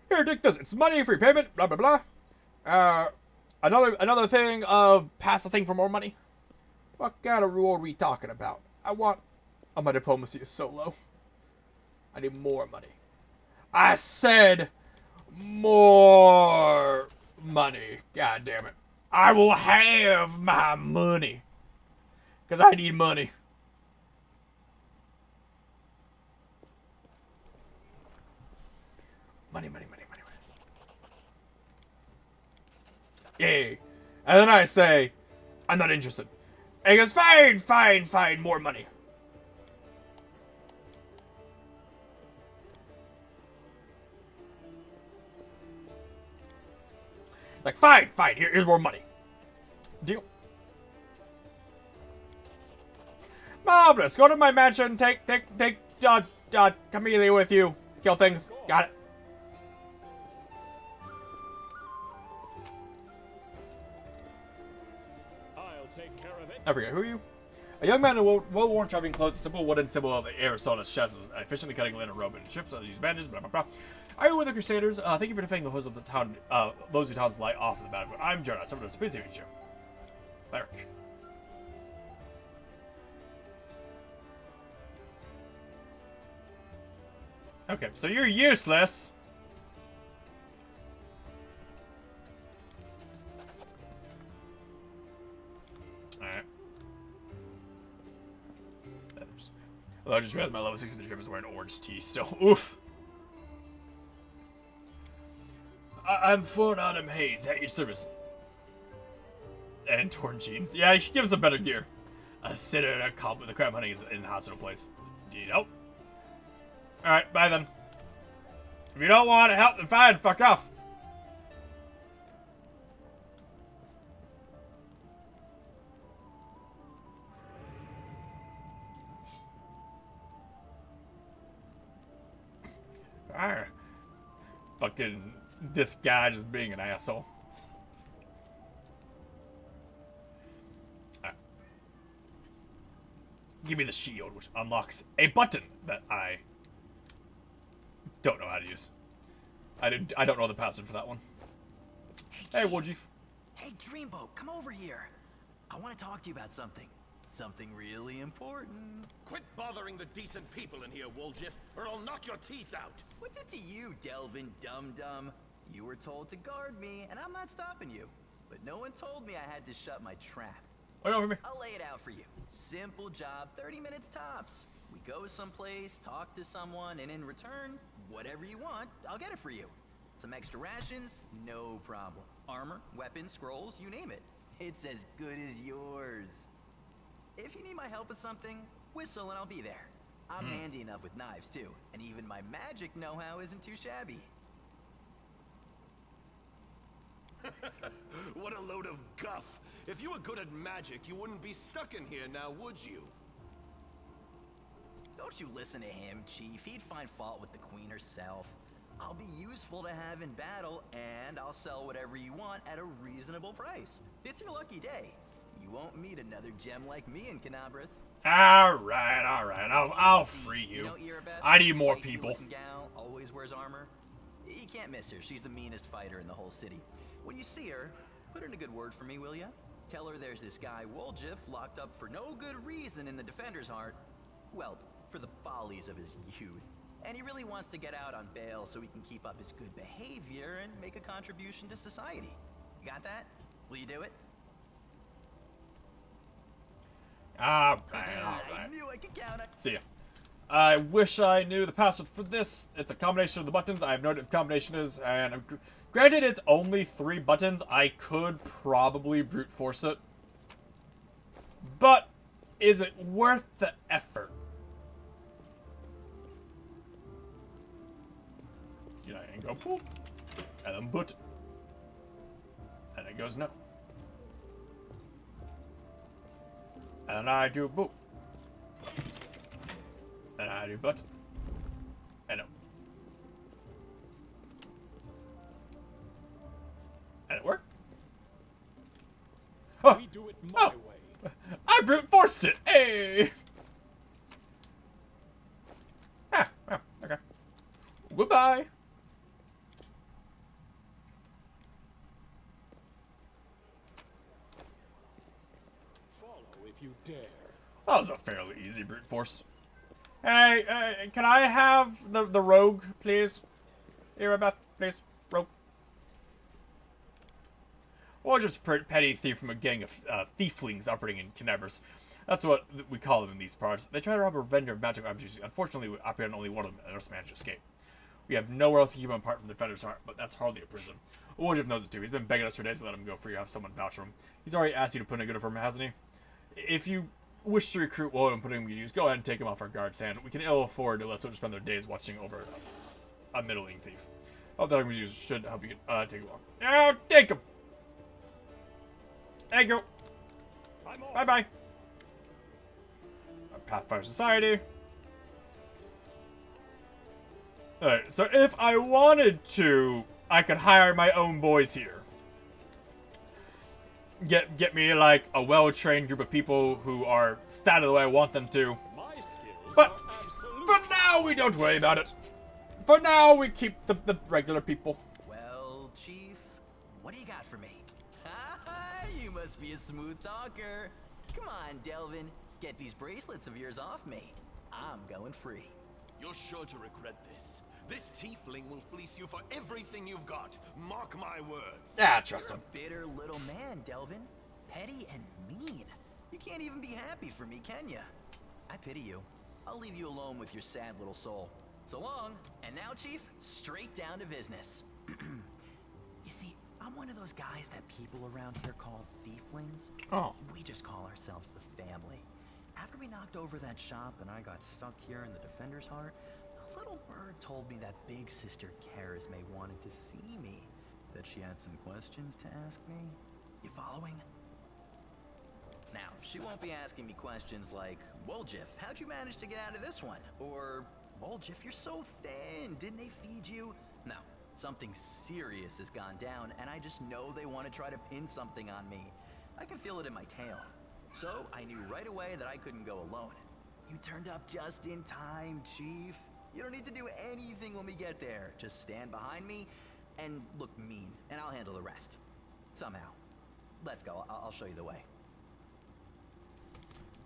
Here, take this. It's money, free payment, blah, blah, blah. Another thing of pass a thing for more money. What kind of reward are we talking about? My diplomacy is so low. I need more money. I said more money. God damn it. I will have my money. Because I need money. Money. Yay. And then I say, I'm not interested. And he goes, fine, more money. Like, fine, here's more money. Deal. Marvelous. Go to my mansion, take Camille with you. Kill things. Got it. I forget, who are you? A young man in well-worn traveling clothes, a simple wooden symbol of Aristona's chest, efficiently cutting linen robe and ships, these bandages, blah, blah, blah. Are you with the Crusaders? Thank you for defending the hosts of the town, those whose towns lie off in the battlefield. I'm Jonah, someone who's pleased to meet you. Cleric. Okay, so you're useless. Alright. Although I just realized my level 60 gym is wearing orange tea still. Oof. I'm Phone Autumn Hayes at your service. And torn jeans. Yeah, you should give us a better gear. A sitter and a comp with the crab hunting is in the hospital place. Do you know? Alright, bye then. If you don't want to help, then fine, fuck off. Arr. Fucking this guy just being an asshole. Right. Give me the shield, which unlocks a button that I don't know how to use. I don't know the password for that one. Hey, Wooljeef. Hey, Dreamboat, come over here. I want to talk to you about something. Something really important. Quit bothering the decent people in here, Wooljeef, or I'll knock your teeth out. What's it to you, Delvin Dum-Dum? You were told to guard me, and I'm not stopping you. But no one told me I had to shut my trap. Wait over me. I'll lay it out for you. Simple job, 30 minutes tops. We go someplace, talk to someone, and in return, whatever you want, I'll get it for you. Some extra rations? No problem. Armor, weapons, scrolls, you name it. It's as good as yours. If you need my help with something, whistle and I'll be there. I'm handy enough with knives too, and even my magic know-how isn't too shabby. What a load of guff. If you were good at magic, you wouldn't be stuck in here now, would you? Don't you listen to him, Chief. He'd find fault with the Queen herself. I'll be useful to have in battle, and I'll sell whatever you want at a reasonable price. It's your lucky day. You won't meet another gem like me in Canabras. Alright. I'll free you. I need more people. Gal always wears armor. You can't miss her. She's the meanest fighter in the whole city. When you see her, put in a good word for me, will ya? Tell her there's this guy, Wooljeef, locked up for no good reason in the Defender's Heart. Well, for the follies of his youth. And he really wants to get out on bail so he can keep up his good behavior and make a contribution to society. You got that? Will you do it? Alright. I knew I could count on. See ya. I wish I knew the password for this. It's a combination of the buttons. I have no idea what the combination is, and granted it's only 3 buttons. I could probably brute force it. But is it worth the effort? You know, and go boop, and then boot, and it goes no. And I do boop. And I do button. And no. And it worked. Oh. We do it my way. I brute forced it! Hey! Ah, well, okay. Goodbye! Follow if you dare. That was a fairly easy brute force. Hey, can I have the rogue, please? Here, Beth, please. Rogue. Or just a petty thief from a gang of thieflings operating in Canabras. That's what we call them in these parts. They try to rob a vendor of magical objects. Unfortunately, we operate on only one of them, and thus managed to escape. We have nowhere else to keep him apart from the defender's heart, but that's hardly a prison. Wojciech knows it too. He's been begging us for days to let him go free or have someone vouch for him. He's already asked you to put in a good for him, hasn't he? If you wish to recruit Woden and put him to use, go ahead and take him off our guard stand. We can ill afford to let soldiers spend their days watching over a middling thief. Hope that use should help you take him on. Now, take him! Thank you! Bye-bye! Pathfinder Society. Alright, so if I wanted to, I could hire my own boys here. Get me, like, a well-trained group of people who are statted the way I want them to. But for now, we don't worry about it. For now, we keep the regular people. Well, Chief, what do you got for me? You must be a smooth talker. Come on, Delvin. Get these bracelets of yours off me. I'm going free. You're sure to regret this. This tiefling will fleece you for everything you've got. Mark my words. Ah, trust him. You're a bitter little man, Delvin. Petty and mean. You can't even be happy for me, can ya? I pity you. I'll leave you alone with your sad little soul. So long. And now, Chief, straight down to business. You see, I'm one of those guys that people around here call thieflings. Oh. We just call ourselves the family. After we knocked over that shop and I got stuck here in the Defender's Heart, a little bird told me that big sister Charisme wanted to see me. That she had some questions to ask me. You following? Now, she won't be asking me questions like, Woljif, how'd you manage to get out of this one? Or, Woljif, you're so thin, didn't they feed you? No, something serious has gone down, and I just know they want to try to pin something on me. I can feel it in my tail. So, I knew right away that I couldn't go alone. You turned up just in time, Chief. You don't need to do anything when we get there. Just stand behind me and look mean, and I'll handle the rest. Somehow. Let's go. I'll show you the way.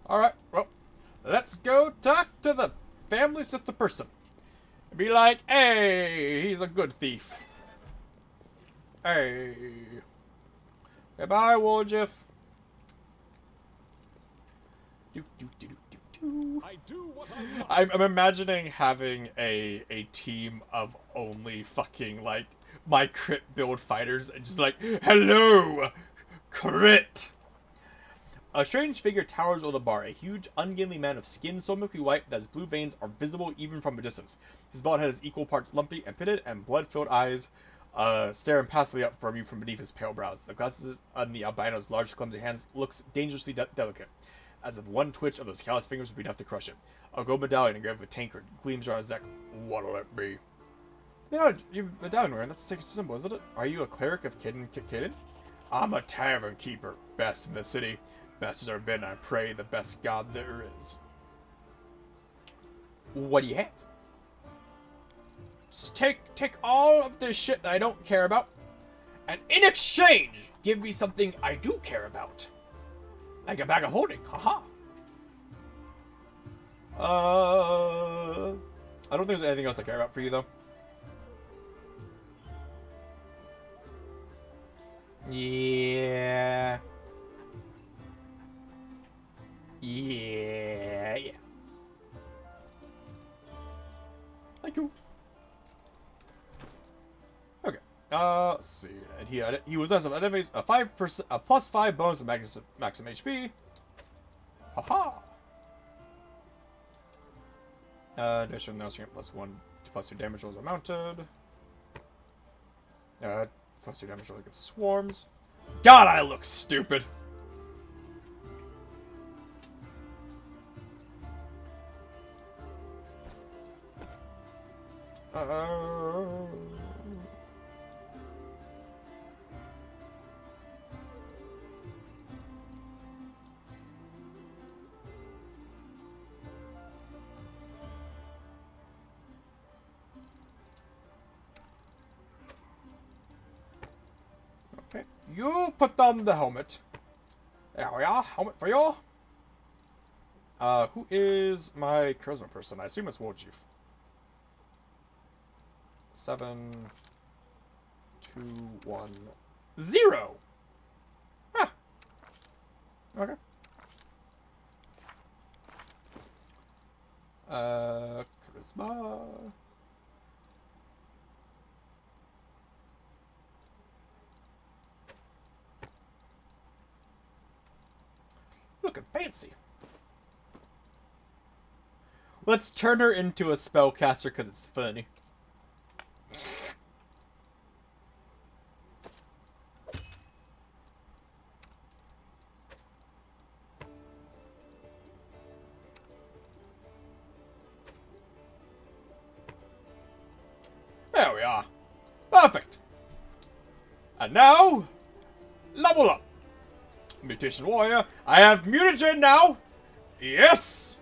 Alright, well, let's go talk to the family sister person. Be like, hey, he's a good thief. Hey. Goodbye, Woljif. I do what I must. I'm imagining having a team of only fucking, like, my crit build fighters and just like, hello, crit. A strange figure towers over the bar, a huge, ungainly man of skin so milky white that his blue veins are visible even from a distance. His bald head is equal parts lumpy and pitted, and blood-filled eyes stare impassively up from you from beneath his pale brows. The glasses on the albino's large, clumsy hands looks dangerously delicate, as if one twitch of those callous fingers would be enough to crush it. A gold medallion engraved with a tankard gleams around his neck. What'll it be? Yeah, you medallion wearing, that's a sacred symbol, isn't it? Are you a cleric of Kidden? I'm a tavern keeper, best in the city. Best has ever been, I pray the best god there is. What do you have? Just take all of this shit that I don't care about, and in exchange, give me something I do care about. Like a bag of holding, haha. I don't think there's anything else I care about for you, though. Yeah. Yeah. Thank you. Okay. Let's see. And he was as of enemies a +5 bonus of maximum HP. Haha. Addition now +2 damage rolls are mounted. +2 damage roll against swarms. God, I look stupid. You put on the helmet. There we are. Helmet for you. Who is my charisma person? I assume it's War Chief. 7, 2, 1, 0. Huh. Okay. Charisma. Looking fancy. Let's turn her into a spellcaster because it's funny. There we are. Perfect. And now, level up. Mutation Warrior. I have mutagen now. Yes.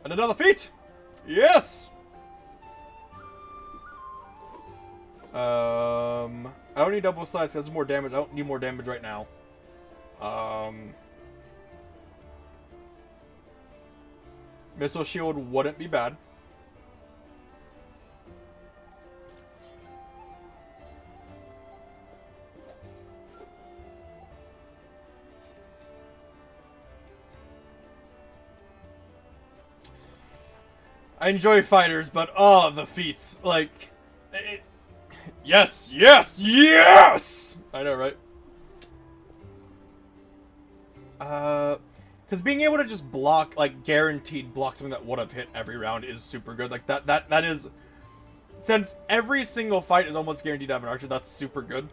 And another feat. Yes. I don't need double size. That's more damage. I don't need more damage right now. Missile shield wouldn't be bad. I enjoy fighters, but oh, the feats. Like, yes, yes, yes! I know, right? Because being able to just block, like, guaranteed block something that would have hit every round is super good. Like, that is... Since every single fight is almost guaranteed to have an archer, that's super good.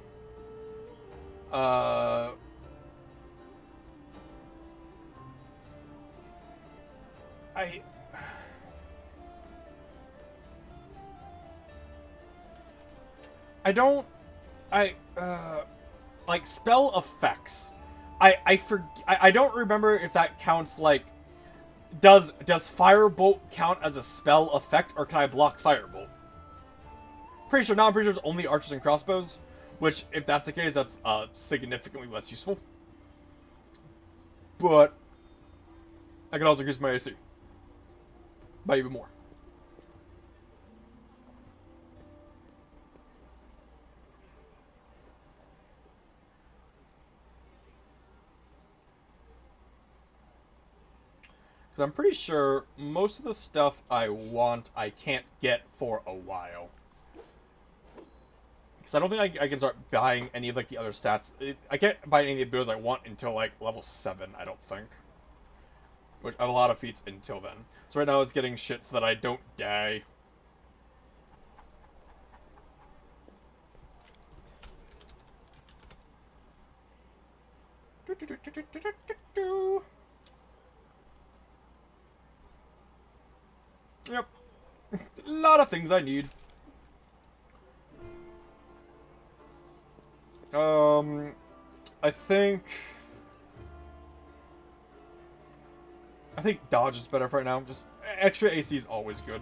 Like, spell effects. I don't remember if that counts, like, does Firebolt count as a spell effect, or can I block Firebolt? Pretty sure, no, I'm pretty sure it's only archers and crossbows, which, if that's the case, that's, significantly less useful. But, I can also increase my AC. By even more. Because I'm pretty sure most of the stuff I want, I can't get for a while. Because I don't think I can start buying any of, like, the other stats. I can't buy any of the abilities I want until, like, level 7, I don't think. Which, I have a lot of feats until then. So right now it's getting shit so that I don't die. Yep. A lot of things I need. I think dodge is better for right now. Just extra AC is always good.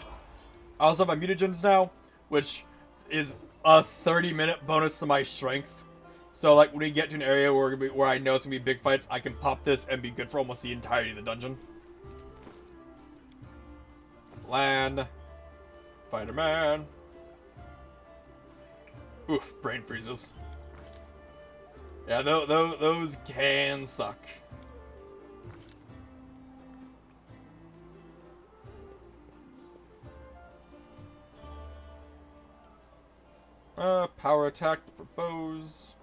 I also have my mutagens now, which is a 30-minute bonus to my strength. So, like, when we get to an area where I know it's gonna be big fights, I can pop this and be good for almost the entirety of the dungeon. Land. Spider-Man. Oof, brain freezes. Yeah, those can suck. Power attack for bows.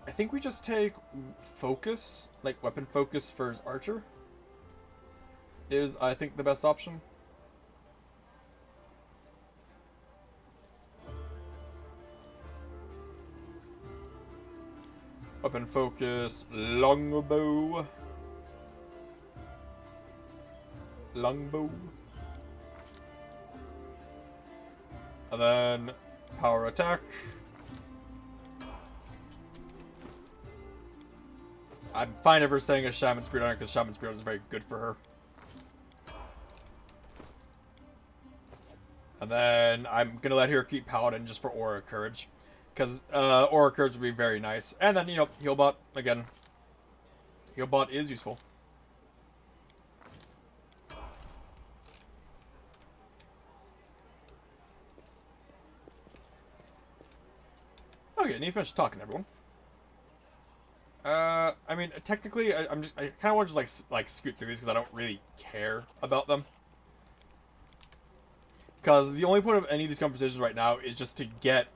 I think we just take focus, like weapon focus for his archer. Is, I think, the best option. Weapon focus, longbow. Longbow. And then power attack. I'm fine ever saying a Shaman Spirit on her, because Shaman Spirit is very good for her. And then I'm gonna let her keep Paladin just for Aura Courage. Because Aura Courage would be very nice. And then, you know, Healbot, again. Healbot is useful. Okay, need to finish talking, everyone. I mean, technically, I kind of want to just like scoot through these because I don't really care about them. Because the only point of any of these conversations right now is just to get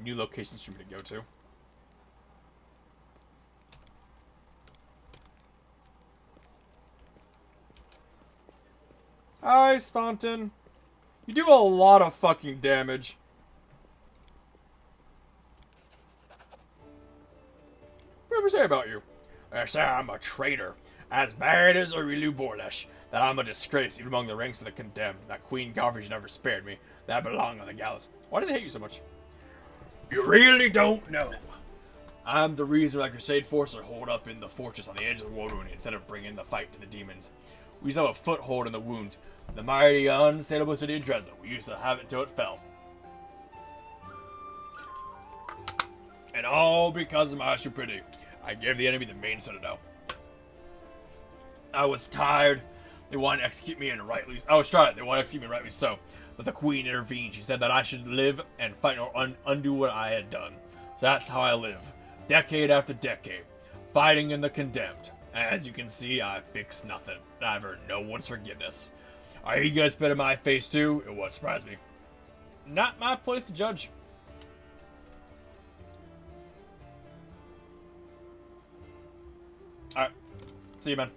new locations for me to go to. Hi, Staunton. You do a lot of fucking damage. What did we say about you? They say I'm a traitor, as bad as Aurilu Vorlesh, that I'm a disgrace even among the ranks of the condemned, that Queen Garbage never spared me, that I belong on the gallows. Why do they hate you so much? You really don't know. I'm the reason why Crusade forces are holed up in the fortress on the edge of the World Wound instead of bringing the fight to the demons. We used to have a foothold in the wound, the mighty unstable city of Dresden. We used to have it till it fell. And all because of my stupidity. I gave the enemy the main citadel. I was tired. They wanted to execute me, and rightly. I was tired. They wanted to execute me, rightly so. But the queen intervened. She said that I should live and fight or undo what I had done. So that's how I live, decade after decade, fighting in the condemned. As you can see, I fixed nothing. I've earned no one's forgiveness. Are you guys spit in my face too? It won't surprise me. Not my place to judge. Alright. See you, man.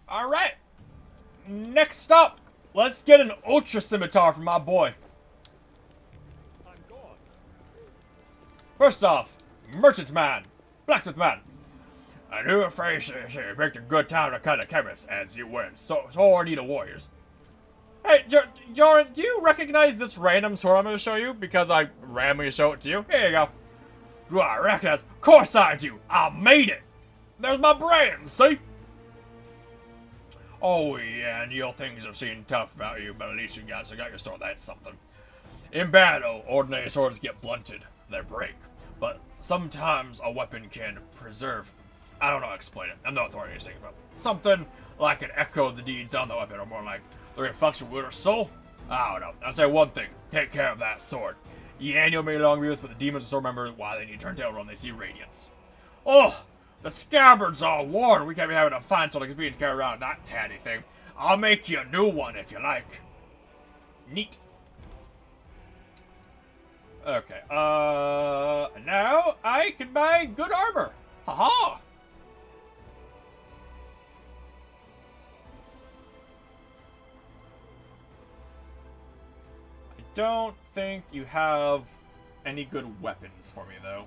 Alright. Next up, let's get an Ultra Scimitar from my boy. First off, Merchant Man, Blacksmith Man. I knew a phrase you picked a good time to cut a chemist as you were in sore need of warriors. Hey, Joran, do you recognize this random sword I'm going to show you? Because I randomly show it to you. Here you go. Do I recognize? Of course I do. I made it. There's my brand, see? Oh yeah, and your things have seemed tough about you, but at least you guys got your sword. That's something. In battle, ordinary swords get blunted. They break. But sometimes a weapon can preserve. I don't know how to explain it. I'm no authority to think about. Something like an echo of the deeds on the weapon, or more like the reflection of Winter's soul? I don't know. I'll say one thing. Take care of that sword. Yanyo may long be used, but the demons will still remember why they need to turn tail when they see radiance. Oh, the scabbard's all worn. We can't be having a fine sword like it's being carried around that tatty thing. I'll make you a new one if you like. Neat. Okay, now I can buy good armor. Haha! I don't think you have any good weapons for me, though.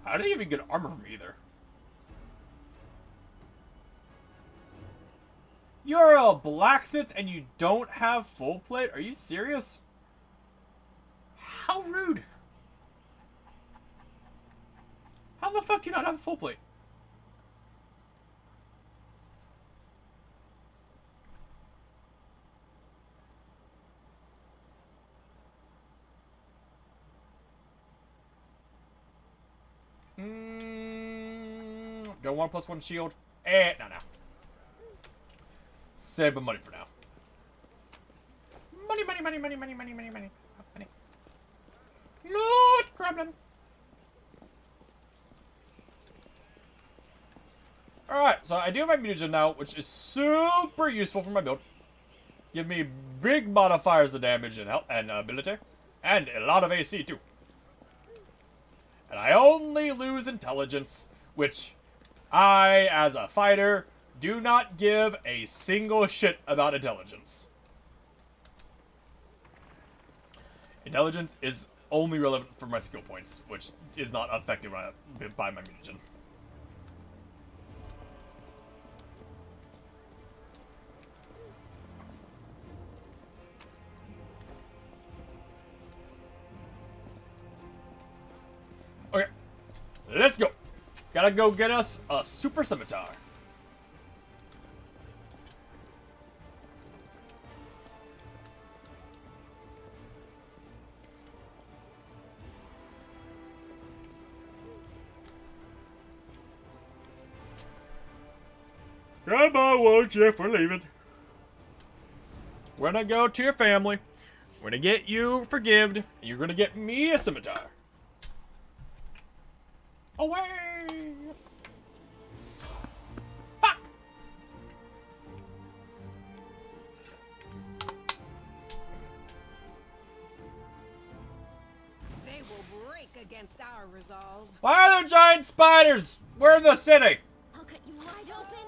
I don't even get armor from either. You're a blacksmith and you don't have full plate? Are you serious? How rude. How the fuck do you not have full plate? Don't want +1 shield. No. Save my money for now. Money. Lord Gremlin. Alright, so I do have my mutagen now, which is super useful for my build. Give me big modifiers of damage and health and ability. And a lot of AC too. And I only lose intelligence, which I, as a fighter, do not give a single shit about intelligence. Intelligence is only relevant for my skill points, which is not affected by my mutagen. Let's go. Gotta go get us a super scimitar. Come on, Wall Jeff, we're leaving. We're gonna go to your family. We're gonna get you forgived, and you're gonna get me a scimitar. Away! Fuck! They will break against our resolve. Why are there giant spiders? We're in the city. I'll cut you wide open.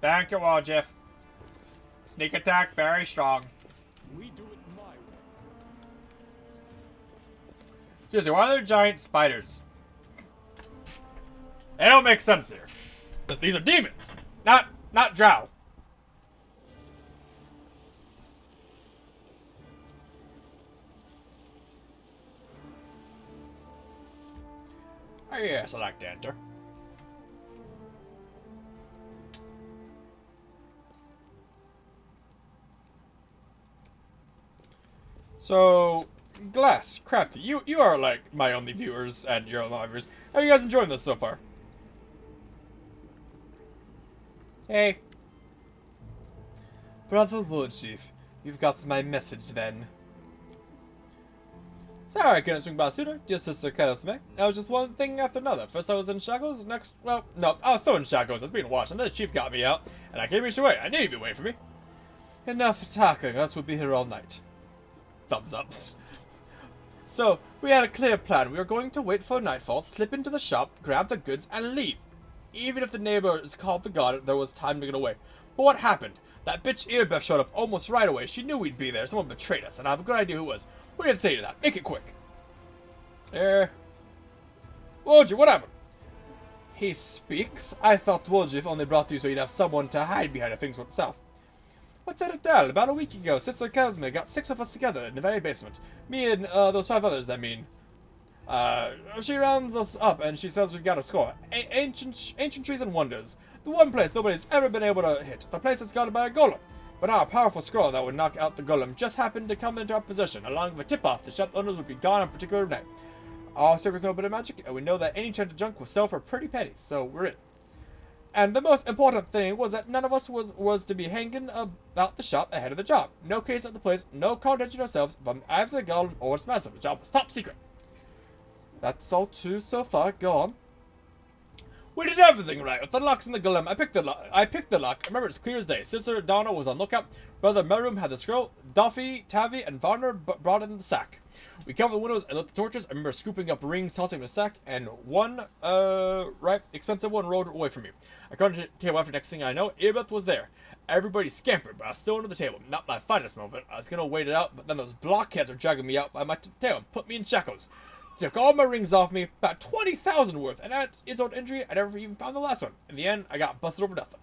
Thank you, Wall Jeff. Sneak attack, very strong. We do it my way. Seriously, why are there giant spiders? They don't make sense here. These are demons, not drow. Oh yes, I like to enter. So, Glass, Crafty, you are like my only viewers and your only viewers. How are you guys enjoying this so far? Hey. Brother Woodchief, you've got my message then. Sorry I couldn't swing by sooner, just as a charisma. I was just one thing after another. First I was in shackles, next, well, no, I was still in shackles. I was being watched, and then the chief got me out, and I came reach away. I knew you'd be waiting for me. Enough talking, us will be here all night. Thumbs ups. So, we had a clear plan. We were going to wait for nightfall, slip into the shop, grab the goods, and leave. Even if the neighbors called the guard, there was time to get away. But what happened? That bitch Earbeth showed up almost right away. She knew we'd be there. Someone betrayed us, and I have a good idea who it was. What do you have to say to that? Make it quick. Woljif, what happened? He speaks? I thought Woljif only brought you so you'd have someone to hide behind if things went south. What's there to tell? About a week ago, Sister Kazme got 6 of us together in the very basement. Me and, those 5 others, I mean. She rounds us up and she says we've got a score. Ancient trees and wonders. The one place nobody's ever been able to hit. The place that's guarded by a golem. But now a powerful scroll that would knock out the golem just happened to come into our possession. Along with a tip-off, the shop owners would be gone on a particular night. All circles know a bit of magic, and we know that any enchanted junk will sell for pretty pennies, so we're in. And the most important thing was that none of us was to be hanging about the shop ahead of the job. No case at the place, no call attention ourselves from either the golem or its master. The job was top secret. That's all true so far. Go on. We did everything right. With the locks in the golem, I picked the lock. I remember it's clear as day. Sister Donna was on lookout. Brother Merum had the scroll. Duffy, Tavi, and Varner brought in the sack. We covered the windows and lit the torches. I remember scooping up rings, tossing them in the sack, and one, expensive one rolled away from me. I got to the table after next thing I know, Earbeth was there. Everybody scampered, but I was still under the table. Not my finest moment. I was gonna wait it out, but then those blockheads were dragging me out by my tail and put me in shackles. Took all my rings off me, about 20,000 worth, and at insult injury, I never even found the last one. In the end, I got busted over nothing.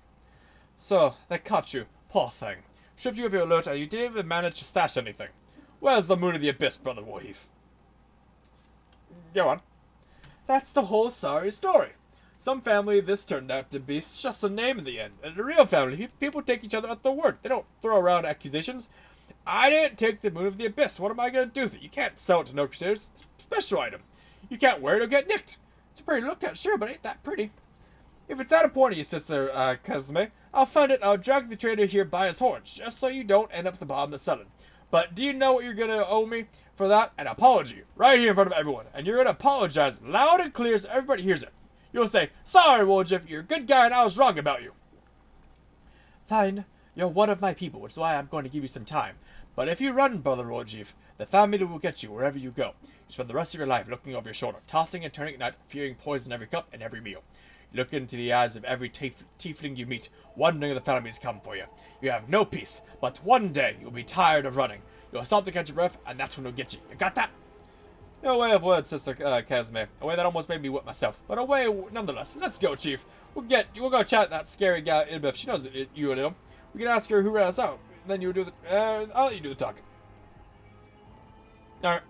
So, they caught you. Poor thing. Stripped you of your loot, and you didn't even manage to stash anything. Where's the moon of the abyss, Brother Warheath? Go on. That's the whole sorry story. Some family, this turned out to be just a name in the end. In a real family, people take each other at their word. They don't throw around accusations. I didn't take the moon of the abyss. What am I going to do with it? You can't sell it to no crusaders. It's a special item. You can't wear it or get nicked. It's a pretty look at, sure, but ain't that pretty. If it's that important to you, Sister Kazme, I'll find it and I'll drag the trader here by his horns, just so you don't end up at the bottom of the cellar. But do you know what you're going to owe me for that? An apology, right here in front of everyone. And you're going to apologize loud and clear so everybody hears it. You'll say, sorry, Woljif, you're a good guy and I was wrong about you. Fine. You're one of my people, which is why I'm going to give you some time. But if you run, Brother Woljif, the family will get you wherever you go. You spend the rest of your life looking over your shoulder, tossing and turning at night, fearing poison in every cup and every meal. You look into the eyes of every tiefling you meet, wondering if the family's come for you. You have no peace, but one day you'll be tired of running. You'll stop to catch your breath, and that's when they'll get you. You got that? No way of words, Sister Kazme. A way that almost made me whip myself. But a way nonetheless. Let's go, Chief. We'll go chat that scary gal, Ilbeth. She knows you a little. We can ask her who ran us out. Then you do the, I'll let you do the talking. Alright.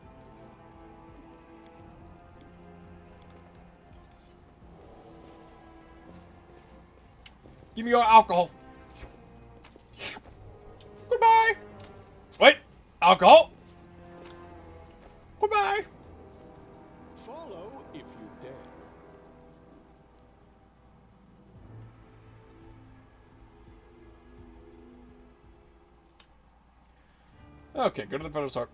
Give me your alcohol. Goodbye. Wait. Alcohol. Goodbye. Follow if you dare. Okay, go to the Federal Start.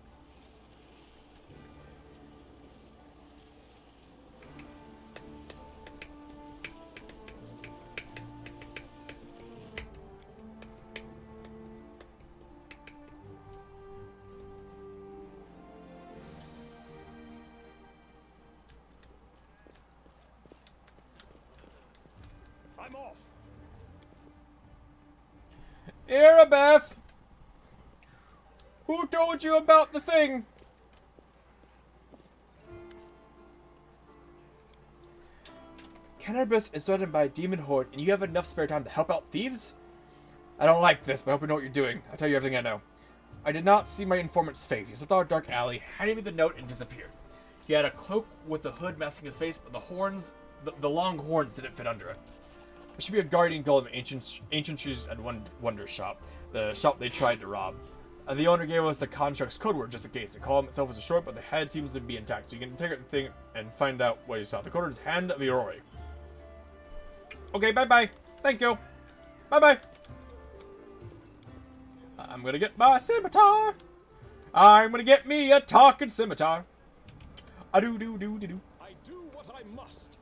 I'm off. Arabeth! Who told you about the thing? Cannabis is threatened by a demon horde, and you have enough spare time to help out thieves? I don't like this, but I hope you know what you're doing. I'll tell you everything I know. I did not see my informant's face. He slipped out a dark alley, handed me the note, and disappeared. He had a cloak with a hood masking his face, but the horns, the long horns didn't fit under it. There should be a guardian golem ancient shoes and wonder shop, the shop they tried to rob. The owner gave us the construct's code word just in case. The column itself is a short, but the head seems to be intact, so you can interrogate the thing and find out what you saw. The code word is Hand of Iori. Okay, bye-bye. Thank you. Bye-bye. I'm gonna get my scimitar. I'm gonna get me a talking scimitar. A-do-do-do-do-do. I do what I must.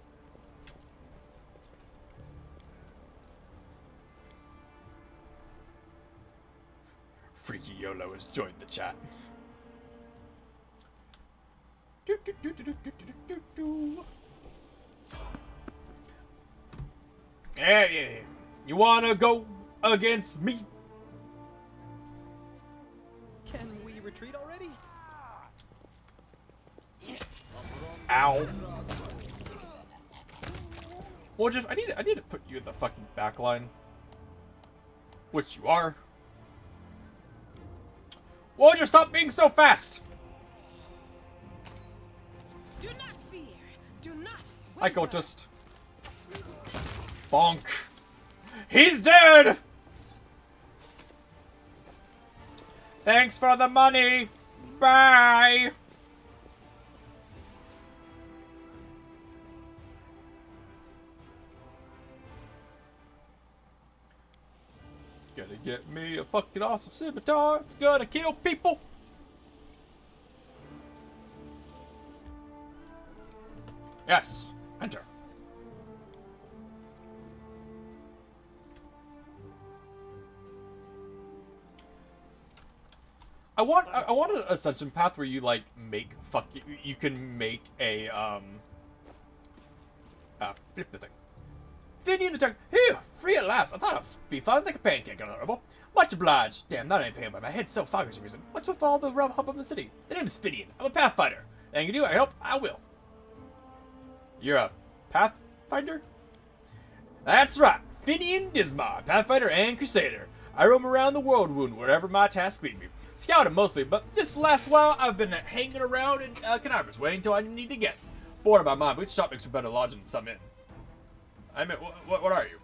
Freaky YOLO has joined the chat. Yeah. You wanna go against me? Can we retreat already? Ow. Well, Jeff, I need to put you in the fucking back line. Which you are. Won't you stop being so fast? Do not fear. Do not. I go just. Bonk. He's dead! Thanks for the money. Bye. Gotta get me a fucking awesome scimitar. It's gonna kill people. Yes. Enter. I want an Ascension Path where you like make you can make a flip the thing. Finian the tongue. Phew, free at last. I thought I'd be fun like a pancake, honorable. Much obliged. Damn, that ain't paying by my head's so foggy for some reason. What's with all the rub hub in the city? The name's Finian. I'm a Pathfinder. Anything you do, I hope I will. You're a Pathfinder? That's right. Finian Dismar, Pathfinder and Crusader. I roam around the world wound wherever my tasks lead me. Scouting mostly, but this last while I've been hanging around in Canarbras, waiting till I need to get. Bored of my mind, but shop makes for better lodging than some inn. I mean, what are you?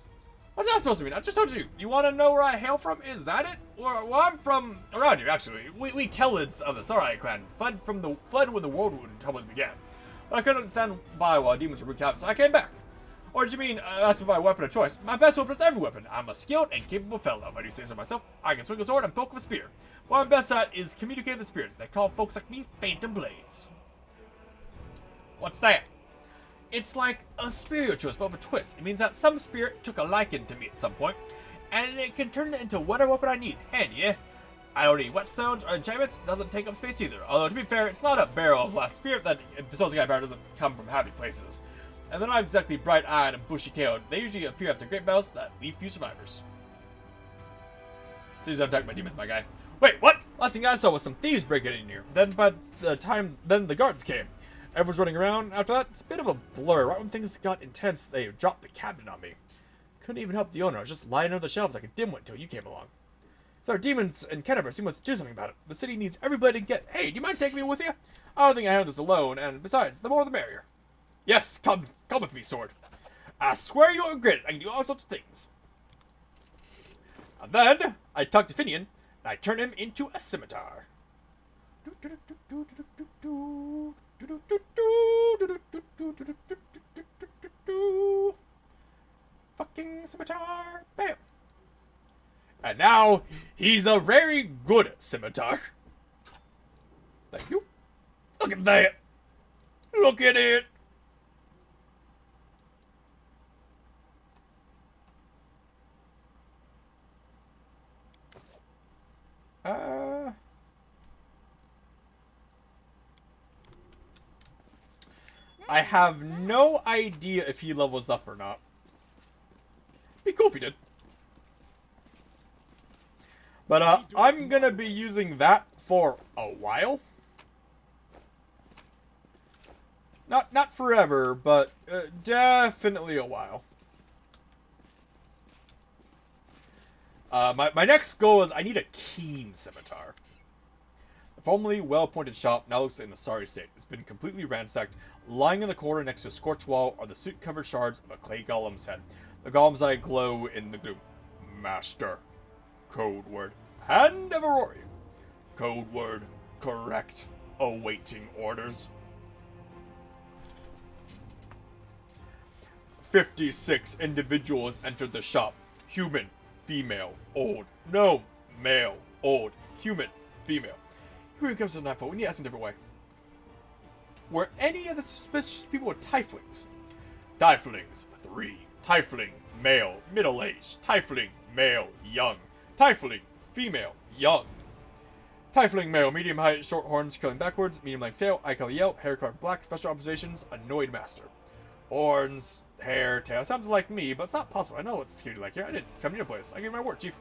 What's that supposed to mean? I just told you. You want to know where I hail from? Is that it? Well, I'm from around here, actually. We Kellids of the Sarai clan fled when the world wound trouble began. But I couldn't stand by while demons were wreaked havoc, so I came back. Or did you mean that's my weapon of choice? My best weapon is every weapon. I'm a skilled and capable fellow. If I do say so myself, I can swing a sword and poke with a spear. What I'm best at is communicating with the spirits. They call folks like me phantom blades. What's that? It's like a spiritual choice, but with a twist. It means that some spirit took a liking to me at some point, and it can turn it into whatever weapon I need. Handy, yeah? I don't need whetstones or enchantments. It doesn't take up space either. Although, to be fair, it's not a barrel of last spirit that, besides the guy power, doesn't come from happy places. And they're not exactly bright-eyed and bushy-tailed. They usually appear after great battles that leave few survivors. So I'm talking about demons, my guy. Wait, what? Last thing I saw was some thieves breaking in here. Then the guards came. Everyone's running around. After that, it's a bit of a blur. Right when things got intense, they dropped the captain on me. Couldn't even help the owner. I was just lying under the shelves like a dimwit until you came along. If there are demons in Canterbury, you must do something about it. The city needs everybody to get. Hey, do you mind taking me with you? I don't think I handle this alone, and besides, the more the merrier. Yes, come with me, sword. I swear you won't regret it. I can do all sorts of things. And then I talk to Finian, and I turn him into a scimitar. Fucking scimitar. Bam. And now, he's a very good scimitar. Thank you. Look at that. Look at it. I have no idea if he levels up or not. Be cool if he did. But I'm gonna be using that for a while. Not forever, but definitely a while. My next goal is I need a keen scimitar. The formerly well-appointed shop now looks in a sorry state. It's been completely ransacked. Lying in the corner next to a scorched wall are the soot-covered shards of a clay golem's head. The golem's eye glow in the gloom. Master. Code word. Hand of Aurori. Code word. Correct. Awaiting orders. 56 individuals entered the shop. Human. Female. Old. No. Male. Old. Human. Female. Here comes the nightfall. We need to ask in a different way. Were any of the suspicious people tieflings? Tieflings. 3. Tiefling. Male. Middle-aged. Tiefling. Male. Young. Tiefling. Female. Young. Tiefling male. Medium height. Short horns curling backwards. Medium length tail. Eye color yellow. Hair colored black. Special observations. Annoyed master. Horns. Hair. Tail. Sounds like me, but it's not possible. I know what security like here. I didn't come to your place. I gave my word, chief.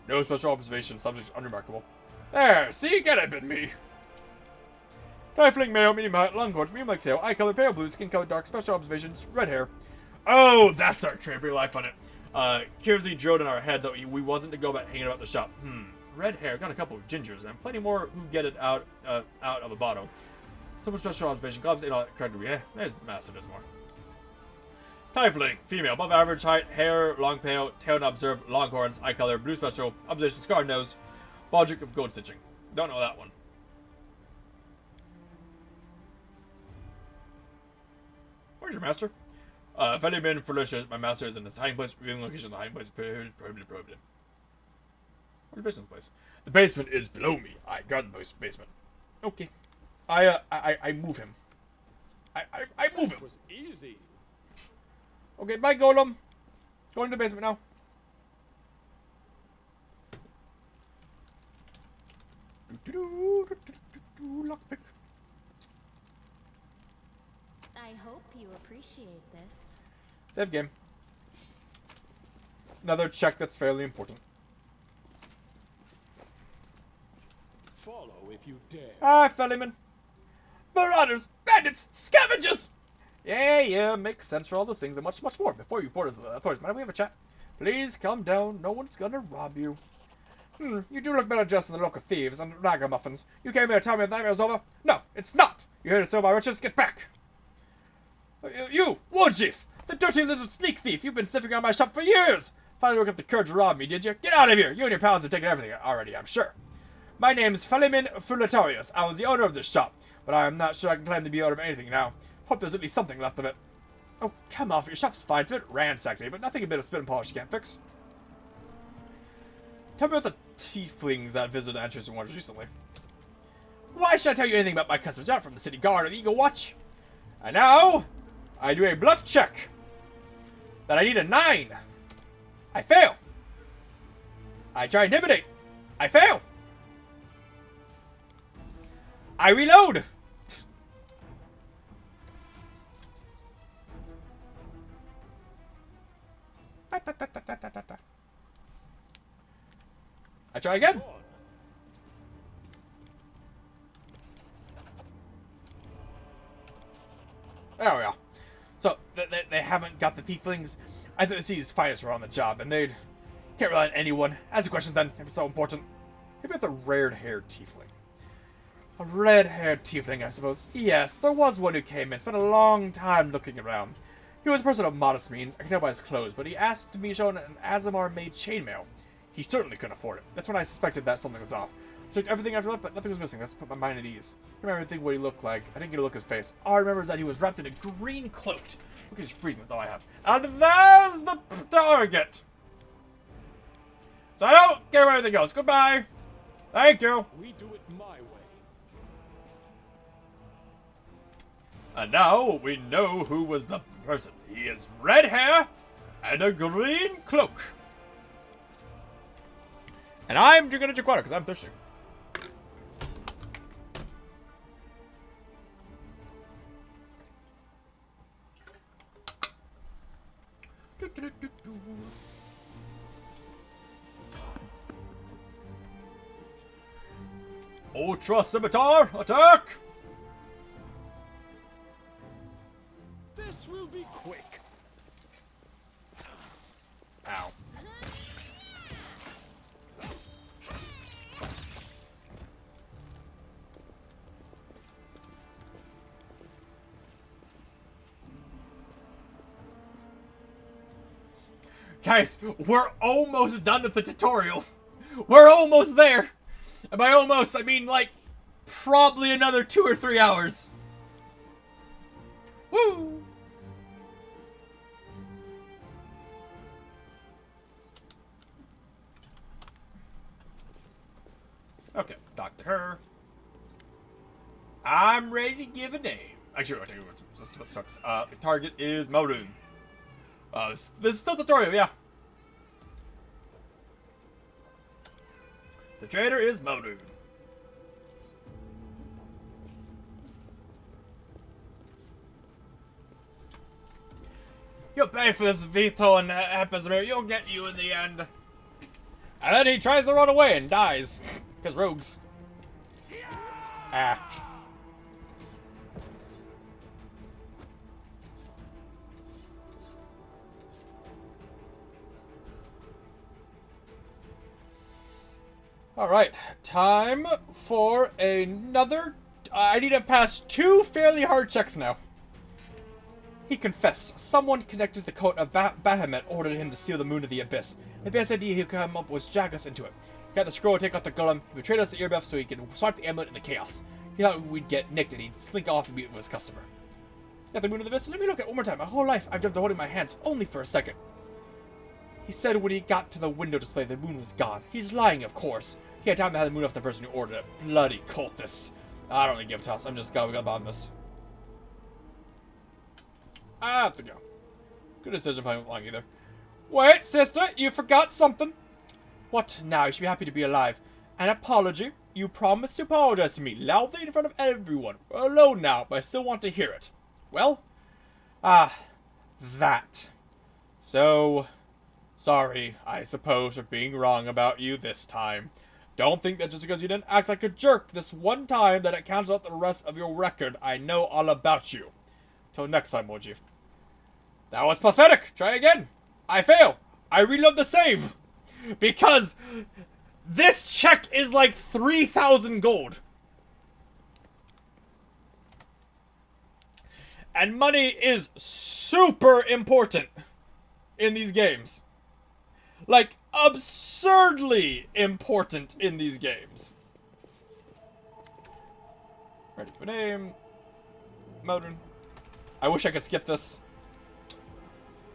No special observations. Subject unremarkable. There. See? Get it, been me. Tiefling male. Medium height. Long horns. Medium length tail. Eye color pale blue. Skin color dark. Special observations. Red hair. Oh, that's our trampoline life on it. Kirsey drilled in our heads that we wasn't to go about hanging about the shop. Red hair, got a couple of gingers, and plenty more who get it out of a bottle. So much special observation. Gloves ain't all that correct. Yeah, there's master, there's more. Tiefling, female, above average height, hair, long pale, tail not observed, long horns, eye color, blue special, observation, scar nose, logic of gold stitching. Don't know that one. Where's your master? If any man flourishes, my master is in his hiding place, revealing location of the hiding place, prohibited. Where's the basement place? The basement is below me. I guard the basement. Okay. I move him. I move him. That was easy. Okay, bye, Golem. Going to the basement now. Lockpick. I hope you appreciate this. Save game. Another check that's fairly important. Follow if you dare. Ah, Fellyman. Marauders, bandits, scavengers! Yeah, makes sense for all those things and much, much more. Before you report us to the authorities, might we have a chat? Please calm down. No one's gonna rob you. You do look better dressed than the local thieves and ragamuffins. You came here to tell me the nightmare's over? No, it's not. You're here to steal my riches. Get back. You, Warchief, the dirty little sneak thief. You've been sniffing around my shop for years. Finally woke up the courage to rob me, did you? Get out of here. You and your pals have taken everything already, I'm sure. My name's Felimin Fulatarius. I was the owner of this shop, but I am not sure I can claim to be the owner of anything now. Hope there's at least something left of it. Oh, come off. Your shop's fine. It's a bit ransacked me, but nothing a bit of spit and polish can't fix. Tell me about the tieflings that visited Ascension Paths recently. Why should I tell you anything about my customers? You're not from the city guard or the Eagle Watch. And now, I do a bluff check. That I need a 9. I fail. I try intimidate. I fail. I reload. I try again. There we are. So, they haven't got the tieflings. I think the city's finest were on the job, and they'd can't rely on anyone. Ask a question then, if it's so important. Maybe about the red-haired tiefling. A red-haired tiefling, I suppose. Yes, there was one who came in, spent a long time looking around. He was a person of modest means, I can tell by his clothes, but he asked to be shown an Azamar-made chainmail. He certainly couldn't afford it. That's when I suspected that something was off. Checked everything after that, but nothing was missing. That's put my mind at ease. I remember everything what he looked like. I didn't get a look at his face. All I remember is that he was wrapped in a green cloak. Look at his breathing, that's all I have. And there's the target! So I don't care about anything else. Goodbye! Thank you! We do it my way. And now we know who was the person. He has red hair and a green cloak. And I'm drinking a drink water because I'm thirsty. Ultra Scimitar, attack! This will be quick. Ow. Guys, we're almost done with the tutorial. We're almost there. And by almost, I mean like probably another 2 or 3 hours. Woo! Okay, talk to her. I'm ready to give a name. Actually, I'll tell you what sucks. The target is Modun. This is still tutorial, yeah. The trader is Modun. You'll pay for this veto and Epizamir. You'll get you in the end. And then he tries to run away and dies. Because rogues. Ah. Alright, time for another... I need to pass 2 fairly hard checks now. He confessed. Someone connected to the code of Bahamut ordered him to steal the moon of the abyss. The best idea he could come up was drag us into it. He got the scroll to take out the golem. He betrayed us to earbuff so he could swipe the amulet in the chaos. He thought we'd get nicked and he'd slink off and meet with his customer. Got the moon of the abyss? Let me look at it one more time. My whole life I've dreamt of holding my hands only for a second. He said when he got to the window display the moon was gone. He's lying, of course. He had time to have the moon off the person who ordered it. Bloody cultists. I don't really give a toss. I'm just we got on this. I have to go. Good decision playing with long either. Wait, sister, you forgot something. What now? You should be happy to be alive. An apology? You promised to apologize to me loudly in front of everyone. We're alone now, but I still want to hear it. Well? That. So... sorry, I suppose, for being wrong about you this time. Don't think that just because you didn't act like a jerk this one time that it counts out the rest of your record. I know all about you. Till next time, Moji. That was pathetic. Try again. I fail. I reload the save. Because this check is like 3,000 gold. And money is super important in these games. Like, absurdly important in these games. Ready for name. Modern. I wish I could skip this.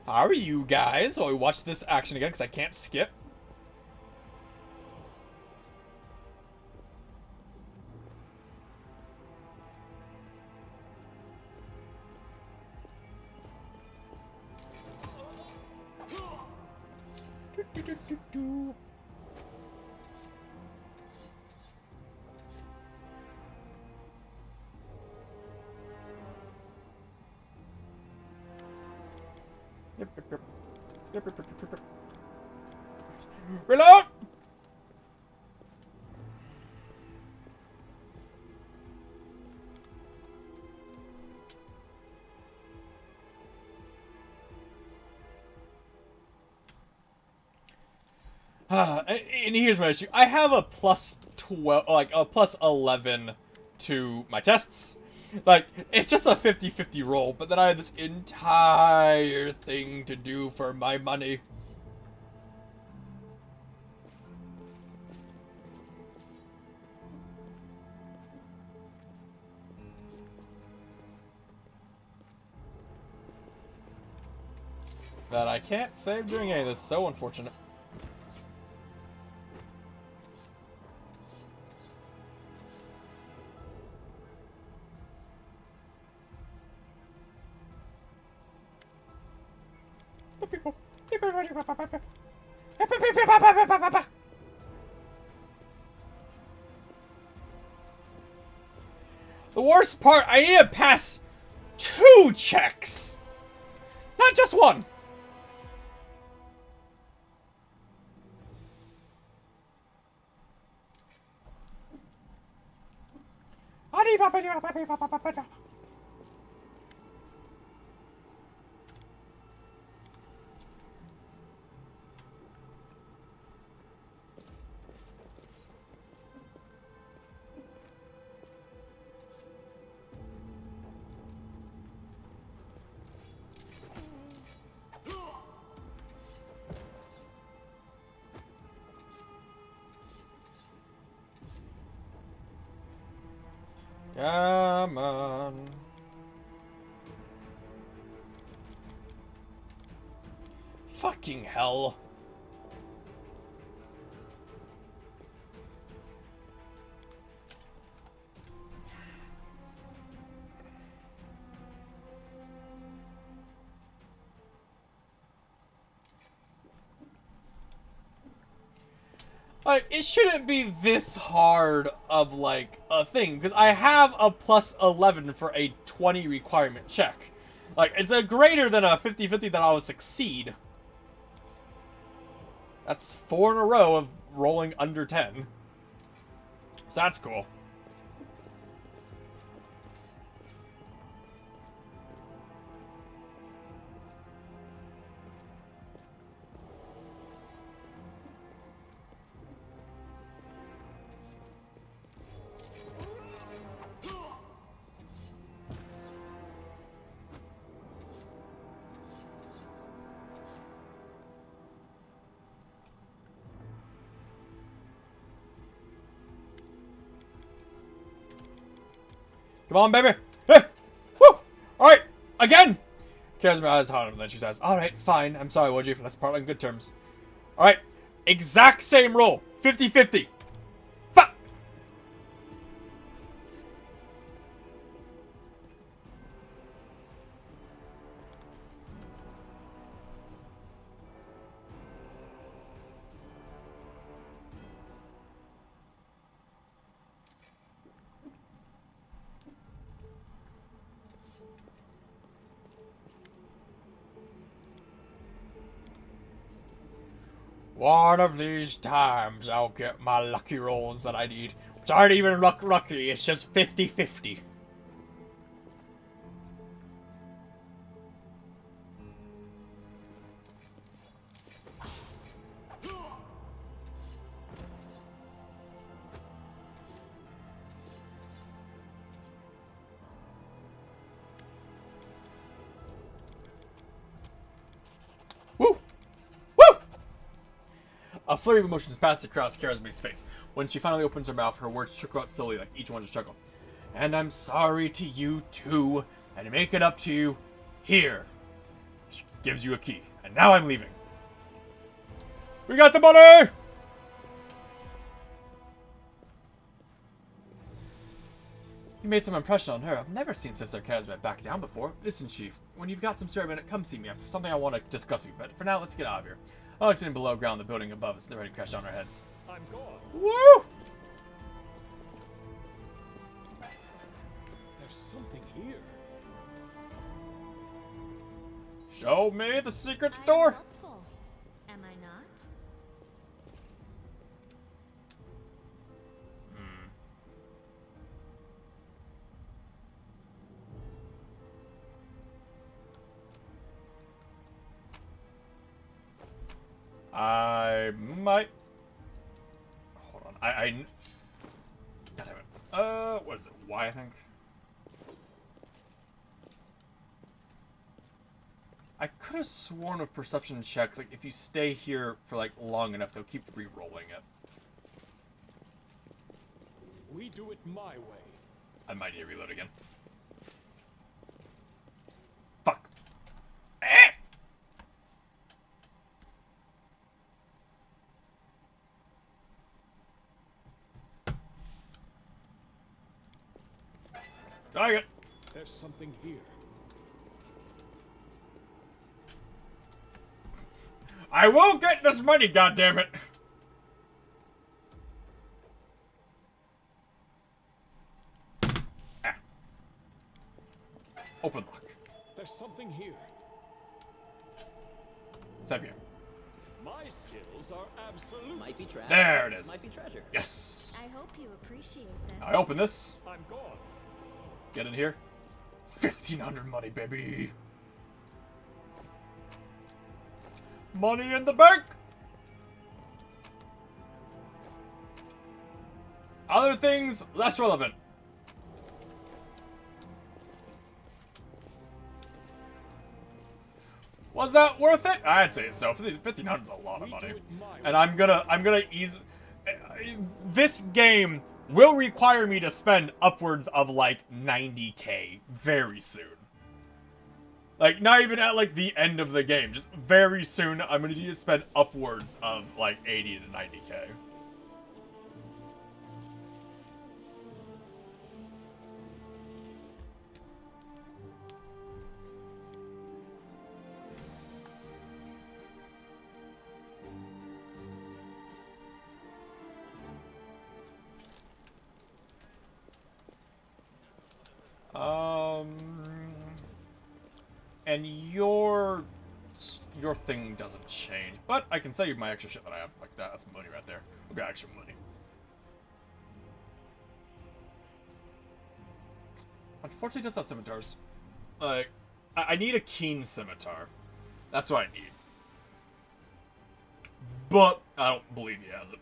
How are you guys? While we watch this action again, because I can't skip. Reload! And here's my issue. I have a plus 12, like a plus 11 to my tests. Like, it's just a 50-50 roll, but then I have this entire thing to do for my money. that I can't save doing any of this. So unfortunate. The worst part, I need to pass 2 checks, not just 1. Come on. Fucking hell. Like, it shouldn't be this hard of, like, a thing, because I have a plus 11 for a 20 requirement check. Like, it's a greater than a 50-50 that I will succeed. That's 4 in a row of rolling under 10. So that's cool. Come on, baby. Hey! Woo! Alright, again! Kara's eyes hot on him, then she says, alright, fine. I'm sorry, Woji. Let's part on good terms. Alright, exact same roll. 50-50. Fuck! One of these times I'll get my lucky rolls that I need. Which aren't even lucky, it's just 50-50. Woo! Woo! A flurry of emotions passed across Charisma's face. When she finally opens her mouth, her words trickle out slowly, like each one just chuckle. And I'm sorry to you too, and to make it up to you, here. She gives you a key, and now I'm leaving. We got the money! You made some impression on her. I've never seen Sister Charisma back down before. Listen, Chief, when you've got some spare minute, come see me. I have something I want to discuss with you, but for now, let's get out of here. Alex sitting below ground, the building above us, they're ready to crash down our heads. I'm gone. Woo! There's something here. Show me the secret door. Helpful, am I not? I might. Hold on. God damn it. What is it? Y, I think. I could have sworn with perception checks, like if you stay here for like long enough, they'll keep re-rolling it. We do it my way. I might need to reload again. Fuck. Try it. There's something here. I will get this money, goddammit! Ah. Open lock. There's something here. Xavier. My skills are absolute. Might be trash. There it is. Might be treasure. Yes. I hope you appreciate this. I open this. I'm gone. Get in here. 1,500 money, baby. Money in the bank. Other things, less relevant. Was that worth it? I'd say so. 1,500 is a lot of money. And I'm gonna ease. This game will require me to spend upwards of like 90k very soon. Like, not even at like the end of the game, just very soon I'm gonna need to spend upwards of like 80 to 90k. And your thing doesn't change, but I can sell you my extra shit that I have like that. That's money right there. We got extra money. Unfortunately, it does have scimitars. Like, I need a keen scimitar. That's what I need. But I don't believe he has it.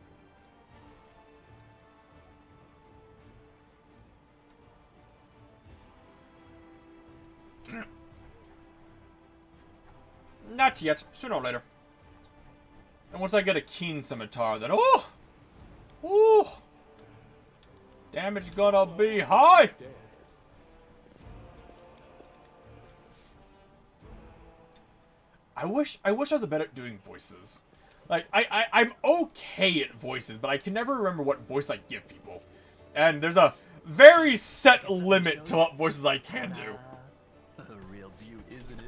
Not yet. Sooner or later. And once I get a keen scimitar, then oh, damage gonna be high. I wish I was better at doing voices. Like I'm okay at voices, but I can never remember what voice I give people. And there's a very set limit to what voices I can do. A real beaut, isn't it?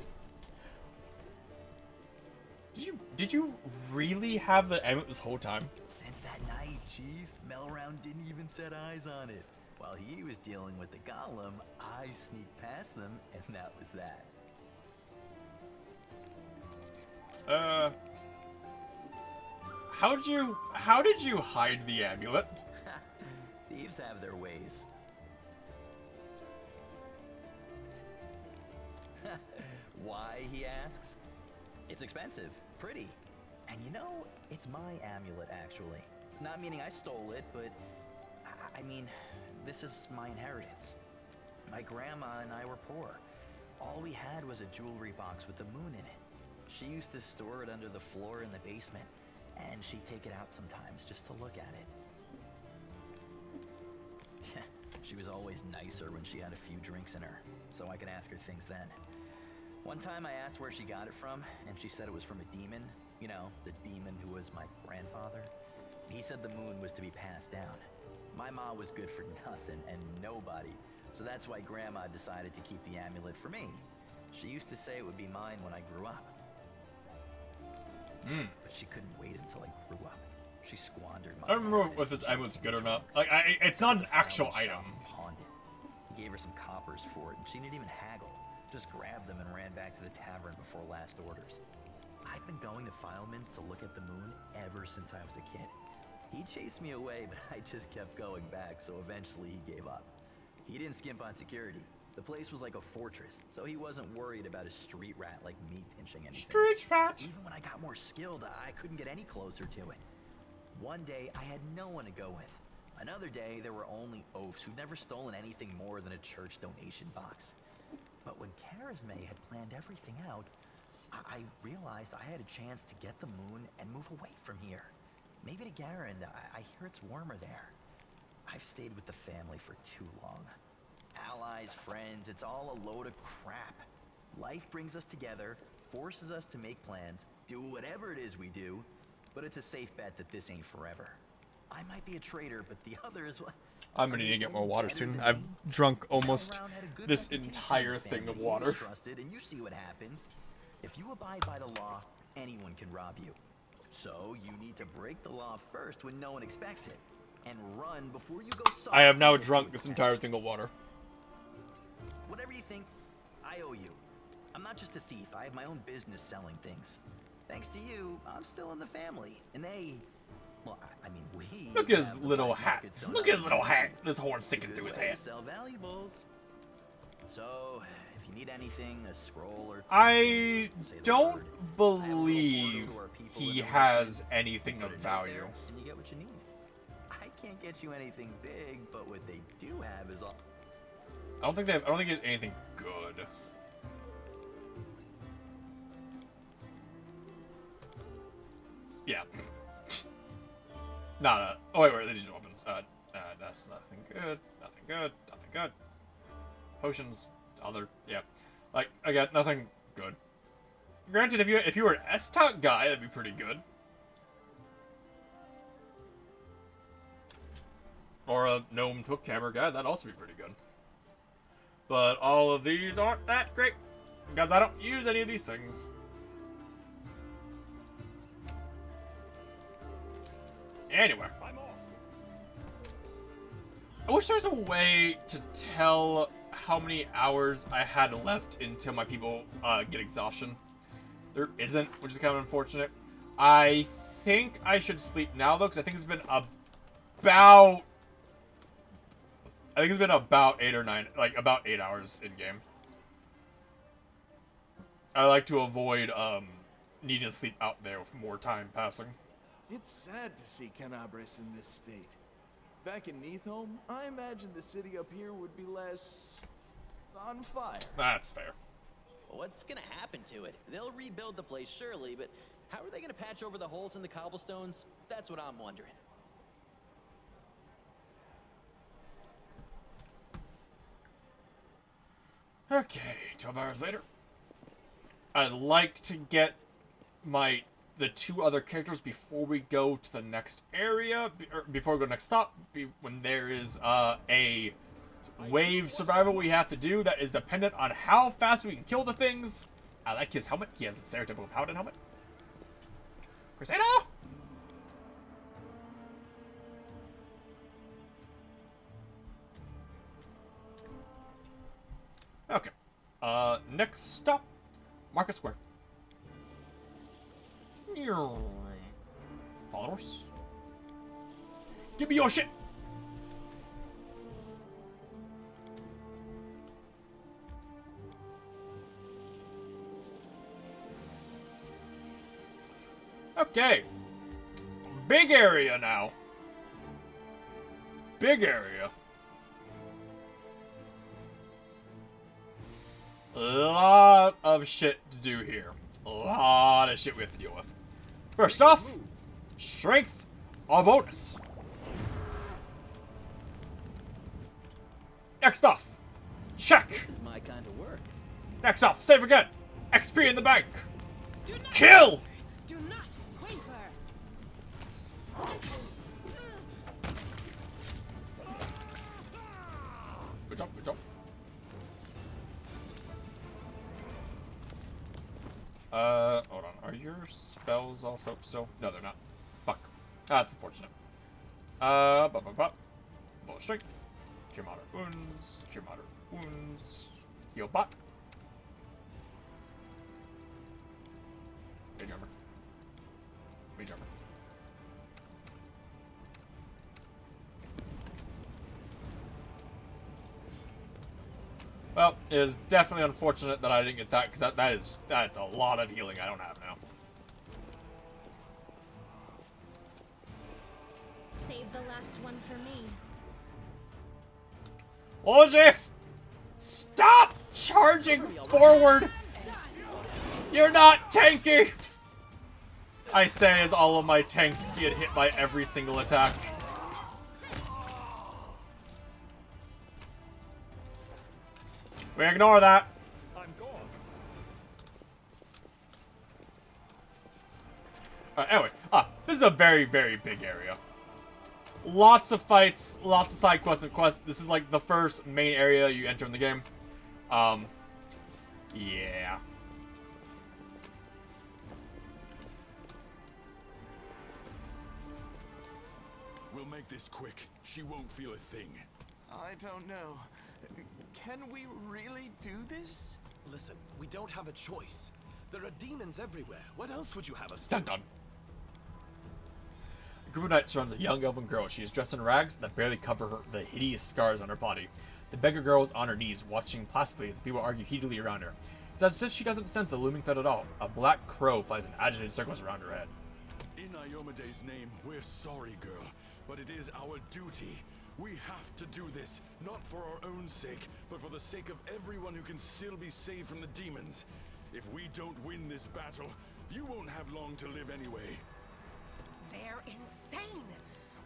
Did you really have the amulet this whole time? Since that night, Chief, Melround didn't even set eyes on it. While he was dealing with the golem, I sneaked past them, and that was that. How did you hide the amulet? Thieves have their ways. Why, he asks? It's expensive, pretty. And you know, it's my amulet, actually. Not meaning I stole it, but I mean, this is my inheritance. My grandma and I were poor. All we had was a jewelry box with the moon in it. She used to store it under the floor in the basement, and she'd take it out sometimes just to look at it. She was always nicer when she had a few drinks in her, so I could ask her things then. One time I asked where she got it from, and she said it was from a demon. You know, the demon who was my grandfather. He said the moon was to be passed down. My ma was good for nothing and nobody, so that's why Grandma decided to keep the amulet for me. She used to say it would be mine when I grew up. But she couldn't wait until I grew up. She squandered my I don't remember if this amulet's good or not. Like, it's not an actual item. Pawned it. He gave her some coppers for it, and she didn't even haggle. Just grabbed them and ran back to the tavern before last orders. I've been going to Fileman's to look at the moon ever since I was a kid. He chased me away, but I just kept going back, so eventually he gave up. He didn't skimp on security. The place was like a fortress, so he wasn't worried about a street rat like me pinching anything. Street rat! Even when I got more skilled, I couldn't get any closer to it. One day, I had no one to go with. Another day, there were only oafs who'd never stolen anything more than a church donation box. But when Charisme had planned everything out, I realized I had a chance to get the moon and move away from here. Maybe to Garen. I hear it's warmer there. I've stayed with the family for too long. Allies, friends, it's all a load of crap. Life brings us together, forces us to make plans, do whatever it is we do, but it's a safe bet that this ain't forever. I might be a traitor, but the others, I'm gonna need to get more water soon. I've drunk almost this entire thing of water. Trusted, and you see what happened. If you abide by the law, anyone can rob you. So you need to break the law first when no one expects it, and run before you go soft. I have now drunk this entire thing of water. Whatever you think, I owe you. I'm not just a thief. I have my own business selling things. Thanks to you, I'm still in the family, and they. Well, I mean, we. Look at his little hat. Look at his little hat. This horn sticking through his Way to hat. sell valuables. So, if you need anything, a scroll or. I don't believe he has anything of value. And you get what you need. I can't get you anything big, but what they do have is all. I don't think they have. I don't think it's anything good. Yeah. Not a. Oh wait, these are weapons. That's nothing good. Nothing good. Nothing good. Potions. Other. Yeah. Like I got nothing good. Granted, if you were an S-Talk guy, that'd be pretty good. Or a gnome took camera guy, that'd also be pretty good. But all of these aren't that great because I don't use any of these things. Anyway. I wish there was a way to tell how many hours I had left until my people get exhaustion. There isn't, which is kind of unfortunate. I think I should sleep now, though, because I think it's been about... I think it's been about 8 or 9, like about 8 hours in-game. I like to avoid needing to sleep out there with more time passing. It's sad to see Canabres in this state. Back in Neathholm, I imagined the city up here would be less on fire. That's fair. What's gonna happen to it? They'll rebuild the place, surely, but how are they gonna patch over the holes in the cobblestones? That's what I'm wondering. Okay, 12 hours later. I'd like to get the 2 other characters before we go to the next area, or before we go to the next stop, when there is a wave survival we have to do that is dependent on how fast we can kill the things. I like his helmet. He has a stereotypical paladin helmet. Crusader! Okay. Next stop, Market Square. Followers. Give me your shit! Okay. Big area now. Big area. A lot of shit to do here. A lot of shit we have to deal with. First off, strength or bonus. Next off, check. This is my kind of work. Next off, save again. XP in the bank. Kill. Do not waver. Good job, good job. Hold on. Are your spells also still? No, they're not. Fuck. That's unfortunate. Bullet strength. Cure moderate wounds. Cure moderate wounds. Heal bot. Mage armor. Mage armor. Well, it is definitely unfortunate that I didn't get that, because that's a lot of healing I don't have now. Save the last one for me. Olajif! Stop charging forward! You're not tanky! I say as all of my tanks get hit by every single attack. We ignore that. I'm gone. Anyway, this is a very, very big area. Lots of fights, lots of side quests and quests. This is like the first main area you enter in the game. Yeah. We'll make this quick. She won't feel a thing. I don't know. Can we really do this? Listen, we don't have a choice. There are demons everywhere. What else would you have us do? Dun dun. A group of knights surrounds a young elven girl. She is dressed in rags that barely cover the hideous scars on her body. The beggar girl is on her knees, watching placidly as the people argue heatedly around her. It's as if she doesn't sense a looming threat at all. A black crow flies in agitated circles around her head. In Iomede's name, we're sorry, girl, but it is our duty. We have to do this, not for our own sake, but for the sake of everyone who can still be saved from the demons. If we don't win this battle, you won't have long to live anyway. They're insane!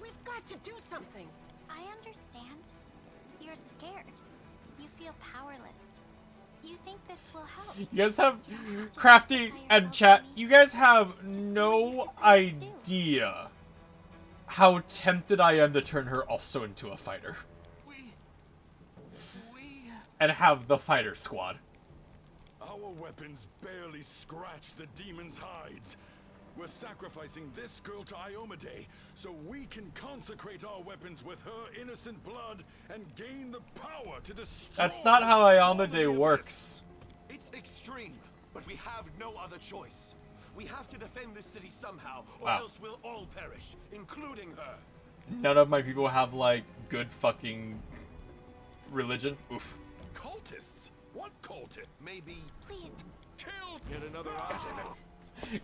We've got to do something! I understand. You're scared. You feel powerless. You think this will help. You guys have Crafty and chat. You guys have no idea how tempted I am to turn her also into a fighter. And have the fighter squad. Our weapons barely scratch the demons' hides. We're sacrificing this girl to Iomade so we can consecrate our weapons with her innocent blood and gain the power to destroy. That's not how Iomade works. It's extreme, but we have no other choice. We have to defend this city somehow, or Wow. else we'll all perish, including her. None of my people have, like, good fucking religion. Oof. Cultists? What cultist? Maybe. Please. Kill. Get another option.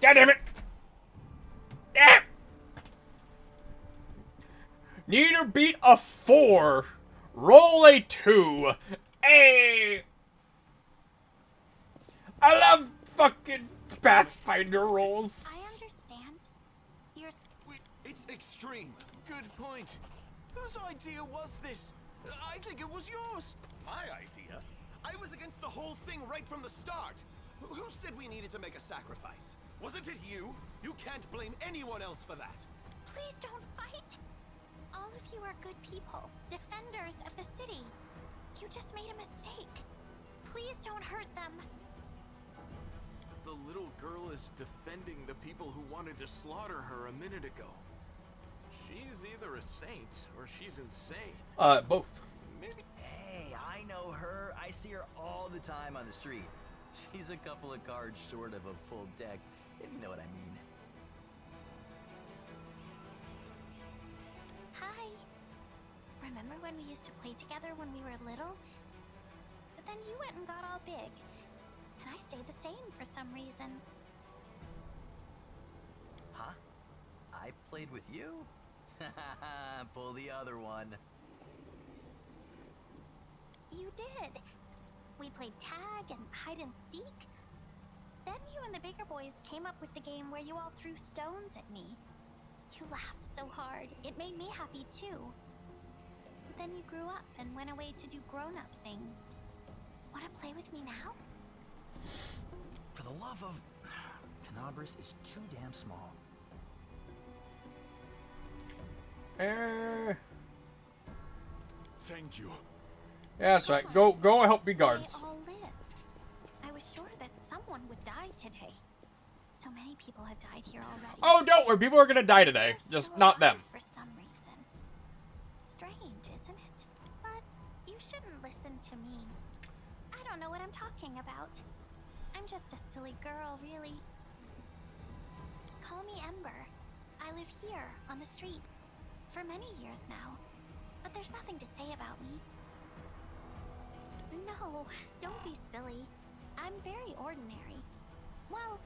God damn it! Damn! Need to beat a 4. Roll a 2. Hey! I love fucking Pathfinder rolls. I understand. You're It's extreme. Good point. Whose idea was this? I think it was yours. My idea? I was against the whole thing right from the start. Who said we needed to make a sacrifice? Wasn't it you? You can't blame anyone else for that. Please don't fight. All of you are good people, defenders of the city. You just made a mistake. Please don't hurt them. The little girl is defending the people who wanted to slaughter her a minute ago. She's either a saint or she's insane. Both. Maybe. Hey, I know her. I see her all the time on the street. She's a couple of cards short of a full deck, if you know what I mean. Hi. Remember when we used to play together when we were little? But then you went and got all big. And I stayed the same for some reason. Huh? I played with you? Pull the other one. You did. We played tag and hide and seek. Then you and the bigger boys came up with the game where you all threw stones at me. You laughed so hard. It made me happy too. Then you grew up and went away to do grown-up things. Want to play with me now? For the love of... Canabras is too damn small. Thank you. Yeah, that's right. Go help me guards. They all lived. I was sure that someone would die today. So many people have died here already. Oh, don't worry. People are gonna die today. Just not them. For some reason. Strange, isn't it? But you shouldn't listen to me. I don't know what I'm talking about. I'm just a silly girl, really. Call me Ember. I live here, on the streets, for many years now. But there's nothing to say about me. No, don't be silly. I'm very ordinary. Well,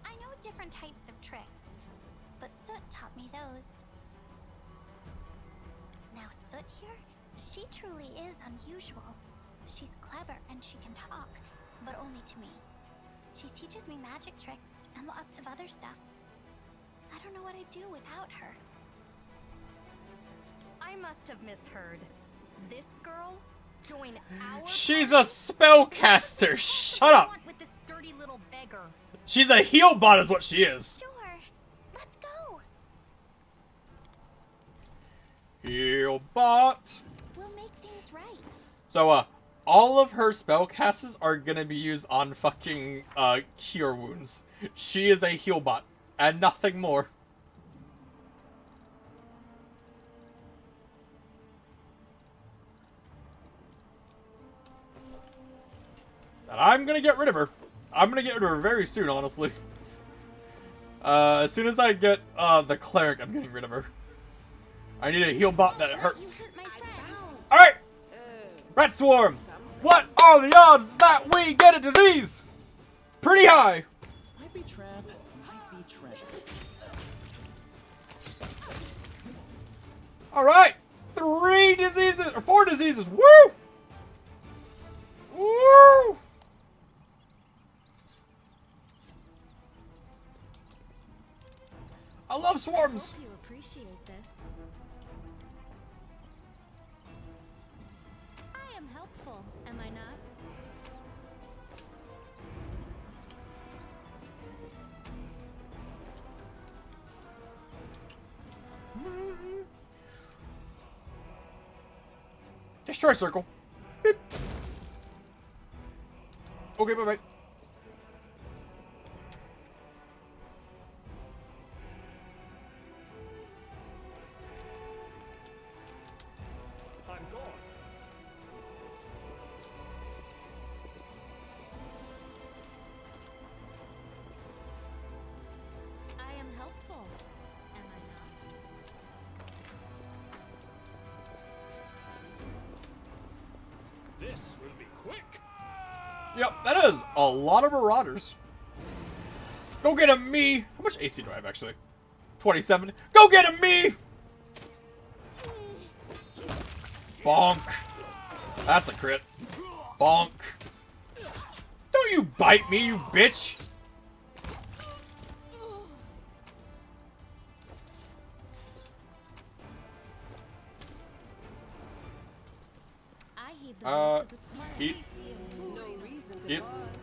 I know different types of tricks, but Soot taught me those. Now Soot here, she truly is unusual. She's clever and she can talk, but only to me. She teaches me magic tricks and lots of other stuff. I don't know what I'd do without her. I must have misheard. This girl? Join our She's a spellcaster. Shut up. with this dirty little beggar. She's a heal bot is what she is. Sure. Let's go. Heal bot. We'll make things right. So, all of her spellcasts are gonna be used on fucking, cure wounds. She is a heal bot, and nothing more. And I'm gonna get rid of her. I'm gonna get rid of her very soon, honestly. As soon as I get, the cleric, I'm getting rid of her. I need a heal bot that hurts. Alright! Rat Swarm! What are the odds that we get a disease? Pretty high! Might be trap, might be treasure. Alright! 3 diseases, or 4 diseases, woo! Woo! I love swarms! I hope you appreciate this. I am helpful, am I not? Destroy circle. Beep. Okay, bye-bye. I'm gone. I am helpful, am I not? This will be quick. Yep, that is a lot of marauders. Go get him, me! How much AC do I have, actually? 27. Go get him, me! Bonk. That's a crit. Bonk. Don't you bite me, you bitch! I heed the voice of the smart. Eat. No reason to Eat.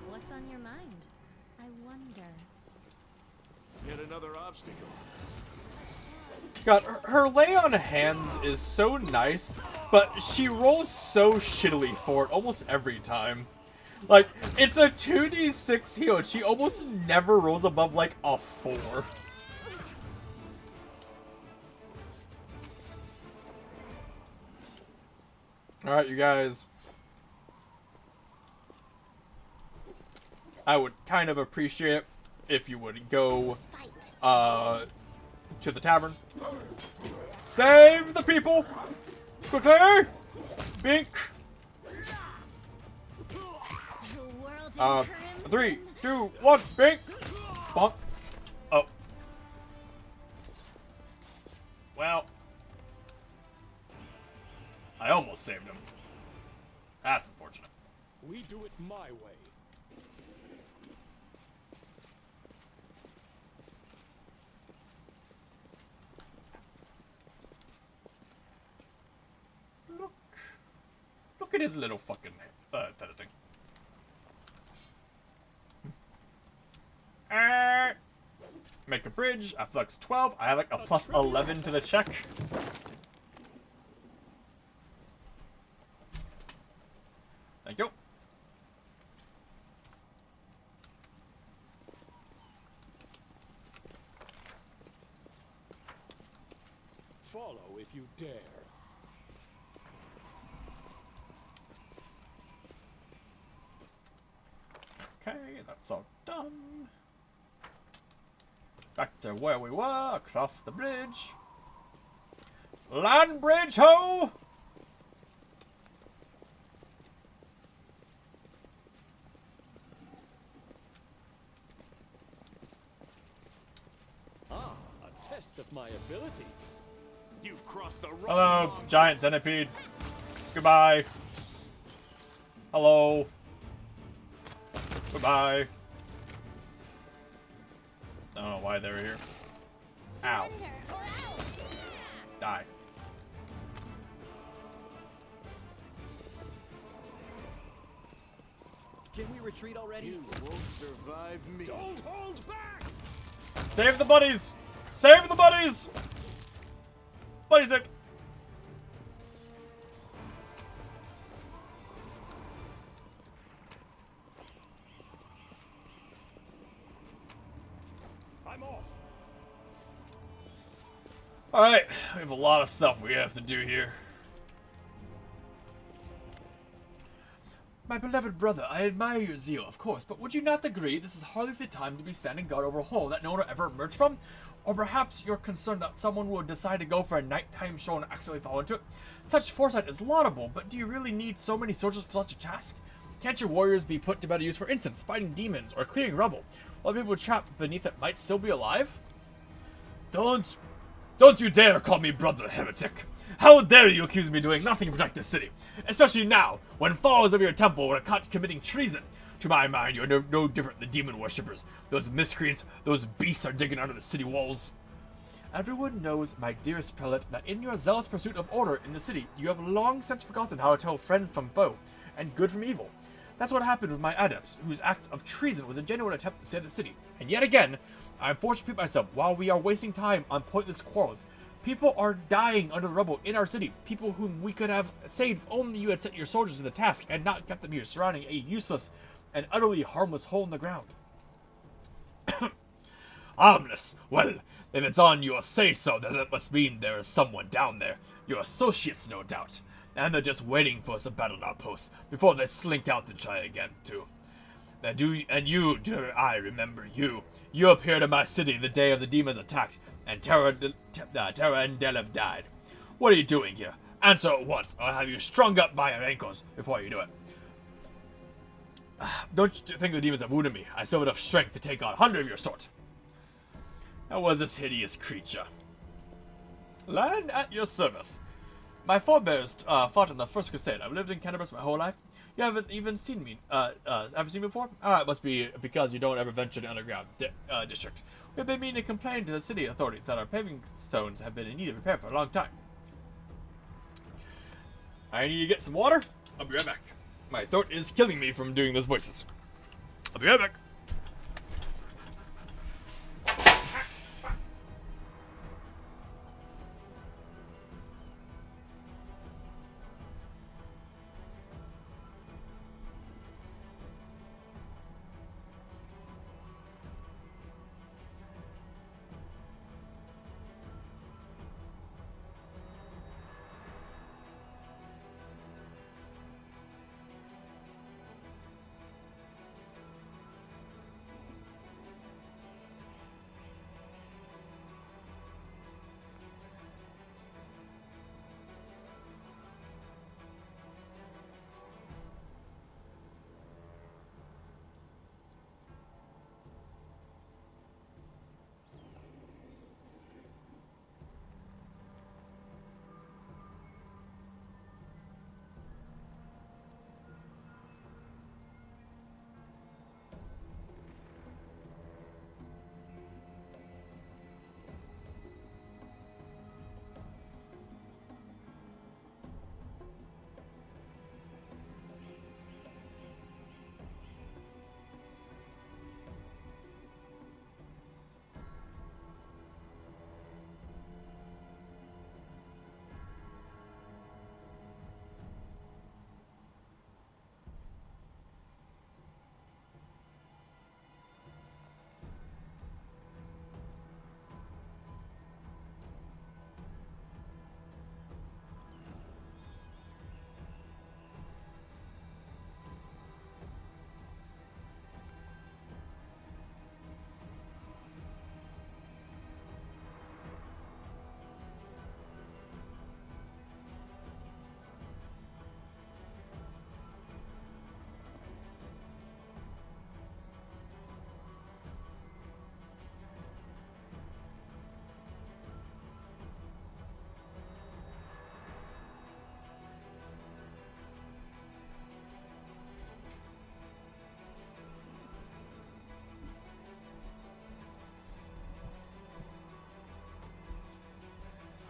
What's on your mind? I wonder. Yet another obstacle. God, her lay on hands is so nice, but she rolls so shittily for it almost every time. Like, it's a 2d6 heal, and she almost never rolls above, like, a 4. Alright, you guys. I would kind of appreciate it if you would go, to the tavern. Save the people! Quickly! Bink! 3, 2, 1, bink! Bonk. Oh. Well. I almost saved him. That's unfortunate. We do it my way. Look at his little fucking feather thing. Make a bridge. I flex 12. I have like a plus 11 to the check. Thank you. Follow if you dare. Okay, that's all done. Back to where we were, across the bridge. Land bridge, ho! Ah, a test of my abilities. You've crossed the wrong Hello, giant centipede. Goodbye. Hello. Goodbye. I don't know why they're here. Ow. Die. Can we retreat already? You won't survive me. Don't hold back! Save the buddies! Save the buddies! Buddy sick. I'm off. Alright, we have a lot of stuff we have to do here. My beloved brother, I admire your zeal, of course, but would you not agree this is hardly the time to be standing guard over a hole that no one will ever emerge from? Or perhaps you're concerned that someone will decide to go for a nighttime show and accidentally fall into it? Such foresight is laudable, but do you really need so many soldiers for such a task? Can't your warriors be put to better use, for instance, fighting demons or clearing rubble, while the people trapped beneath it might still be alive? Don't you dare call me brother, heretic! How dare you accuse me of doing nothing to protect this city? Especially now, when followers of your temple were caught committing treason. To my mind, you're no different than demon worshippers. Those miscreants, those beasts are digging under the city walls. Everyone knows, my dearest prelate, that in your zealous pursuit of order in the city, you have long since forgotten how to tell friend from foe, and good from evil. That's what happened with my adepts, whose act of treason was a genuine attempt to save the city. And yet again, I am forced to repeat myself, while we are wasting time on pointless quarrels, people are dying under the rubble in our city. People whom we could have saved if only you had set your soldiers to the task and not kept them here surrounding a useless and utterly harmless hole in the ground. Harmless? Well, if it's on your say-so, then that must mean there is someone down there. Your associates, no doubt. And they're just waiting for us to battle our posts before they slink out to try again, too. And you, dear I, remember you. You appeared in my city the day of the demons attacked, and Terra and Delev died. What are you doing here? Answer at once, or I'll have you strung up by your ankles before you do it. Don't you think the demons have wounded me? I still have enough strength to take on 100 of your sort. How was this hideous creature? Land at your service. My forebears fought in the First Crusade. I've lived in Cannabis my whole life. You haven't even seen me, ever seen me before? It must be because you don't ever venture to the underground district. We've been meaning to complain to the city authorities that our paving stones have been in need of repair for a long time. I need to get some water. I'll be right back. My throat is killing me from doing those voices. I'll be right back.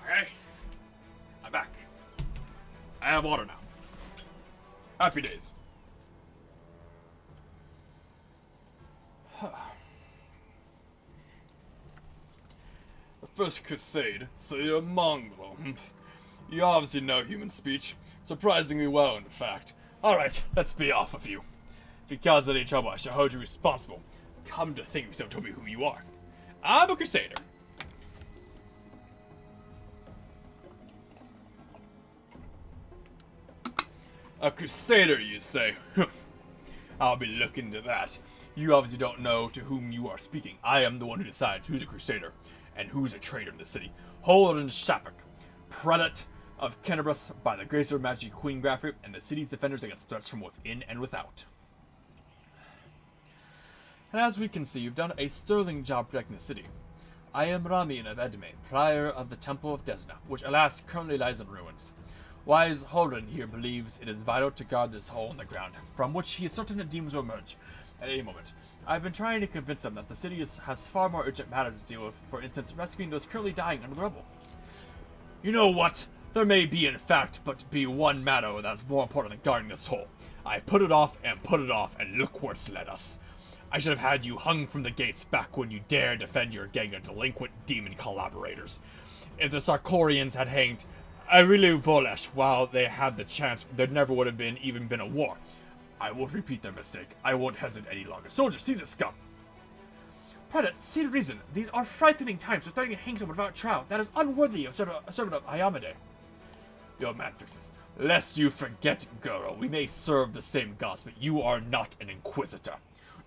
Okay. I'm back. I have water now. Happy days. The First Crusade, so you're a mongrel. You obviously know human speech. Surprisingly well, in fact. Alright, let's be off of you. If you cause any trouble, I shall hold you responsible. Come to think, you still told me who you are. I'm a Crusader. A Crusader, you say? I'll be looking into that. You obviously don't know to whom you are speaking. I am the one who decides who's a Crusader and who's a traitor in the city. Holden Shapik, prelate of Kenabras by the grace of Her Majesty Queen Graffrey, and the city's defenders against threats from within and without. And as we can see, you've done a sterling job protecting the city. I am Ramin of Edme, prior of the Temple of Desna, which alas currently lies in ruins. Wise Holden here believes it is vital to guard this hole in the ground, from which he is certain that demons will emerge at any moment. I've been trying to convince him that the city has far more urgent matters to deal with, for instance, rescuing those currently dying under the rubble. You know what? There may be, in fact, but be one matter that's more important than guarding this hole. I put it off, and look where it's led us. I should have had you hung from the gates back when you dared defend your gang of delinquent demon collaborators. If the Sarkorians had hanged Arilu Volesh while they had the chance, there never would have even been a war. I won't repeat their mistake. I won't hesitate any longer. Soldier, seize this scum! Predat, see reason. These are frightening times. We're threatening to hang someone without trial. That is unworthy of a servant of Ayamade. The old man fixes. Lest you forget, girl, we may serve the same gods, but you are not an inquisitor.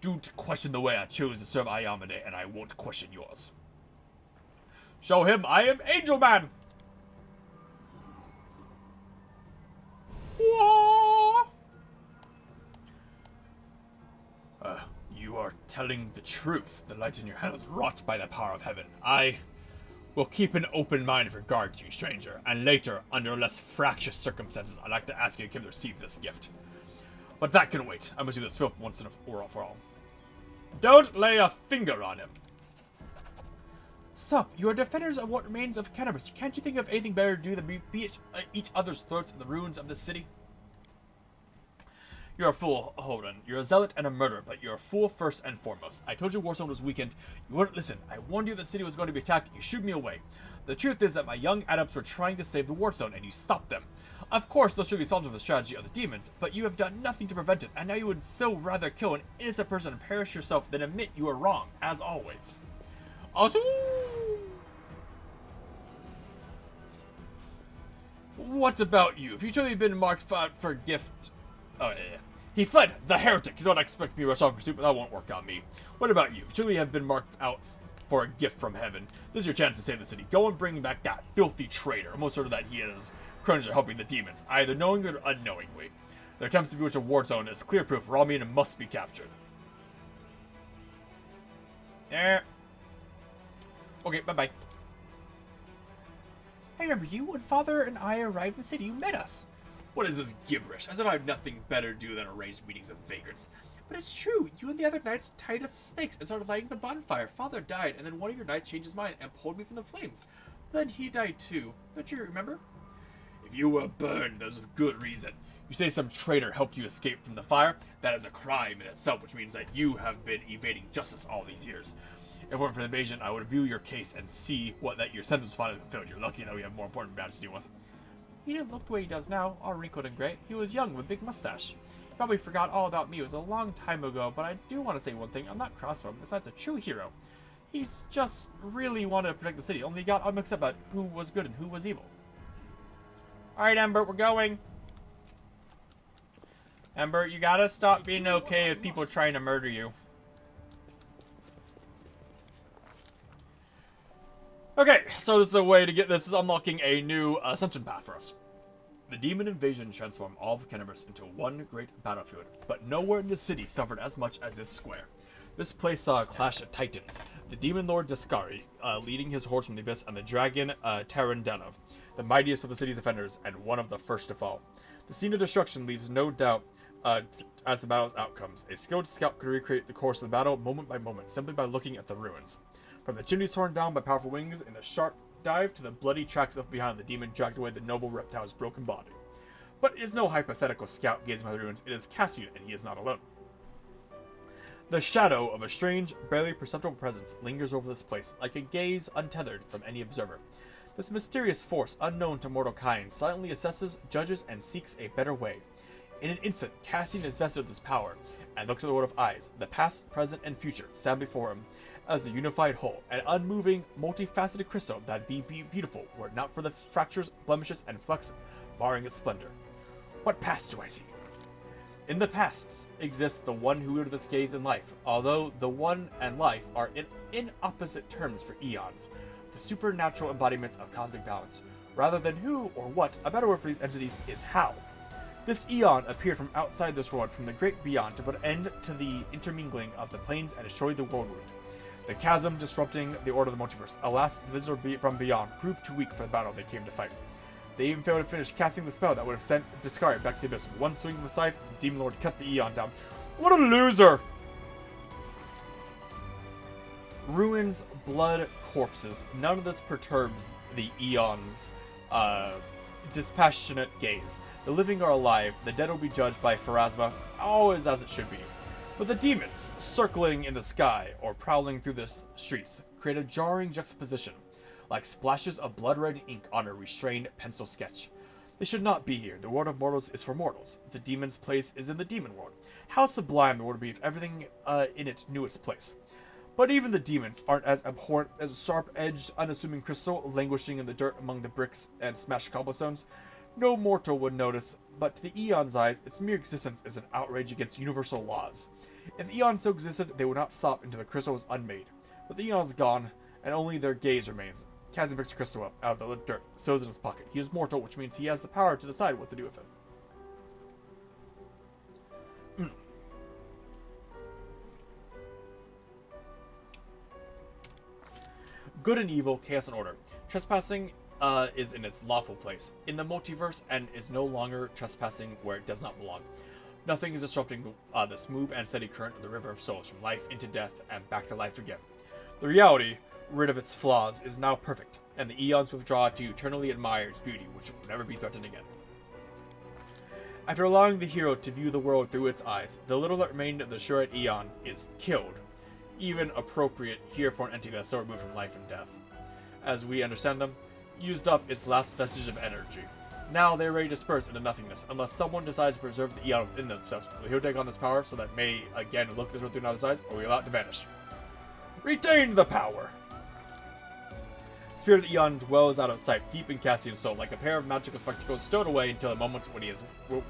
Don't question the way I chose to serve Ayamade, and I won't question yours. Show him I am Angel Man! You are telling the truth. The light in your hand was wrought by the power of heaven. I will keep an open mind with regard to you, stranger, and later, under less fractious circumstances, I'd like to ask you if you can receive this gift. But that can wait. I must do this filth once and for all. Don't lay a finger on him. Sup, you are defenders of what remains of Kenabras. Can't you think of anything better to do than beat each other's throats in the ruins of this city? You're a fool, Holden. You're a zealot and a murderer, but you're a fool first and foremost. I told you Warzone was weakened. You wouldn't listen. I warned you the city was going to be attacked. You shooed me away. The truth is that my young adepts were trying to save the Warzone, and you stopped them. Of course, they'll surely solve the strategy of the demons, but you have done nothing to prevent it, and now you would still rather kill an innocent person and perish yourself than admit you are wrong, as always. What about you? If you truly been marked out for gift... Oh, yeah. He fled! The heretic! He's not expecting me to rush off in pursuit, but that won't work on me. What about you? If you truly have been marked out for a gift from heaven, this is your chance to save the city. Go and bring back that filthy traitor. Almost certain that he is cronies are helping the demons, either knowingly or unknowingly. Their attempts to bewitch a war zone is clear proof Ramin must be captured. Okay, bye-bye. I remember you. When Father and I arrived in the city, you met us. What is this gibberish? As if I have nothing better to do than arrange meetings of vagrants. But it's true. You and the other knights tied us to stakes and started lighting the bonfire. Father died, and then one of your knights changed his mind and pulled me from the flames. Then he died too. Don't you remember? If you were burned, there's a good reason. You say some traitor helped you escape from the fire? That is a crime in itself, which means that you have been evading justice all these years. If it weren't for the invasion, I would review your case and see that your sentence was finally fulfilled. You're lucky that we have more important matters to deal with. He didn't look the way he does now, all wrinkled and gray. He was young with a big mustache. He probably forgot all about me. It was a long time ago, but I do want to say one thing. I'm not cross from him. This guy's a true hero. He's just really wanted to protect the city, only got all mixed up about who was good and who was evil. Alright, Ember, we're going. Ember, you gotta stop being okay with people trying to murder you. Okay, so this is a way to get this. Is unlocking a new Ascension Path for us. The demon invasion transformed all of Kenabras into one great battlefield, but nowhere in the city suffered as much as this square. This place saw a clash of titans. The demon lord Discari, leading his hordes from the abyss, and the dragon Tarandelov, the mightiest of the city's defenders, and one of the first to fall. The scene of destruction leaves no doubt as the battle's outcomes. A skilled scout could recreate the course of the battle moment by moment, simply by looking at the ruins. From the chimneys torn down by powerful wings in a sharp dive to the bloody tracks left behind, the demon dragged away the noble reptile's broken body. But it is no hypothetical scout gazing by the ruins. It is Cassian, and he is not alone. The shadow of a strange, barely perceptible presence lingers over this place, like a gaze untethered from any observer. This mysterious force, unknown to mortal kind, silently assesses, judges, and seeks a better way. In an instant, Cassian is vested with this power, and looks at the world of eyes. The past, present, and future stand before him, as a unified whole, an unmoving, multifaceted crystal that'd be beautiful were it not for the fractures, blemishes, and flecks marring its splendor. What past do I see? In the past exists the one who wielded this gaze in life, although the one and life are in opposite terms for eons, the supernatural embodiments of cosmic balance. Rather than who or what, a better word for these entities is how. This eon appeared from outside this world, from the great beyond, to put an end to the intermingling of the planes and destroy the world root. The chasm disrupting the order of the multiverse. Alas, the visitor from beyond proved too weak for the battle they came to fight. They even failed to finish casting the spell that would have sent Discari back to the abyss. One swing of the scythe, the Demon Lord cut the eon down. What a loser! Ruins, blood, corpses. None of this perturbs the eon's dispassionate gaze. The living are alive, the dead will be judged by Pharasma, always as it should be. But the demons, circling in the sky or prowling through the streets, create a jarring juxtaposition, like splashes of blood-red ink on a restrained pencil sketch. They should not be here. The world of mortals is for mortals. The demon's place is in the demon world. How sublime the world would be if everything in it knew its place. But even the demons aren't as abhorrent as a sharp-edged, unassuming crystal languishing in the dirt among the bricks and smashed cobblestones. No mortal would notice, but to the Eon's eyes, its mere existence is an outrage against universal laws. If the Eon still existed, they would not stop until the crystal was unmade. But the Eon's gone, and only their gaze remains. Kazan picks the crystal up out of the dirt, sews it in his pocket. He is mortal, which means he has the power to decide what to do with it. Good and evil, chaos and order. Trespassing is in its lawful place in the multiverse and is no longer trespassing where it does not belong. Nothing is disrupting the smooth and steady current of the river of souls from life into death and back to life again. The reality, rid of its flaws, is now perfect, and the eons withdraw to eternally admire its beauty, which will never be threatened again. After allowing the hero to view the world through its eyes, the little that remained of the Shuret Eon is killed, even appropriate here for an entity that's so removed from life and death. As we understand them, used up its last vestige of energy. Now they are ready to disperse into nothingness, unless someone decides to preserve the Eon within themselves. Will the hero take on this power so that may again look this world through another eyes, or will we allow it to vanish? Retain the power! Spirit of the Eon dwells out of sight, deep in Cassian's soul, like a pair of magical spectacles stowed away until the moments when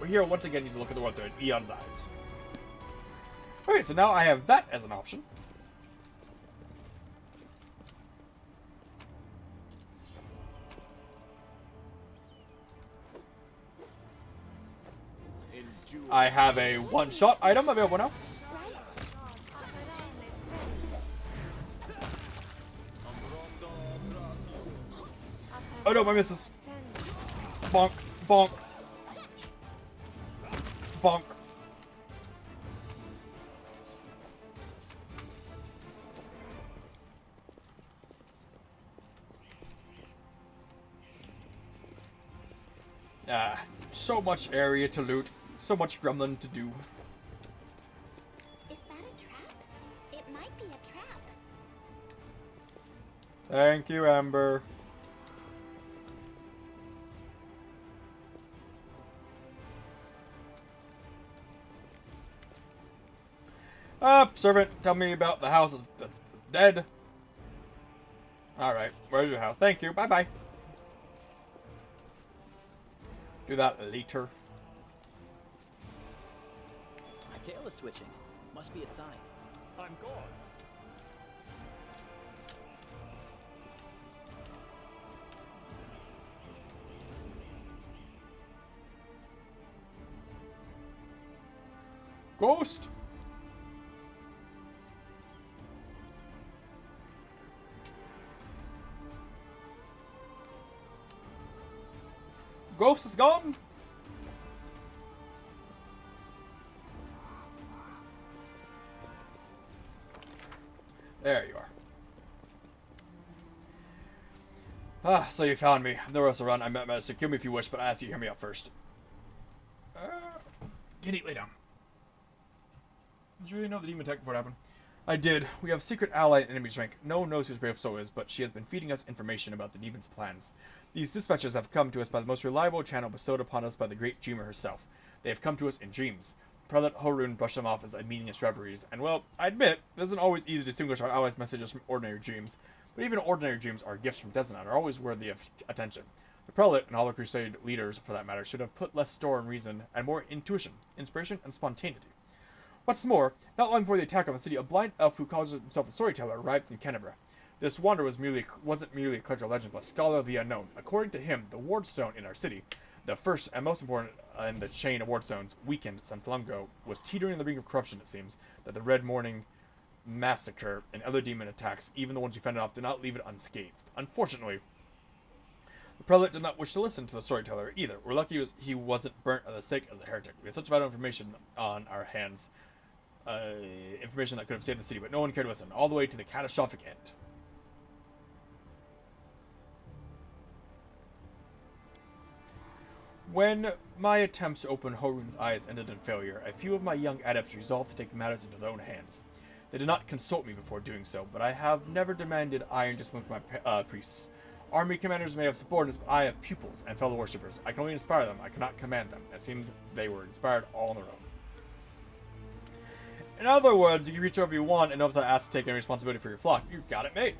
hero once again needs to look at the world through Eon's eyes. Okay, so now I have that as an option. I have a one-shot item available now. Oh no, my misses. Bonk, bonk. Bonk. So much area to loot. So much gremlin to do. Is that a trap? It might be a trap. Thank you, Amber. Servant, tell me about the house that's dead. Alright, where's your house? Thank you, bye-bye. Do that later. My tail is twitching. Must be a sign. I'm gone. Ghost! Ghost is gone! There you are. So you found me. I'm nowhere else to run. I met Master. Kill me if you wish, but I ask you to hear me out first. Kitty, lay down. Did you really know the demon attack before it happened? I did. We have a secret ally in enemy's rank. No one knows who Brave Soul is, but she has been feeding us information about the demon's plans. These dispatches have come to us by the most reliable channel bestowed upon us by the great dreamer herself. They have come to us in dreams. Prelate Horun brushed them off as a meaningless reveries, and well, I admit, it isn't always easy to distinguish our allies' messages from ordinary dreams, but even ordinary dreams are gifts from Desna and are always worthy of attention. The Prelate, and all the Crusade leaders for that matter, should have put less store on reason and more intuition, inspiration, and spontaneity. What's more, not long before the attack on the city, a blind elf who calls himself the Storyteller arrived in Canberra. This wanderer wasn't merely a collector of legends, but a scholar of the unknown. According to him, the wardstone in our city, the first and most important in the chain of wardstones, weakened since long ago, was teetering on the brink of corruption, it seems, that the Red Morning massacre and other demon attacks, even the ones we fended off, did not leave it unscathed. Unfortunately, the prelate did not wish to listen to the storyteller either. We're lucky he wasn't burnt at the stake as a heretic. We had such vital information on our hands, information that could have saved the city, but no one cared to listen, all the way to the catastrophic end. When my attempts to open Horun's eyes ended in failure, a few of my young adepts resolved to take matters into their own hands. They did not consult me before doing so, but I have never demanded iron discipline from my priests. Army commanders may have subordinates, but I have pupils and fellow worshippers. I can only inspire them, I cannot command them. It seems they were inspired all on their own. In other words, you can reach wherever you want and don't have to ask to take any responsibility for your flock. You got it made.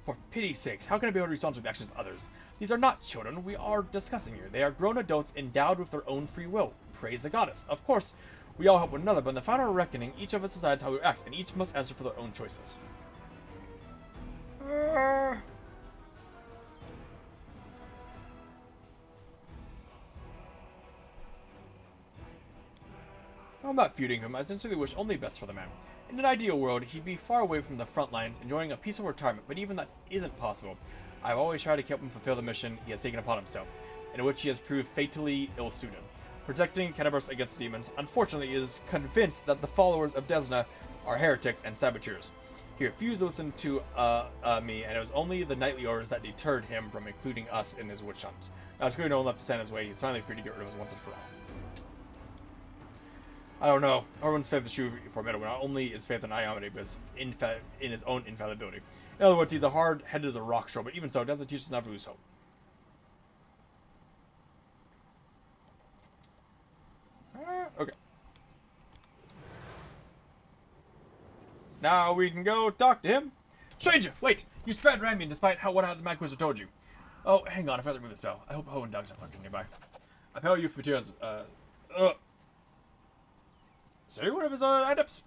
For pity's sakes, how can I be able to respond to the actions of others? These are not children we are discussing here. They are grown adults endowed with their own free will. Praise the goddess. Of course, we all help one another, but in the final reckoning, each of us decides how we act, and each must answer for their own choices. I'm not feuding him. I sincerely wish only best for the man. In an ideal world, he'd be far away from the front lines, enjoying a peaceful retirement, but even that isn't possible. I've always tried to help him fulfill the mission he has taken upon himself, in which he has proved fatally ill-suited. Protecting Canberra against demons, unfortunately, he is convinced that the followers of Desna are heretics and saboteurs. He refused to listen to me, and it was only the knightly orders that deterred him from including us in his witch hunt. Now it's clearly no one left to stand his way. He's finally free to get rid of us once and for all. I don't know. Horun's faith is true formidable. Not only is faith in Iomade, but in his own infallibility. In other words, he's as hard-headed as a rock stroll, but even so, it doesn't teach us never to lose hope. Okay. Now we can go talk to him. Stranger, wait! You spared Ramian despite what the Mad Quizzer told you. Oh, hang on, if I remove the spell. I hope Hoenn dogs aren't lurking nearby. I pay you for materials, So you're one of his adepts?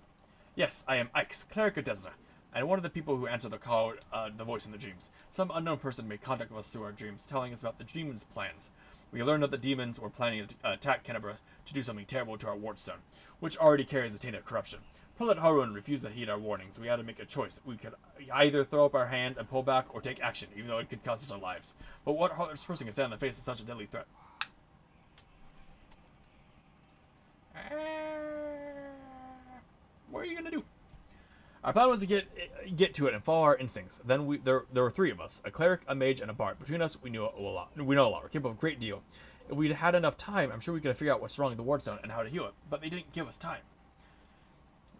Yes, I am Ix, cleric of Desna, and one of the people who answer the call, the voice in the dreams. Some unknown person made contact with us through our dreams, telling us about the demons' plans. We learned that the demons were planning to attack Canberra to do something terrible to our wardstone, which already carries the taint of corruption. Prelate Horun refused to heed our warnings. We had to make a choice. We could either throw up our hand and pull back, or take action, even though it could cost us our lives. But what heartless person can stand in the face of such a deadly threat? What are you gonna do? Our plan was to get to it and follow our instincts. Then there were three of us: a cleric, a mage, and a bard. Between us, we know a lot. We're capable of a great deal. If we'd had enough time, I'm sure we could have figured out what's wrong with the wardstone and how to heal it. But they didn't give us time.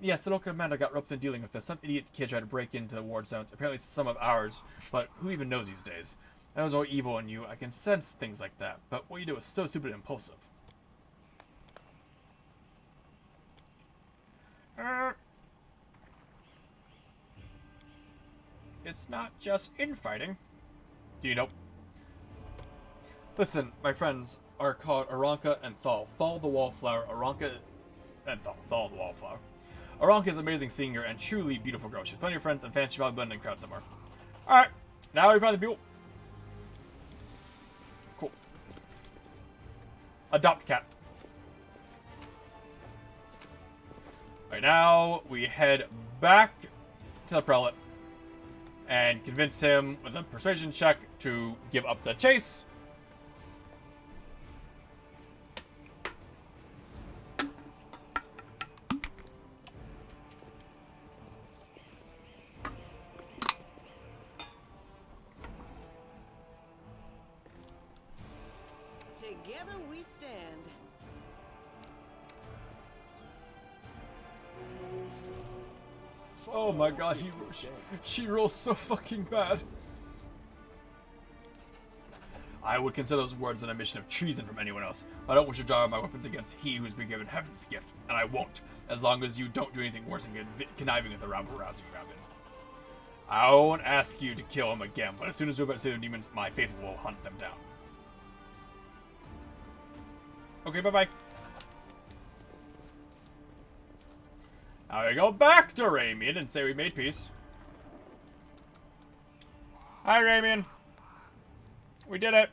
Yes, the local commander got roped in dealing with this. Some idiot kid tried to break into the wardstones. Apparently, some of ours. But who even knows these days? I was all evil in you. I can sense things like that. But what you do is so stupid and impulsive. It's not just infighting. Do you know? Listen, my friends are called Aranka and Thal. Thal the Wallflower, Aranka and Thal the Wallflower. Aranka is an amazing singer and truly beautiful girl. She has plenty of friends and fans. She's probably blending in crowd somewhere. Alright, now we find the people. Cool. Adopt cat. Alright, now we head back to the prelate and convince him with a persuasion check to give up the chase. Together we stand. Oh my god, she rolls so fucking bad. I would consider those words an admission of treason from anyone else. I don't wish to draw my weapons against he who's been given heaven's gift, and I won't, as long as you don't do anything worse than conniving at the rabble-rousing rabbit. I won't ask you to kill him again, but as soon as you're about to see the demons, my faithful will hunt them down. Okay, bye-bye. Now we go back to Ramian and say we made peace. Hi, Ramian. We did it.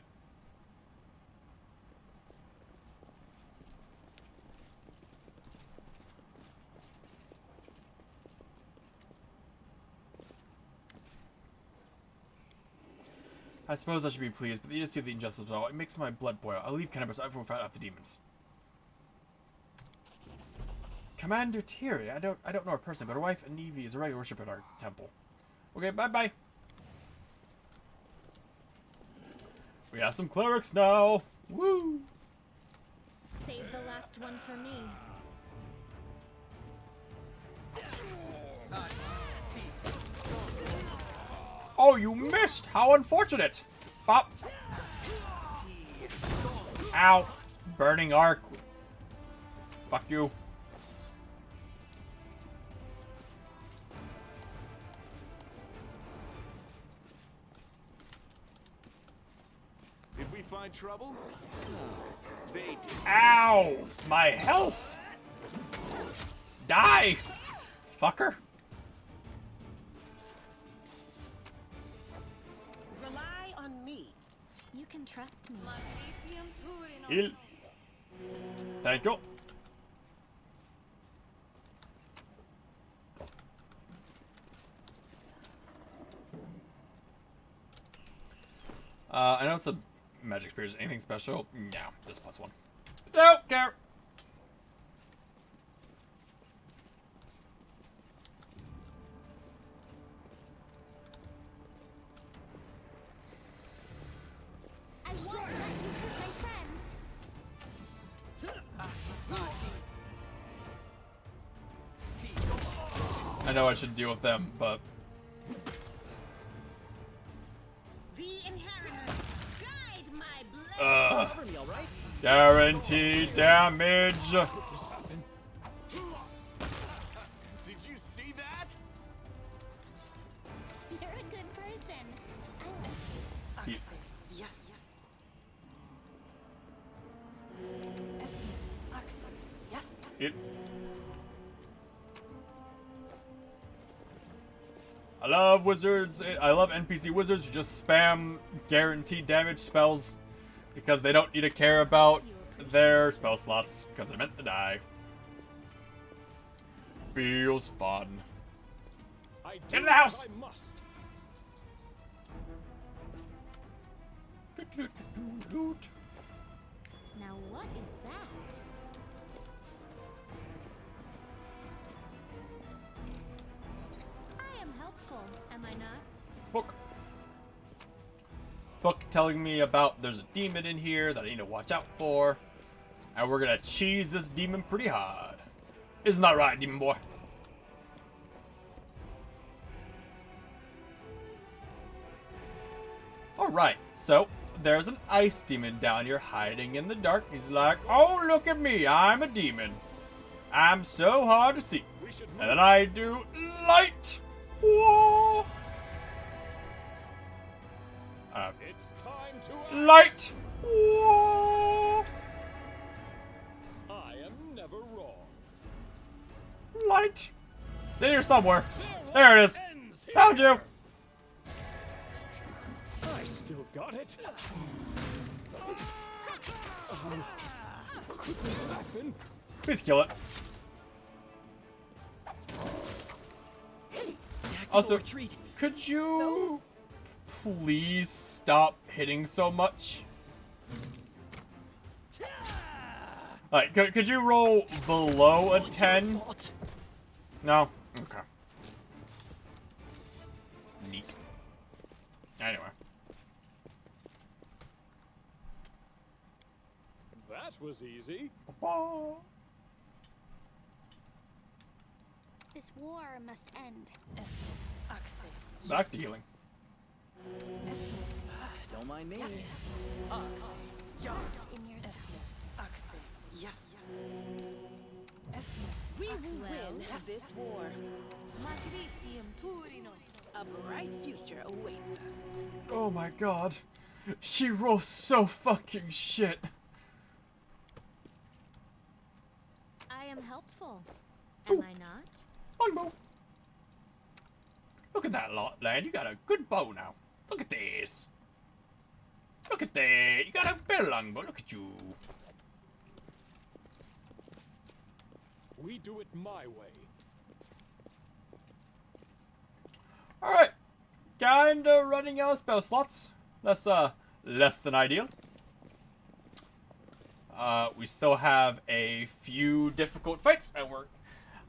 I suppose I should be pleased, but the idiocy of the injustice of it all, it makes my blood boil. I'll leave Canabus, everyone fight off the demons. Commander Tiri, I don't know her person, but her wife, Anivi, is a regular worshiper at our temple. Okay, bye-bye. We have some clerics now. Woo! Save the last one for me. Oh, you missed! How unfortunate! Bop! Ow! Burning arc. Fuck you. Did we find trouble? They did. Ow! My health! Die! Fucker. Rely on me. You can trust me. Heal. Thank you. I know it's a magic experience. Anything special? No, just +1. Don't care. I won't let you hurt my friends. I know I should deal with them, but The inheritor, guide my blade. Cover me, all right? guaranteed damage. Did you see that? You're a good person. He- Yes. Yes. It. I love wizards. I love NPC wizards who just spam guaranteed damage spells because they don't need to care about their spell slots because they're meant to die. Feels fun. I Get do in the house! what I must. Loot. Now what is that? I am helpful, am I not? Book. Book telling me about there's a demon in here that I need to watch out for. And we're gonna cheese this demon pretty hard. Isn't that right, demon boy? Alright, so there's an ice demon down here hiding in the dark. He's like, oh, look at me, I'm a demon. I'm so hard to see. And then I do light. Whoa. It's time to Light. Whoa. I am never wrong. Light. It's in here somewhere. There it is. Found you. I still got it. Could this happen? Please kill it. Also, could you please stop hitting so much? Like, could you roll below a 10? No? Okay. Neat. Anyway. That was easy. This war must end. Back to healing. Don't mind me. We will win this war. A bright future awaits us. Oh my god. She rolls so fucking shit. I am helpful. Am I not? Longbow. Look at that lot, lad. You got a good bow now. Look at this. Look at that. You got a better longbow. Look at you. We do it my way. Alright. Kinda running out of spell slots. That's, less than ideal. We still have a few difficult fights, and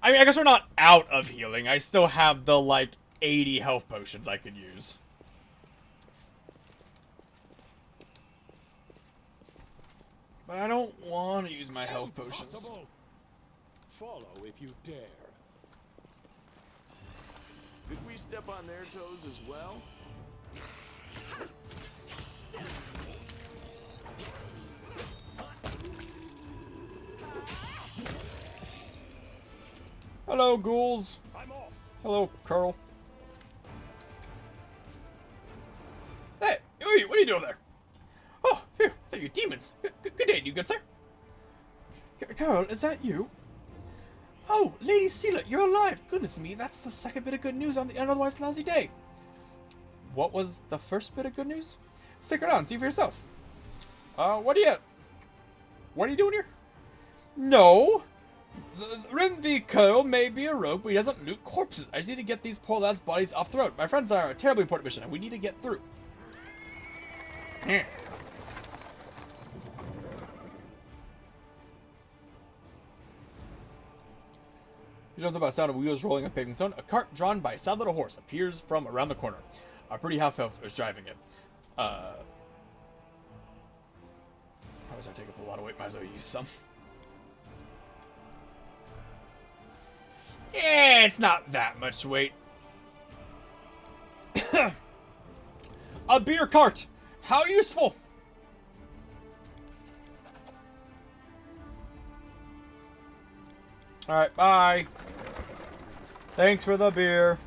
I guess we're not out of healing. I still have the, like, 80 health potions I could use. But I don't want to use my health potions. Impossible. Follow if you dare. Did we step on their toes as well? Hello, ghouls. Hello, Carl. Hey, what are you doing there? Oh, phew, they're you demons. Good day to you, good sir. Carl, is that you? Oh, Lady Seela, you're alive. Goodness me, that's the second bit of good news on the otherwise lousy day. What was the first bit of good news? Stick around, see for yourself. What are you doing here? No. Rimvi Curl may be a rogue, but he doesn't loot corpses. I just need to get these poor lads' bodies off the road. My friends are a terribly important mission, and we need to get through. You don't know about the sound of wheels rolling on paving stone. A cart drawn by a sad little horse appears from around the corner. A pretty half-elf is driving it. Probably start taking up a lot of weight. Might as well use some. Yeah, it's not that much weight. A beer cart! How useful! Alright, bye. Thanks for the beer.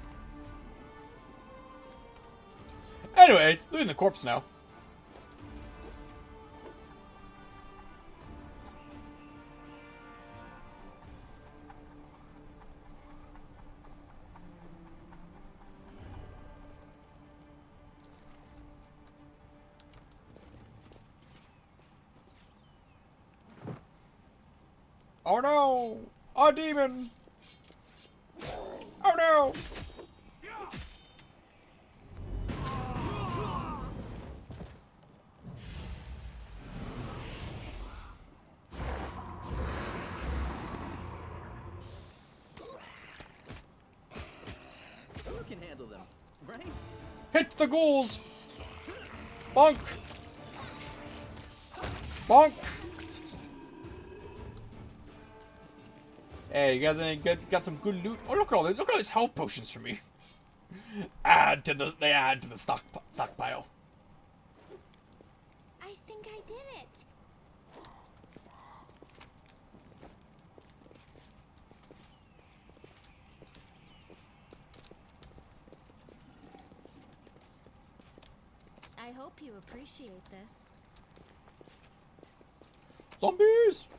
Anyway, looting the corpse now. Oh no! A demon! Oh no! Who can handle them, right? Hit the ghouls! Bonk! Bonk! Hey, you guys any good? Got some good loot? Oh, look at all these health potions for me. They add to the stockpile. I think I did it. I hope you appreciate this. Zombies!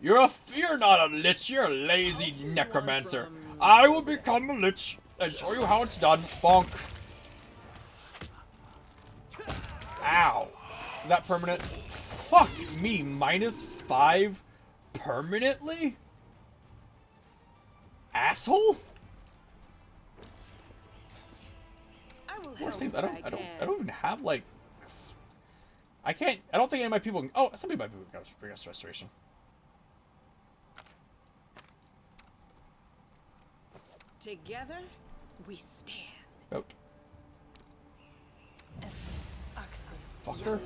You're not a lich, you're a lazy necromancer. I will become a lich and show you how it's done. Bonk. Ow. Is that permanent? Fuck me, -5 permanently? Asshole? Worst things, I don't even have like I don't think any of my people can, oh, some of my people can bring us restoration. Together, we stand. Out. Fucker.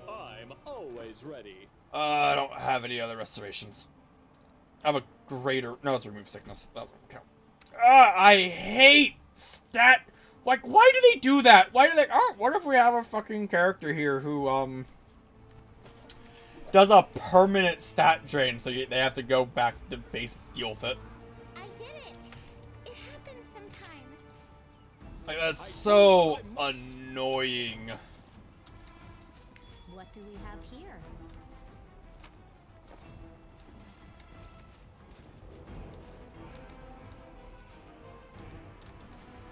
I'm always ready. I don't have any other restorations. I have a greater, no, let's remove sickness. That doesn't count. I hate stat Like, why do they do that? Why do they... Oh, what if we have a fucking character here who, does a permanent stat drain, so they have to go back to base deal with it. I did it. It happens sometimes. Like, that's so annoying. What do we have here?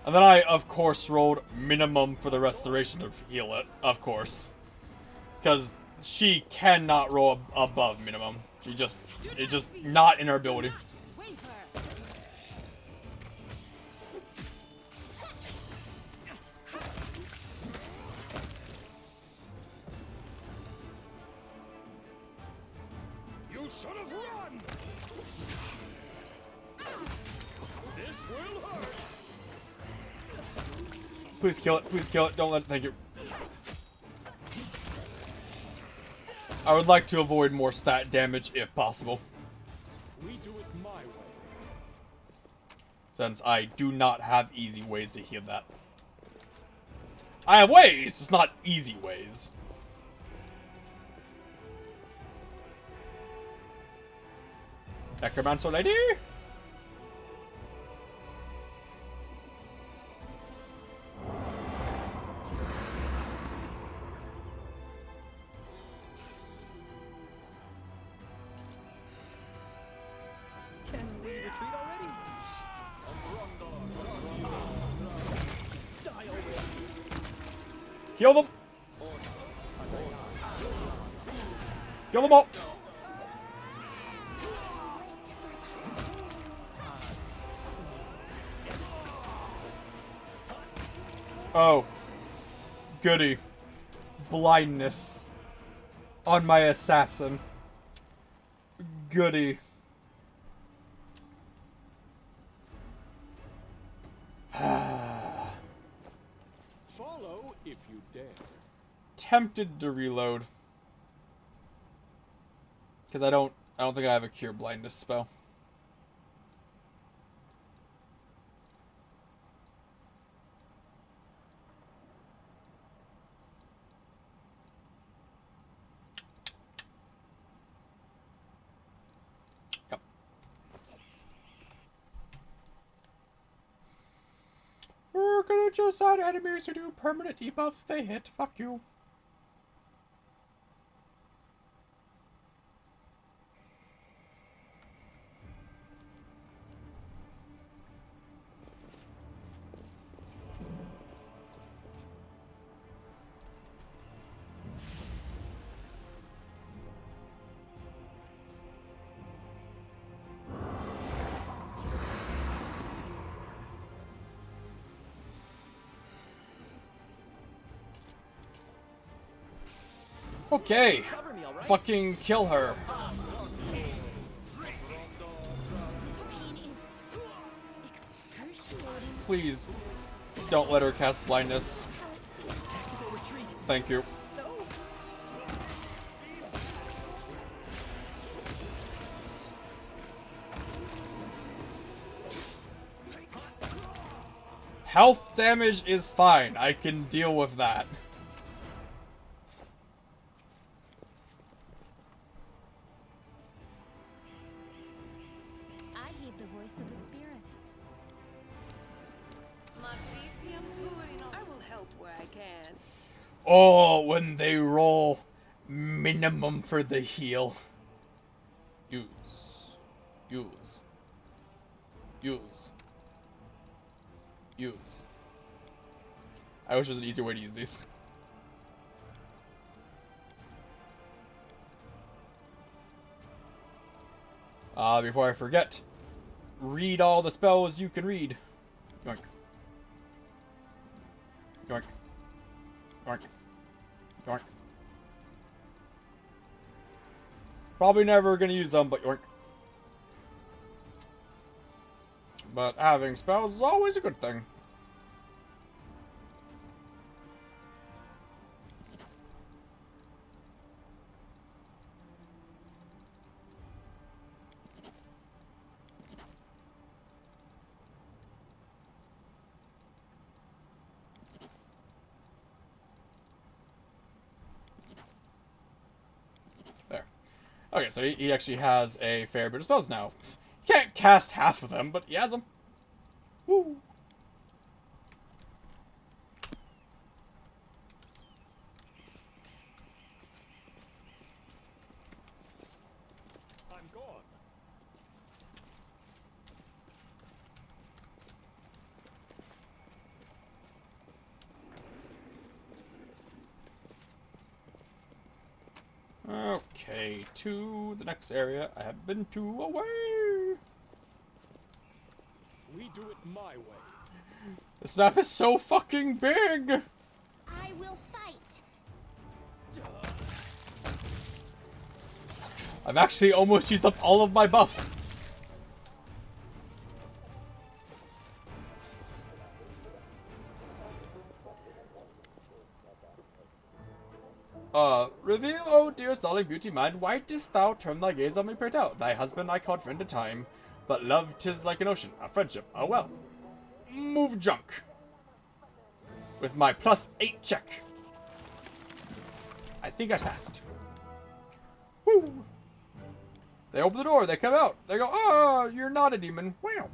And then I, of course, rolled minimum for the restoration to heal it, of course. Because she cannot roll above minimum. It's just not in her ability. You should have run! This will hurt! Please kill it. Please kill it. Don't let it. Thank you. I would like to avoid more stat damage if possible. We do it my way. Since I do not have easy ways to heal that. I have ways, just not easy ways. Necromancer lady? Can we retreat already? Kill them! Kill them all! Oh. Goody. Blindness. On my assassin. Goody. Follow if you dare. Tempted to reload. Because I don't think I have a cure blindness spell. Yep. We're gonna just add enemies who do permanent debuff if they hit. Fuck you. Okay. Fucking kill her. Please, don't let her cast blindness. Thank you. Health damage is fine. I can deal with that. I heed the voice of the spirits. I will help where I can. Oh, when they roll minimum for the heal. Use. Use. Use. Use. I wish there was an easier way to use these. Before I forget, read all the spells you can read. Yoink. Yoink. Yoink. Yoink. Probably never gonna use them, but yoink. But having spells is always a good thing. Okay, so he actually has a fair bit of spells now. He can't cast half of them, but he has them. Woo! I'm gone. Okay, to the next area I have been to away. We do it my way. This map is so fucking big. I will fight. I've actually almost used up all of my buff. Reveal, oh dear darling beauty mine, why didst thou turn thy gaze on me, pray tell? Thy husband I called friend at time, but love 'tis like an ocean, a friendship, oh well. Move junk. With my +8 check. I think I passed. Woo! They open the door, they come out, they go, oh, you're not a demon, wow.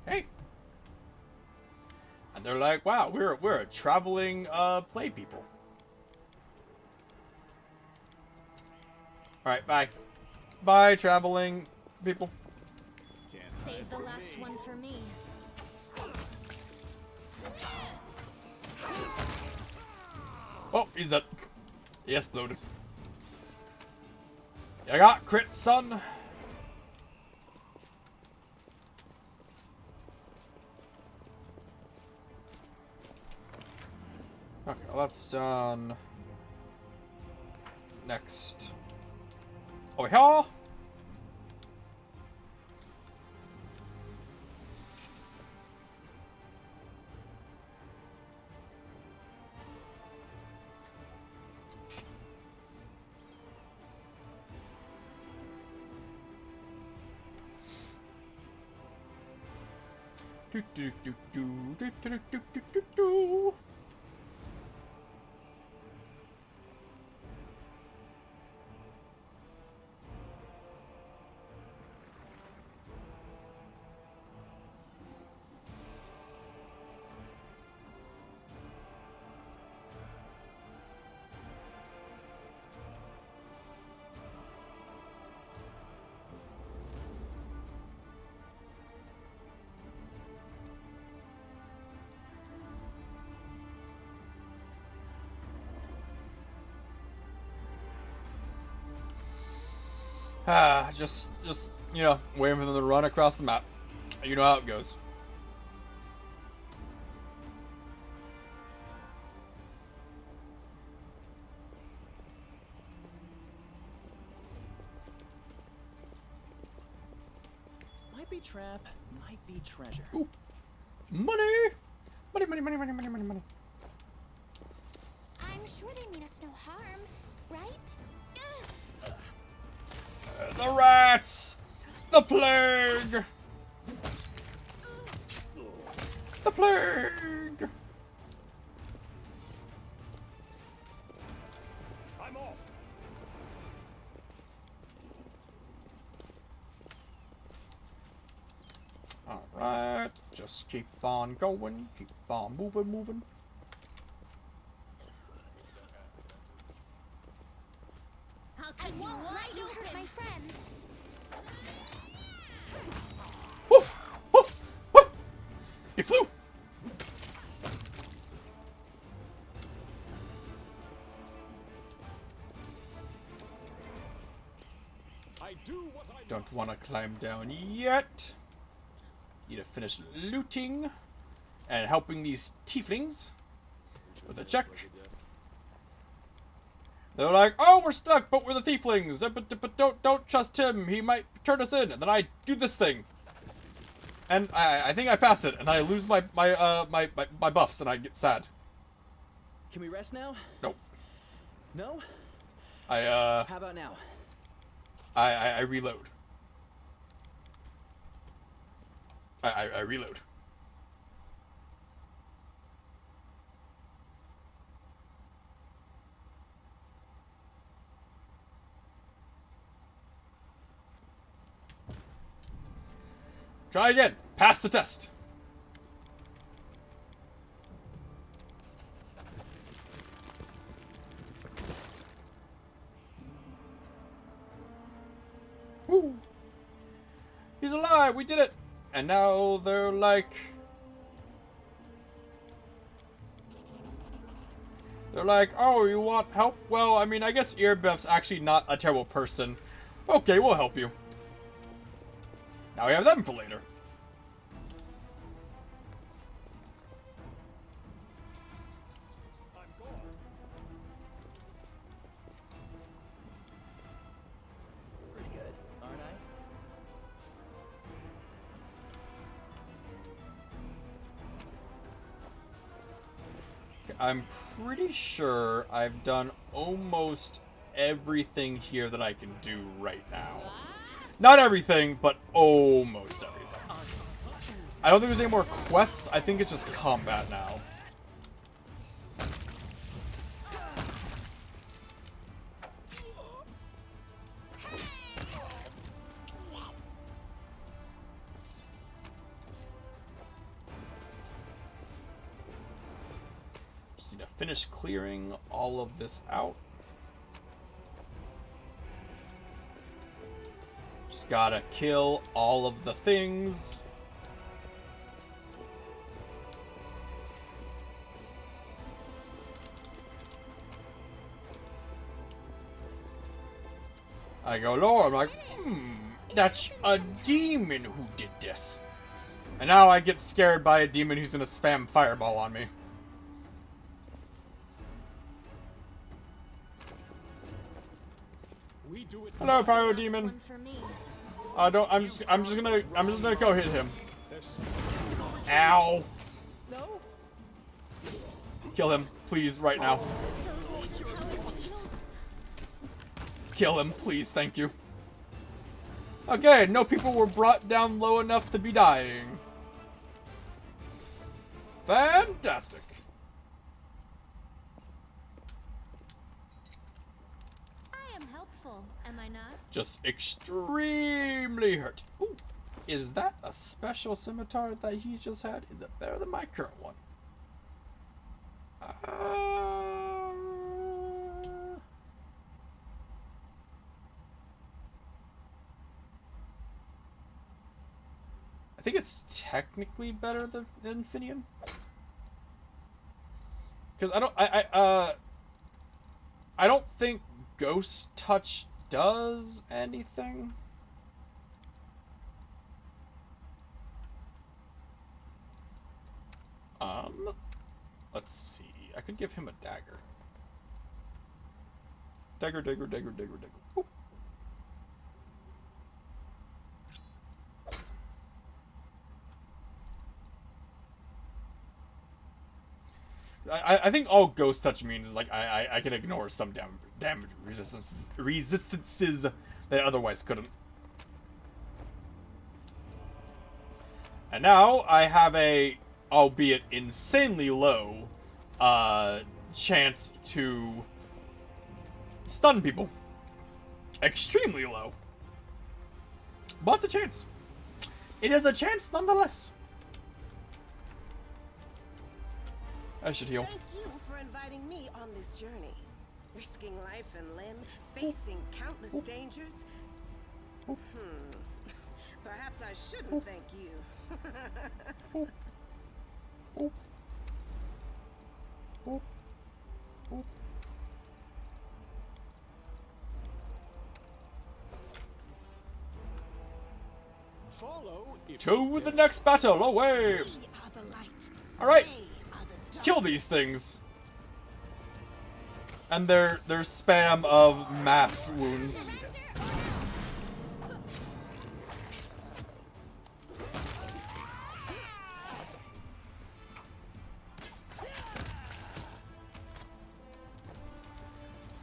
Hey. And they're like, wow, we're a traveling play people. Alright, bye. Bye, traveling people. Save the last one for me. Oh, he's dead. He exploded. You got crit, son. Okay, well, that's done. Next. Over here. Do do do do do do do do do do. Just, you know, waiting for them to run across the map. You know how it goes. Might be trap, might be treasure. Ooh. Money! Money, money, money, money, money, money, money. I'm sure they mean us no harm, right? The rats! The plague! The plague! I'm off. Alright, just keep on going, keep on moving. I won't let you hurt my friends. Woo! Woo! Woo! He flew! I do what I Don't want to climb down yet. Need to finish looting and helping these tieflings with a check. They're like, oh, we're stuck, but we're the tieflings. But don't trust him. He might turn us in. And then I do this thing, and I think I pass it, and I lose my buffs, and I get sad. Can we rest now? Nope. No? How about now? I reload. I reload. Try again. Pass the test. Woo! He's alive! We did it! And now they're like... They're like, oh, you want help? Well, I mean, I guess Earbuff's actually not a terrible person. Okay, we'll help you. Now we have them for later. Pretty good, aren't I? I'm pretty sure I've done almost everything here that I can do right now. Not everything, but almost everything. I don't think there's any more quests. I think it's just combat now. Just need to finish clearing all of this out. Just gotta kill all of the things. I go lower, I'm like, that's a demon who did this. And now I get scared by a demon who's gonna spam fireball on me. Hello, pyro demon. I'm just gonna go hit him. Ow. No. Kill him, please, right now. Kill him, please, thank you. Okay, no people were brought down low enough to be dying. Fantastic. I am helpful, am I not? Just extremely hurt. Ooh, is that a special scimitar that he just had? Is it better than my current one? I think it's technically better than Finian. Because I don't think Ghost Touch does anything. Let's see. I could give him a dagger. Dagger. Oop. I think all Ghost Touch means is like I can ignore some damage resistances that I otherwise couldn't. And now I have a, albeit insanely low, chance to stun people. Extremely low. But it's a chance. It is a chance nonetheless. I should heal. Thank you for inviting me on this journey. Risking life and limb, facing countless dangers. Perhaps I shouldn't thank you. To the next battle, away! Alright, kill these things. And their spam of mass wounds.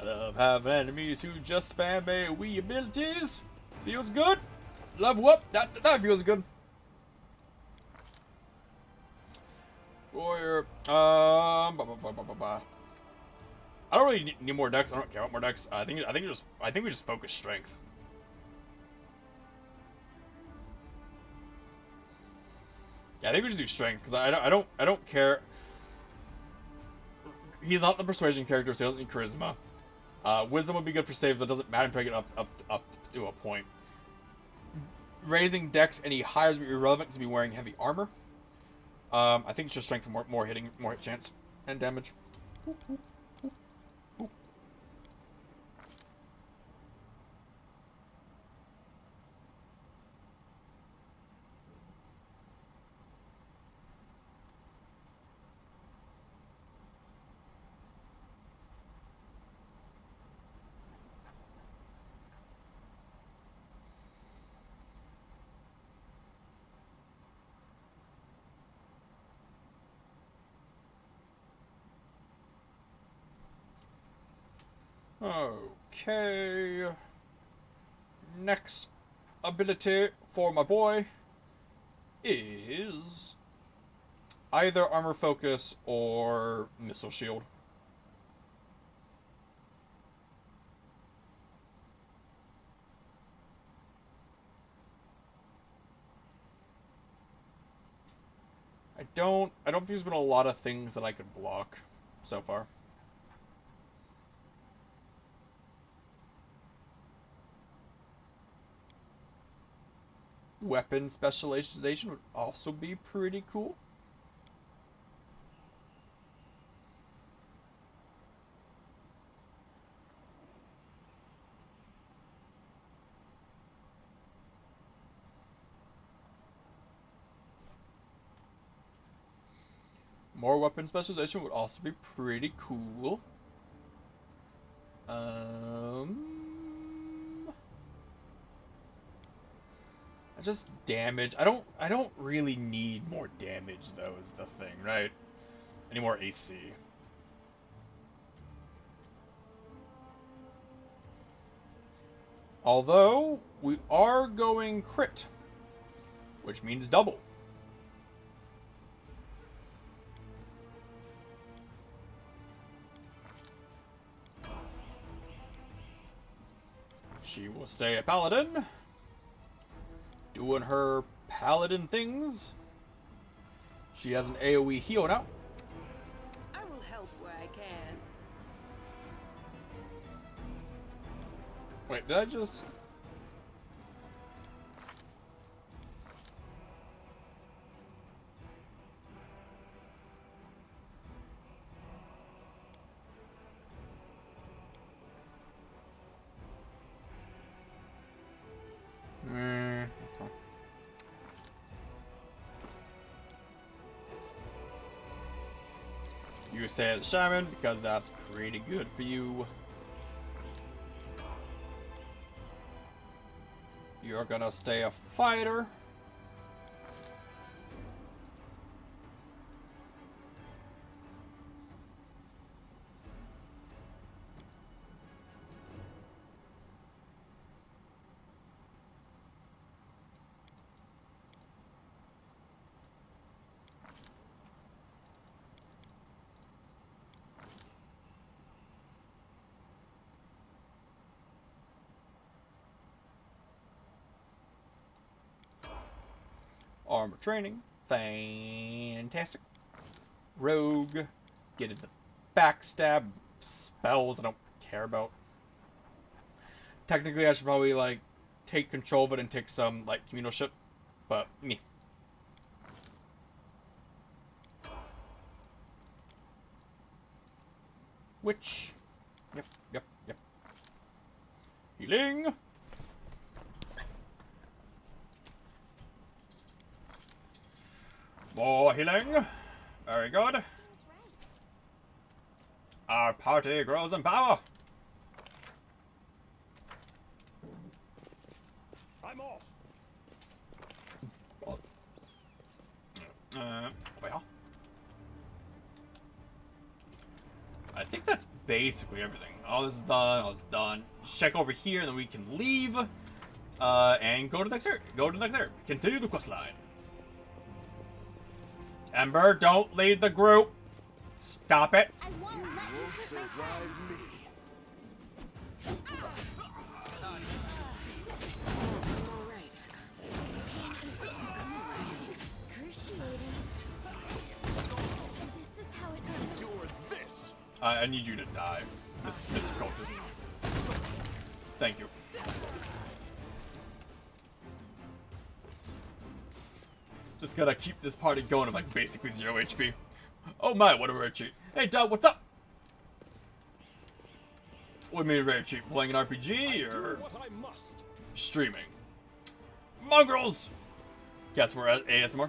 I love having enemies who just spam AoE abilities. Feels good. Love whoop. That feels good. Warrior. I don't really need more decks. I don't care about more decks. I think we just focus strength. Yeah, I think we just do strength because I don't care. He's not the persuasion character, so he doesn't need charisma. Wisdom would be good for save, but it doesn't matter until I get up to a point. Raising dex any higher would be irrelevant because he'd be wearing heavy armor. I think it's just strength for more hitting, more hit chance and damage. Okay. Next ability for my boy is either armor focus or missile shield. I don't think there's been a lot of things that I could block so far. Weapon specialization would also be pretty cool. More weapon specialization would also be pretty cool. Just damage. I don't really need more damage though, is the thing, right? Any more AC. Although we are going crit, which means double. She will stay a paladin, doing her paladin things. She has an AoE heal now. I will help where I can. Wait, did I just... Okay. You say as a shaman because that's pretty good for you. You're gonna stay a fighter. Armor training. Fantastic. Rogue. Get into backstab spells I don't care about. Technically, I should probably, like, take control of it and take some, like, communal shit. But, me. Which... Yep. Healing. More healing. Very good. Our party grows in power. I'm off. Well. I think that's basically everything. All this is done, all this is done. Just check over here, and then we can leave. And go to the next area. Continue the quest line. Ember, don't lead the group. Stop it. I won't let you hurt my friends. Excruciating. I need you to die, Mr. Cultist. Thank you. Just gotta keep this party going with like basically 0 HP. Oh my, what a rare cheat. Hey Doug, what's up? What do you mean rare cheat? Playing an RPG or streaming? Mongrels! Guess we're at ASMR.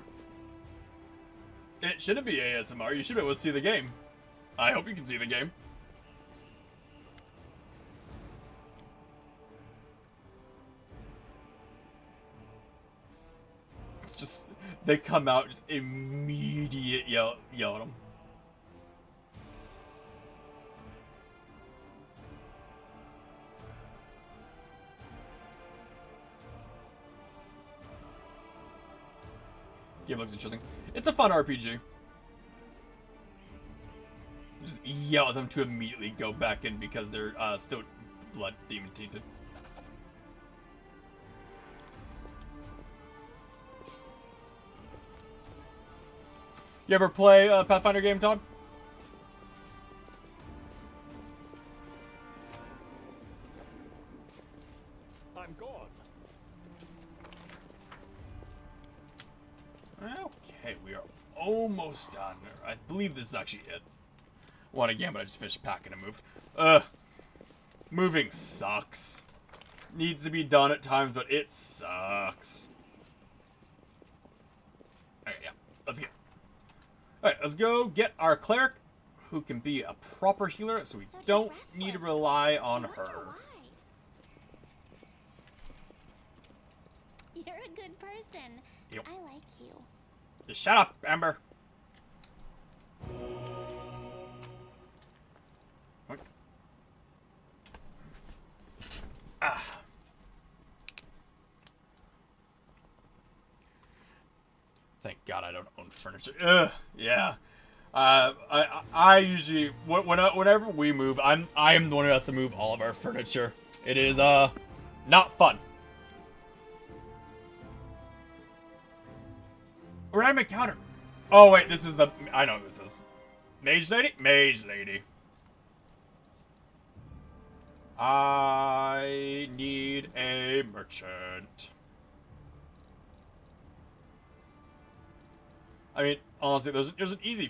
It shouldn't be ASMR, you should be able to see the game. I hope you can see the game. Just, they come out, just immediate yell at them. Game looks interesting. It's a fun RPG. Just yell at them to immediately go back in because they're still blood demon tainted. You ever play a Pathfinder game, Todd? I'm gone. Okay, we are almost done. I believe this is actually it. One again, but I just finished packing a move. Moving sucks. Needs to be done at times, but it sucks. Alright, yeah. Let's get. Alright, let's go get our cleric, who can be a proper healer, so we don't need to rely on her. You're a good person. Yep. I like you. Just shut up, Amber. What? Ah. Thank God I don't own furniture. Ugh, yeah. I usually whenever we move, I am the one who has to move all of our furniture. It is not fun. Random encounter. Oh wait, this is the I know who this is. Mage lady? Mage lady. I need a merchant. I mean, honestly, there's an easy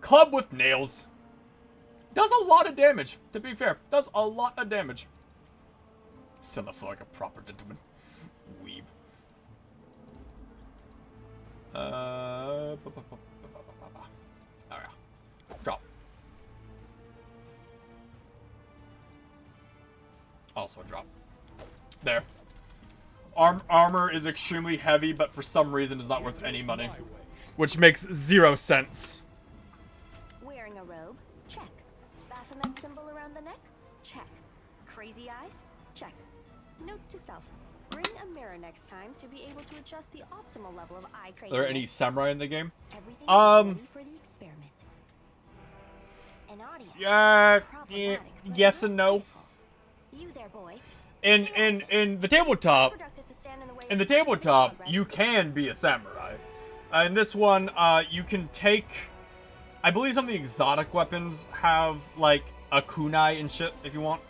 club with nails. Does a lot of damage, to be fair. Does a lot of damage. Sit on the floor like a proper gentleman. Weeb. Alright. Drop. Also drop. There. Armor is extremely heavy, but for some reason is not worth any money. Which makes 0 sense. Wearing a robe? Check. Baphomet symbol around the neck? Check. Crazy eyes? Check. Note to self. Bring a mirror next time to be able to adjust the optimal level of eye craziness. Are there any samurai in the game? Everything is ready for the experiment. An audience. Yes and no. You there, boy. In the tabletop, you can be a samurai. In this one, you can take, I believe some of the exotic weapons have like a kunai and shit if you want.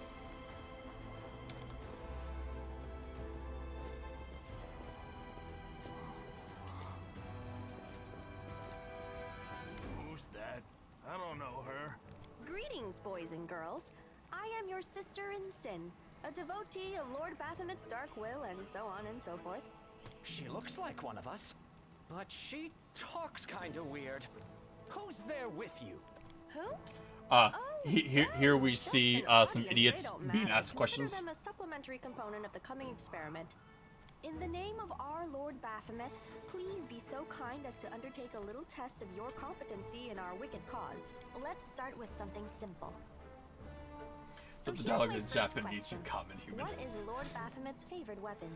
Who's that? I don't know her. Greetings, boys and girls. I am your sister in sin, a devotee of Lord Baphomet's dark will, and so on and so forth. She looks like one of us, but she talks kinda weird. Who's there with you? Who? Here we see some idiots being asked questions. Consider them a supplementary component of the coming experiment. In the name of our Lord Baphomet, please be so kind as to undertake a little test of your competency in our wicked cause. Let's start with something simple. So the dialogue in Japanese, you common human. What is Lord Baphomet's favorite weapon?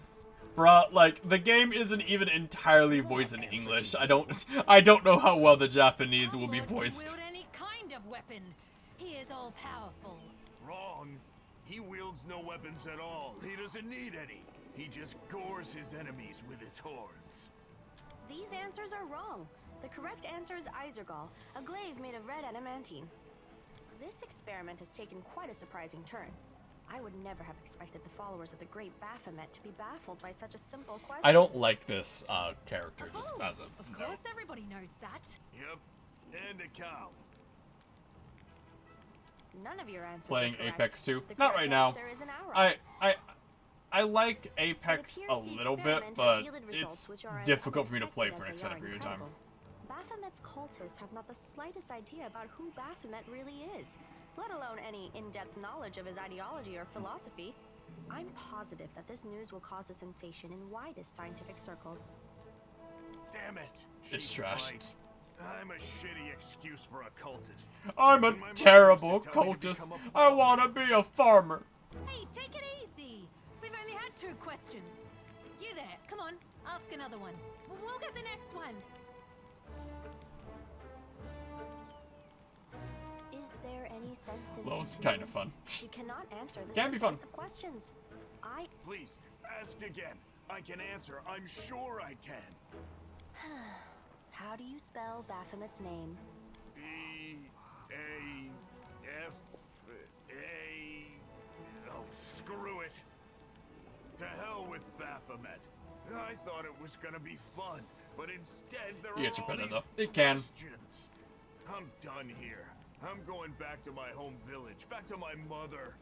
Bruh, like, the game isn't even entirely voiced in English. I don't know how well the Japanese will be voiced. Wield any kind of weapon. He is all powerful. Wrong. He wields no weapons at all. He doesn't need any. He just gores his enemies with his horns. These answers are wrong. The correct answer is Isergal, a glaive made of red adamantine. This experiment has taken quite a surprising turn. I would never have expected the followers of the great Baphomet to be baffled by such a simple question. I don't like this character just as a Of course, everybody knows that. Yep, and a cow. None of your answers playing are correct. Apex 2. The Not correct right now. answer is an arrows. I like Apex a appears the little bit, experiment but has yielded results it's which are as difficult for me to play for an unexpected as extended they are period of time. incredible. Baphomet's cultists have not the slightest idea about who Baphomet really is, let alone any in-depth knowledge of his ideology or philosophy. I'm positive that this news will cause a sensation in widest scientific circles. Damn it. It's She's trash. right. I'm a shitty excuse for a cultist. I'm a When my mother terrible used to tell me to cultist. become a I want to be a farmer. Hey, take it easy. We've only had 2 questions. You there, come on, ask another one. We'll get the next one. Is there any sense in Well, it's continuing? kind of fun. You cannot answer the Can be fun. simplest of questions. Please, ask again. I can answer. I'm sure I can. How do you spell Baphomet's name? B-A-F-A... Oh, screw it. To hell with Baphomet. I thought it was gonna be fun, but instead there Yeah, are it's all better these though. It can. questions. I'm done here. I'm going back to my home village, back to my mother.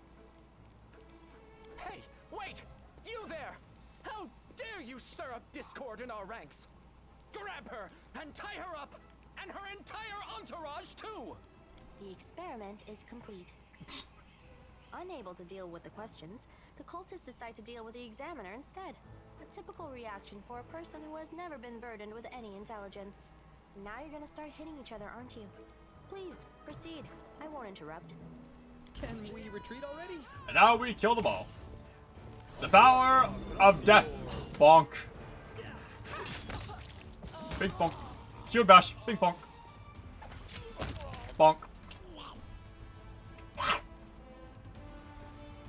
Hey, wait! You there! How dare you stir up discord in our ranks? Grab her and tie her up, and her entire entourage too! The experiment is complete. Unable to deal with the questions, the cultists decide to deal with the examiner instead. A typical reaction for a person who has never been burdened with any intelligence. Now you're gonna start hitting each other, aren't you? Please, proceed. I won't interrupt. Can we retreat already? And now we kill them all. The power of death. Bonk. Bing bonk. Shield bash. Bing bonk. Bonk.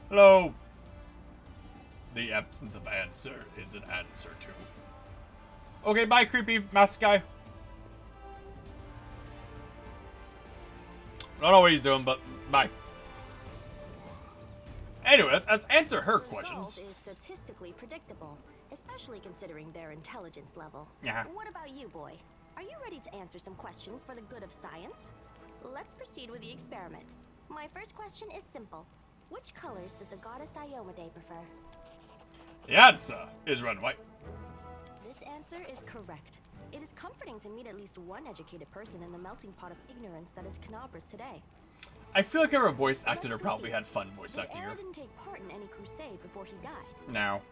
Hello. The absence of answer is an answer too. Okay, bye, creepy mask guy. I don't know what he's doing, but bye. Anyway, let's answer her questions. The result is statistically predictable, especially considering their intelligence level. Yeah. What about you, boy? Are you ready to answer some questions for the good of science? Let's proceed with the experiment. My first question is simple. Which colors does the goddess Iomade prefer? The answer is red and white. This answer is correct. It is comforting to meet at least one educated person in the melting pot of ignorance that is Canabras today. I feel like whoever voice acted her probably had fun voice acting her. Era didn't take part in any crusade before he died. Now.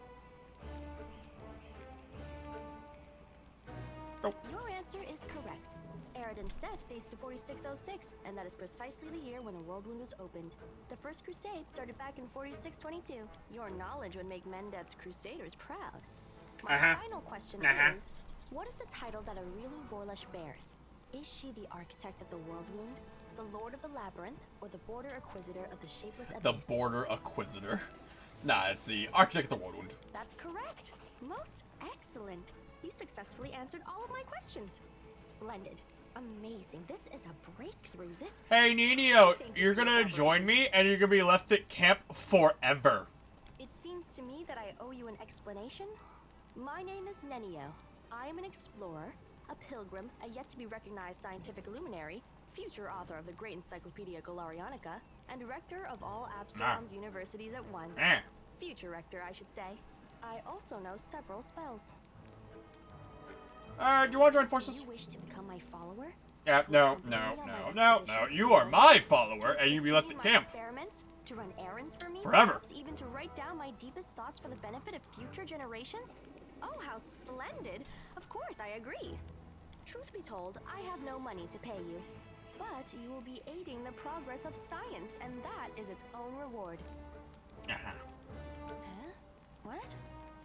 Your answer is correct. Eridan's death dates to 4606, and that is precisely the year when the World Wound was opened. The First Crusade started back in 4622. Your knowledge would make Mendev's Crusaders proud. My final question is, what is the title that Arilu Vorlesh bears? Is she the architect of the World Wound, the Lord of the Labyrinth, or the Border Acquisitor of the Shapeless Abyss? The Border Acquisitor. Nah, it's the Architect of the World Wound. That's correct. Most excellent. You successfully answered all of my questions. Splendid. Amazing. This is a breakthrough. This... Hey, Nino, you're gonna join me, and you're gonna be left at camp forever. It seems to me that I owe you an explanation. My name is Nenio. I am an explorer, a pilgrim, a yet-to-be-recognized scientific luminary, future author of the great Encyclopedia Galarianica, and rector of all Absalom's universities at once. Future rector, I should say. I also know several spells. Do you want to join forces? Do you wish to become my follower? No. You are my follower, and you'll be left at camp. Experiments? To run errands for me? Forever. Perhaps even to write down my deepest thoughts for the benefit of future generations? Oh, how splendid! Of course, I agree. Truth be told, I have no money to pay you. But you will be aiding the progress of science, and that is its own reward. Huh? What?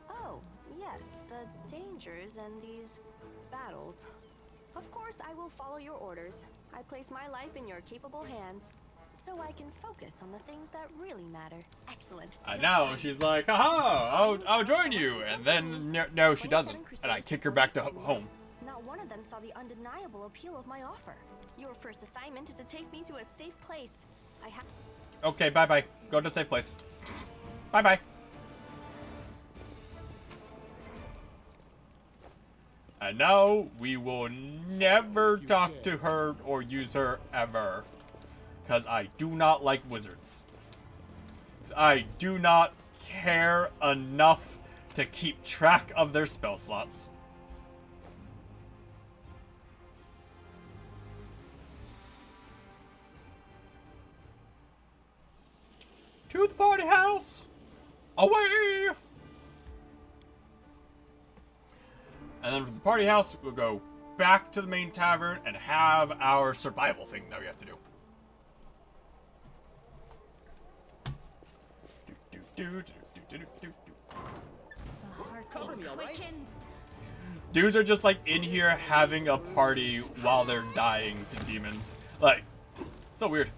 Oh, yes, the dangers and these battles. Of course, I will follow your orders. I place my life in your capable hands, so I can focus on the things that really matter. Excellent. And now she's like, haha, I'll join you. And then, no, she doesn't. And I kick her back to home. Not one of them saw the undeniable appeal of my offer. Your first assignment is to take me to a safe place. I have. Okay, bye-bye. Go to a safe place. Bye-bye. And now we will never talk to her or use her ever. Because I do not like wizards. I do not care enough to keep track of their spell slots. To the party house! Away! And then from the party house, we'll go back to the main tavern and have our survival thing that we have to do. Cover me, all right? Dudes are just like in here having a party while they're dying to demons. Like, so weird.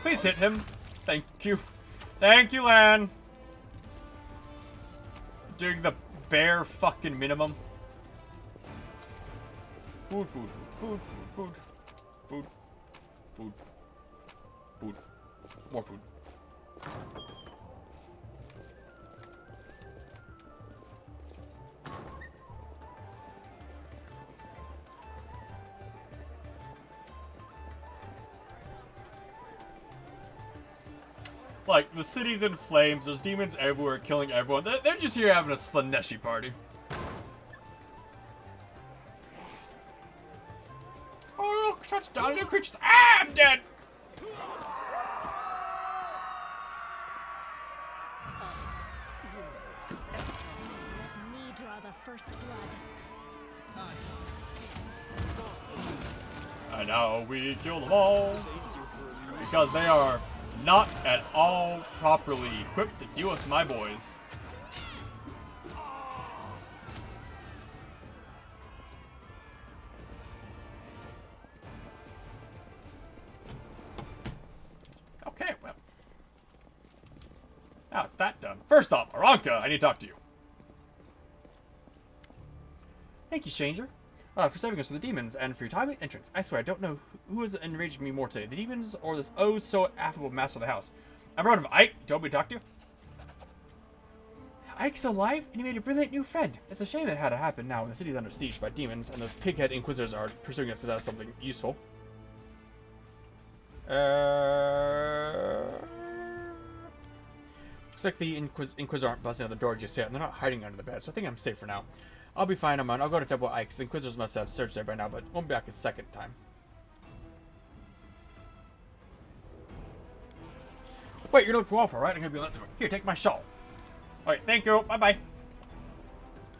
Please hit him. Thank you. Thank you, Lan. Doing the bare fucking minimum. Food, food, food, food, food, food, food, food, more food. Like, the city's in flames, there's demons everywhere killing everyone. They're just here having a Slaneshi party. Oh, look, such darling creatures. Ah, I'm dead! Let me draw the first blood. And now we kill them all. Because they are not at all properly equipped to deal with my boys. Okay, well. Now it's that done. First off, Aranka, I need to talk to you. Thank you, stranger. For saving us from the demons and for your timely entrance. I swear, I don't know who has enraged me more today, the demons or this oh-so-affable master of the house. I'm proud of Ike. You told me to talk to you. Ike's alive, and he made a brilliant new friend. It's a shame it had to happen now when the city's under siege by demons, and those pighead inquisitors are pursuing us to do something useful. Looks like the Inquisitor aren't busting out the door just yet, and they're not hiding under the bed, so I think I'm safe for now. I'll be fine, I'll go to Temple Ike's. The Inquisitors must have searched there by now, but won't be back a second time. Wait, you're looking for Waffle, right? I'm gonna be honest. Here, take my shawl. Alright, thank you. Bye-bye.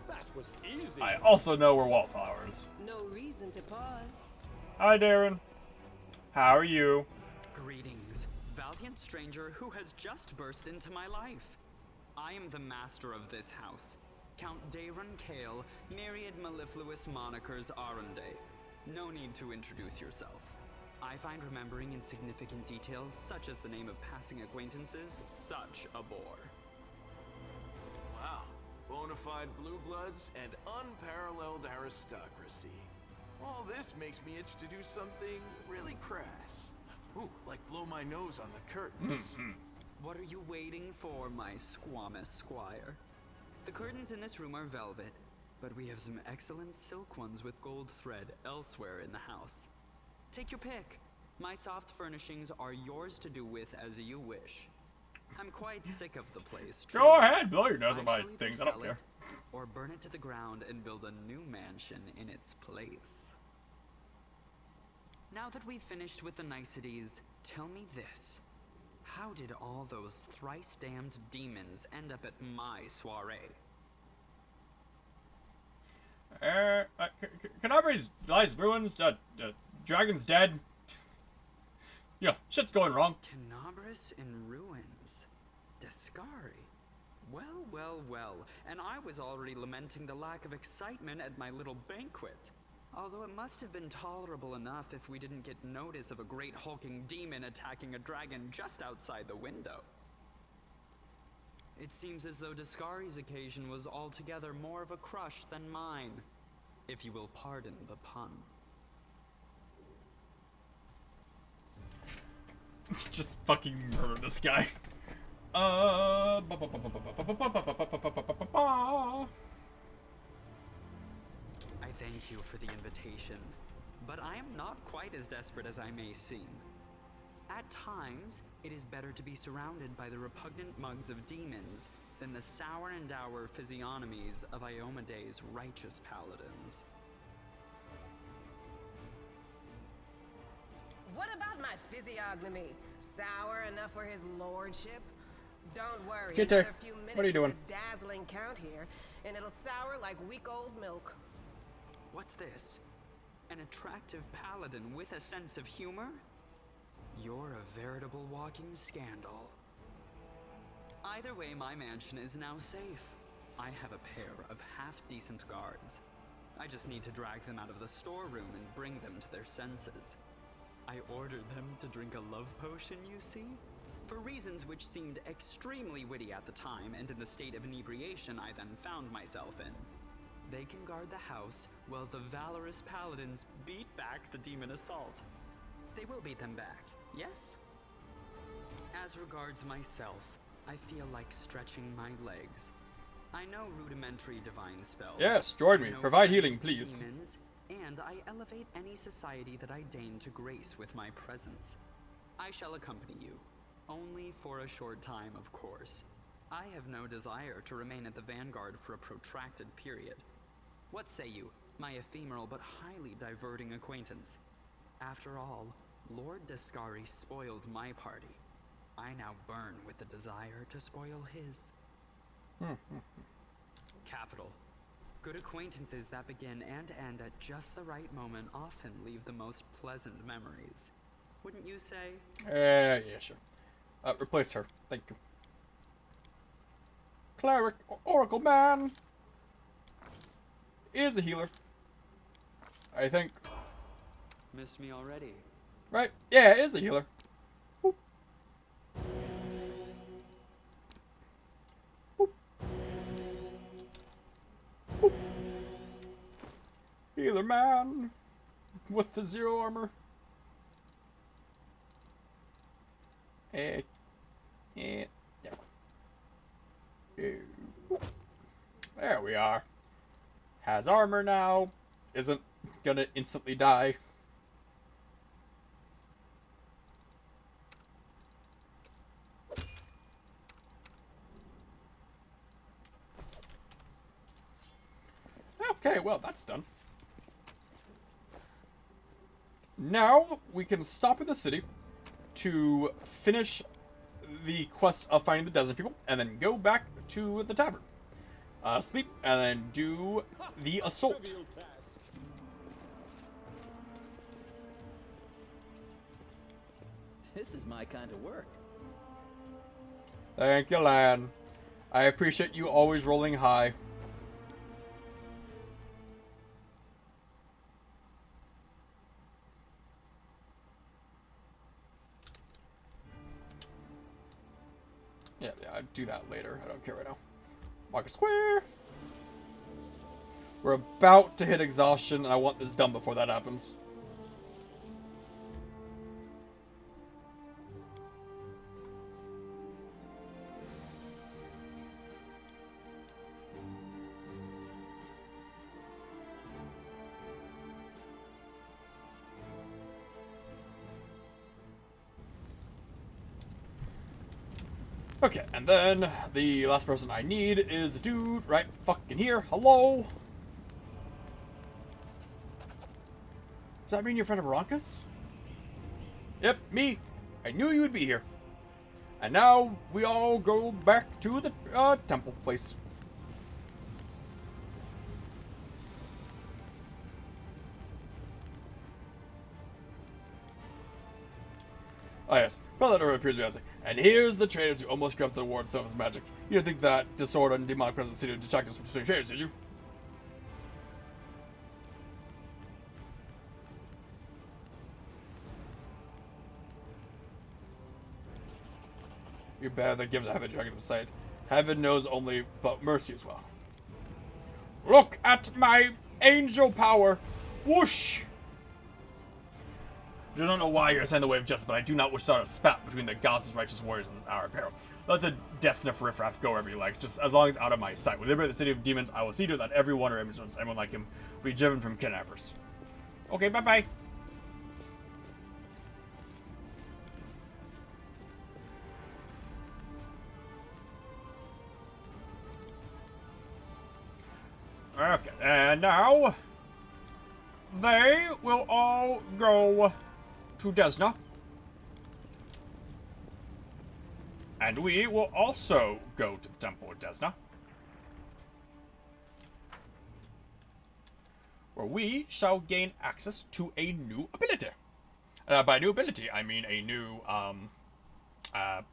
That was easy. I also know we're wallflowers. No reason to pause. Hi, Darren. How are you? Greetings, valiant stranger who has just burst into my life. I am the master of this house. Count Daron Kale, myriad mellifluous monikers Arunde. No need to introduce yourself. I find remembering insignificant details, such as the name of passing acquaintances, such a bore. Wow. Bonafide blue bloods and unparalleled aristocracy. All this makes me itch to do something really crass. Ooh, like blow my nose on the curtains. What are you waiting for, my squamous squire? The curtains in this room are velvet, but we have some excellent silk ones with gold thread elsewhere in the house. Take your pick. My soft furnishings are yours to do with as you wish. I'm quite sick of the place. Go truly. ahead, blow your nose on my Actually, things, I sell don't care. it, or burn it to the ground and build a new mansion in its place. Now that we've finished with the niceties, tell me this. How did all those thrice-damned demons end up at my soiree? Canabri's lies ruins, dragon's dead. Yo, shit's going wrong. Canabris in ruins. Descari. Well, well, well. And I was already lamenting the lack of excitement at my little banquet. Although it must have been tolerable enough if we didn't get notice of a great hulking demon attacking a dragon just outside the window. It seems as though Descari's occasion was altogether more of a crush than mine, if you will pardon the pun. Just fucking murder this guy. I thank you for the invitation, but I am not quite as desperate as I may seem. At times, it is better to be surrounded by the repugnant mugs of demons than the sour and dour physiognomies of Iomede's righteous paladins. What about my physiognomy? Sour enough for his lordship? Don't worry, Kitter, another few minutes what are you doing? with the dazzling count here, and it'll sour like week-old milk. What's this? An attractive paladin with a sense of humor? You're a veritable walking scandal. Either way, my mansion is now safe. I have a pair of half-decent guards. I just need to drag them out of the storeroom and bring them to their senses. I ordered them to drink a love potion, you see? For reasons which seemed extremely witty at the time and in the state of inebriation I then found myself in. They can guard the house while the valorous paladins beat back the demon assault. They will beat them back, yes? As regards myself, I feel like stretching my legs. I know rudimentary divine spells. Yes, join me. I know Provide friends healing, to please. demons, and I elevate any society that I deign to grace with my presence. I shall accompany you. Only for a short time, of course. I have no desire to remain at the vanguard for a protracted period. What say you, my ephemeral but highly diverting acquaintance? After all, Lord Descari spoiled my party. I now burn with the desire to spoil his. Capital. Good acquaintances that begin and end at just the right moment often leave the most pleasant memories. Wouldn't you say? Yeah, sure. Replace her. Thank you. Cleric, Oracle Man. Is a healer. I think. Missed me already. Right? Yeah, it is a healer. Boop. Boop. Boop. Healer man. With the 0 armor. There. There we are. Has armor now. Isn't gonna instantly die. Okay, well, that's done. Now we can stop in the city to finish the quest of finding the desert people, and then go back to the tavern. Sleep, and then do the assault. This is my kind of work. Thank you, lad. I appreciate you always rolling high. Yeah, I'd do that later. I don't care right now. Mark a square. We're about to hit exhaustion, and I want this done before that happens. Okay, and then the last person I need is the dude right fucking here. Hello? Does that mean you're a friend of Veronika's? Yep, me. I knew you'd be here. And now we all go back to the temple place. Oh yes, well that already appears to be. And here's the traders who almost corrupted the ward of his magic. You didn't think that disorder and demonic presence needed to detract us from doing traders, did you? You're bad that gives a heaven dragon to sight. Heaven knows only, but mercy as well. Look at my angel power! Whoosh! I don't know why you're saying the way of justice, but I do not wish to start a spat between the gods' righteous warriors in our peril. Let the Deathsniff riffraff go wherever he likes, just as long as out of my sight. When liberate the city of demons, I will see to it that everyone or anyone like him will be driven from Canabras. Okay, bye-bye. Okay, and now they will all go to Desna. And we will also go to the Temple of Desna, where we shall gain access to a new ability. By new ability, I mean a new, path.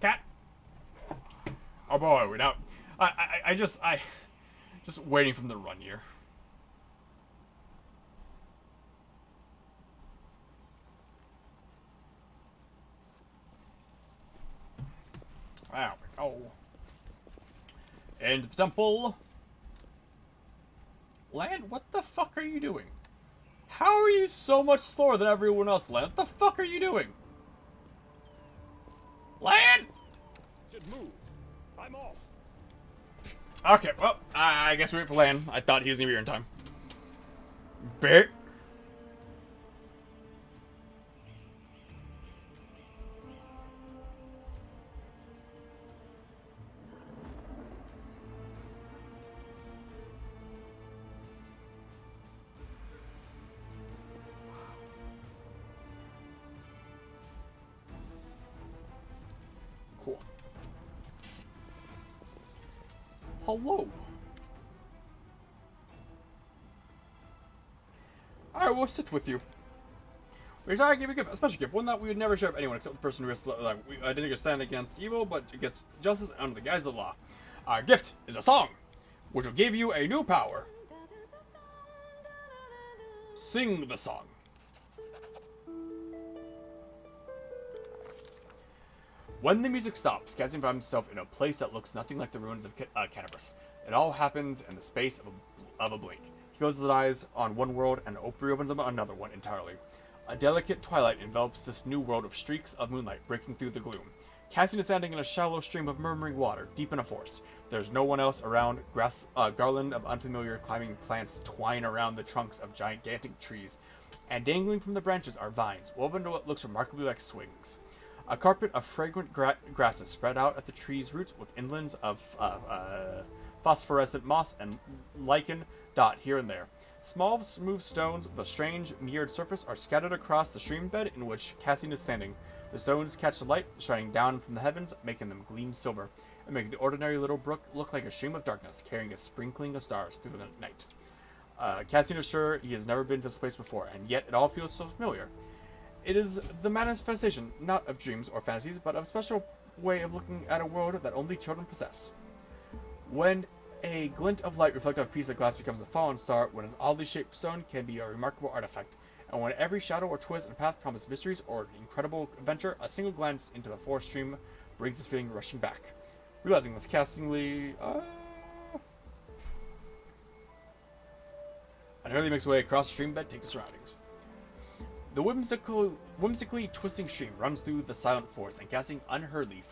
Cat. Oh boy, we're now. I just waiting from the run here. There we go. And the temple. Lan, what the fuck are you doing? How are you so much slower than everyone else, Lan? What the fuck are you doing? Lan! Should move. I'm off. Okay, well, I guess we wait for Lan. I thought he was gonna be here in time. Bit. Cool. Hello. I will sit with you. We desire to give a gift, a special gift, one that we would never share with anyone except the person who risks life. We didn't stand against evil, but against justice under the guise of law. Our gift is a song, which will give you a new power. Sing the song. When the music stops, Cassian finds himself in a place that looks nothing like the ruins of Canabras. It all happens in the space of a blink. He closes his eyes on one world and reopens them on another one entirely. A delicate twilight envelops this new world of streaks of moonlight breaking through the gloom. Cassian is standing in a shallow stream of murmuring water, deep in a forest. There's no one else around. Garland of unfamiliar climbing plants twine around the trunks of gigantic trees, and dangling from the branches are vines, woven into what looks remarkably like swings. A carpet of fragrant grasses spread out at the tree's roots, with inlands of phosphorescent moss and lichen dot here and there. Small, smooth stones with a strange, mirrored surface are scattered across the stream bed in which Cassian is standing. The stones catch the light shining down from the heavens, making them gleam silver, and making the ordinary little brook look like a stream of darkness, carrying a sprinkling of stars through the night. Cassian is sure he has never been to this place before, and yet it all feels so familiar. It is the manifestation, not of dreams or fantasies, but of a special way of looking at a world that only children possess. When a glint of light reflected off a piece of glass becomes a fallen star, when an oddly shaped stone can be a remarkable artifact, and when every shadow or twist and path promise mysteries or an incredible adventure, a single glance into the forest stream brings this feeling rushing back. Realizing this, Cassingly an early makes way across the stream bed, takes the surroundings. The whimsically twisting stream runs through the silent forest, and Cassian unhurriedly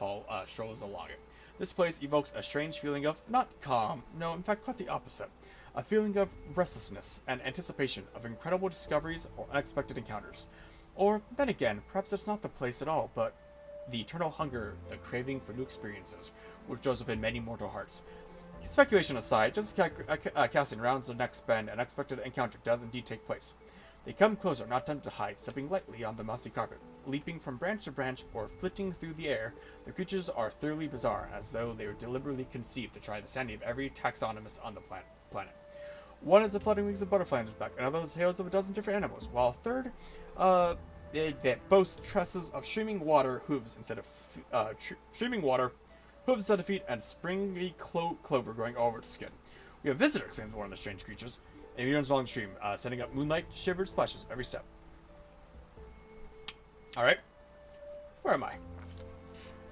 strolls along it. This place evokes a strange feeling of, not calm, no, in fact quite the opposite, a feeling of restlessness and anticipation of incredible discoveries or unexpected encounters. Or, then again, perhaps it's not the place at all, but the eternal hunger, the craving for new experiences, which dwells within many mortal hearts. Speculation aside, just as Cassian rounds the next bend, an unexpected encounter does indeed take place. They come closer, not attempting to hide, stepping lightly on the mossy carpet. Leaping from branch to branch or flitting through the air, the creatures are thoroughly bizarre, as though they were deliberately conceived to try the sanity of every taxonomist on the planet. One has the floating wings of butterfly on his back, another the tails of a dozen different animals, while a third that boasts tresses of streaming water hooves instead of feet, and springy clover growing all over its skin. We have visitor, exclaims one of the strange creatures, and he runs along the stream, sending up moonlight shivered splashes every step. Alright. Where am I?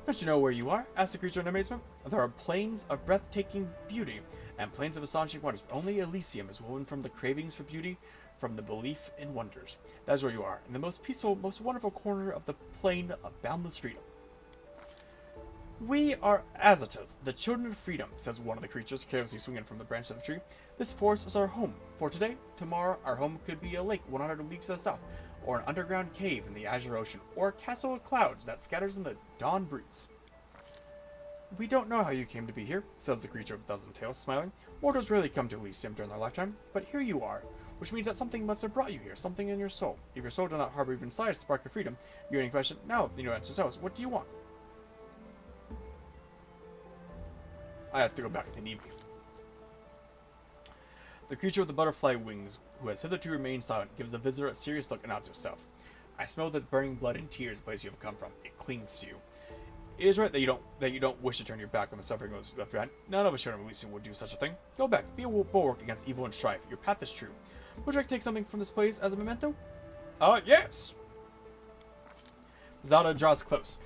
Don't you know where you are? Asked the creature in amazement. There are plains of breathtaking beauty, and plains of astonishing wonders. Only Elysium is woven from the cravings for beauty, from the belief in wonders. That is where you are, in the most peaceful, most wonderful corner of the plain of boundless freedom. We are Azatas, the children of freedom, says one of the creatures, carelessly swinging from the branch of the tree. This forest is our home. For today, tomorrow, our home could be a lake 100 leagues to the south, or an underground cave in the azure ocean, or a castle of clouds that scatters in the dawn breeze. We don't know how you came to be here, says the creature with a dozen tails, smiling. Mortals rarely come to Elysium during their lifetime, but here you are, which means that something must have brought you here, something in your soul. If your soul does not harbor even inside a spark of freedom, you're in question. Now, you know, answer yourselves. What do you want? I have to go back if they need me. The creature with the butterfly wings, who has hitherto remained silent, gives the visitor a serious look and nods herself. I smell the burning blood and tears the place you have come from. It clings to you. It is right that you don't wish to turn your back on the suffering of those left behind. None of us here in Elysium would do such a thing. Go back, be a bulwark against evil and strife. Your path is true. Would you like to take something from this place as a memento? Yes. Zelda draws close.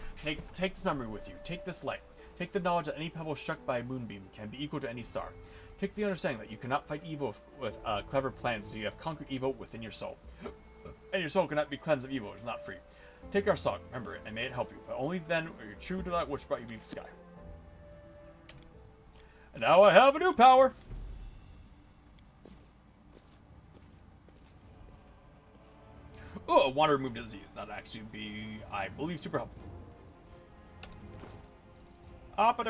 Take this memory with you. Take this light. Take the knowledge that any pebble struck by a moonbeam can be equal to any star. Take the understanding that you cannot fight evil with clever plans until you have conquered evil within your soul. And your soul cannot be cleansed of evil, it is not free. Take our song, remember it, and may it help you, but only then are you true to that which brought you beneath the sky. And now I have a new power! Oh, want to remove disease. That'd actually be, I believe, super helpful. I'll watch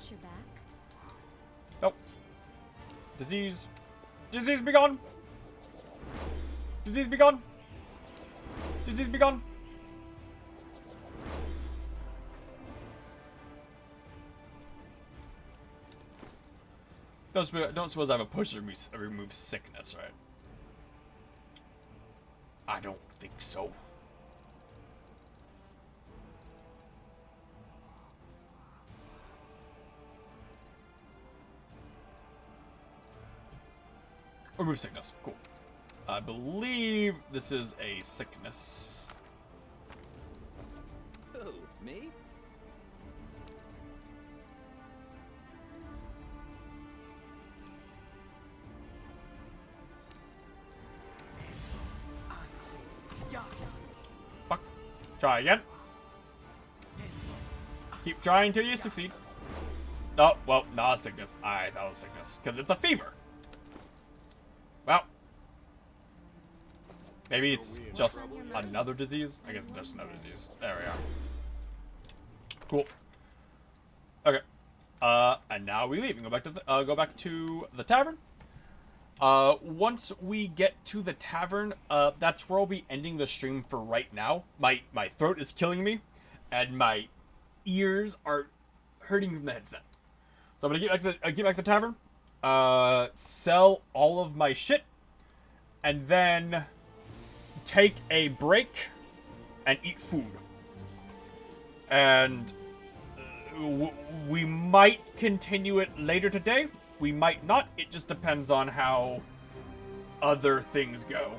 your back. Nope. Disease. Disease be gone! Disease be gone! Disease be gone! Don't suppose I have a push to remove sickness, right? I don't think so. Remove sickness. Cool. I believe this is a sickness. Who? Me? Fuck. Try again. Keep trying till you succeed. Oh, well, not a sickness. I thought it was sickness. Because it's a fever. Well. Maybe it's just another disease? I guess it's just another disease. There we are. Cool. Okay. And now we leave and go back to the tavern. Once we get to the tavern, that's where I'll be ending the stream for right now. My throat is killing me, and my ears are hurting from the headset. So I'm gonna get back to the tavern, sell all of my shit, and then take a break and eat food. And we might continue it later today. We might not. It just depends on how other things go.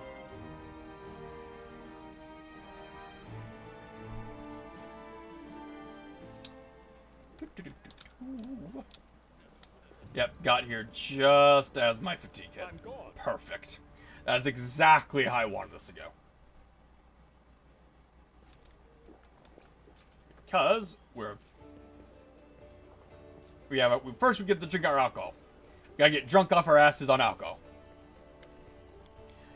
Yep, got here just as my fatigue hit. Perfect. That's exactly how I wanted this to go. Because first we get to drink our alcohol. We gotta get drunk off our asses on alcohol.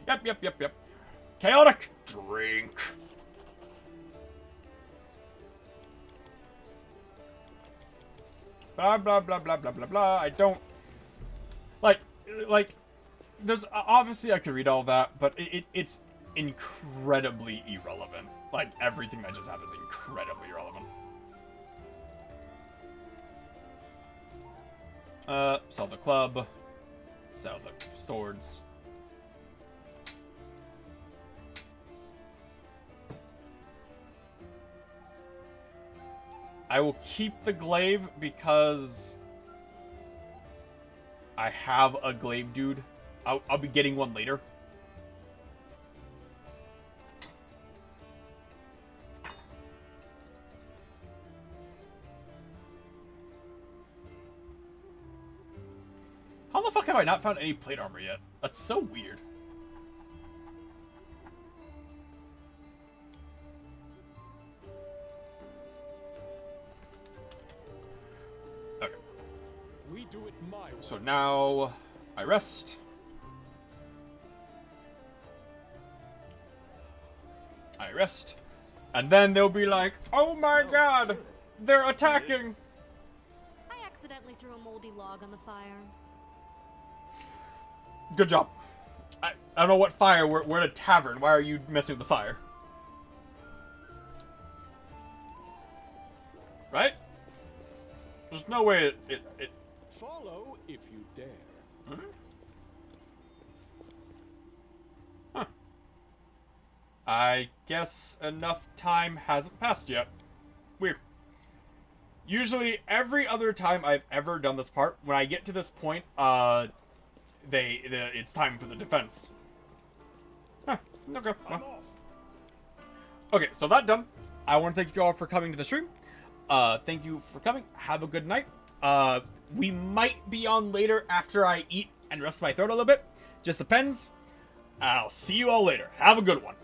Yep. Chaotic drink. Blah blah blah blah blah blah blah. I don't like there's obviously I could read all that, but it's incredibly irrelevant. Like everything that just happened is incredibly irrelevant. Sell the club. Sell the swords. I will keep the glaive because I have a glaive dude. I'll be getting one later. How the fuck have I not found any plate armor yet? That's so weird. Okay. We do it my way. So now I rest. I rest. And then they'll be like, oh my god, they're attacking. I accidentally threw a moldy log on the fire. Good job. I don't know what fire. We're at a tavern. Why are you messing with the fire? Right? There's no way it... Follow if you dare. Hmm? Huh. I guess enough time hasn't passed yet. Weird. Usually, every other time I've ever done this part, when I get to this point, it's time for the defense. Huh. Okay. Well. Okay, so that done. I want to thank you all for coming to the stream. Thank you for coming. Have a good night. We might be on later after I eat and rest my throat a little bit. Just depends. I'll see you all later. Have a good one.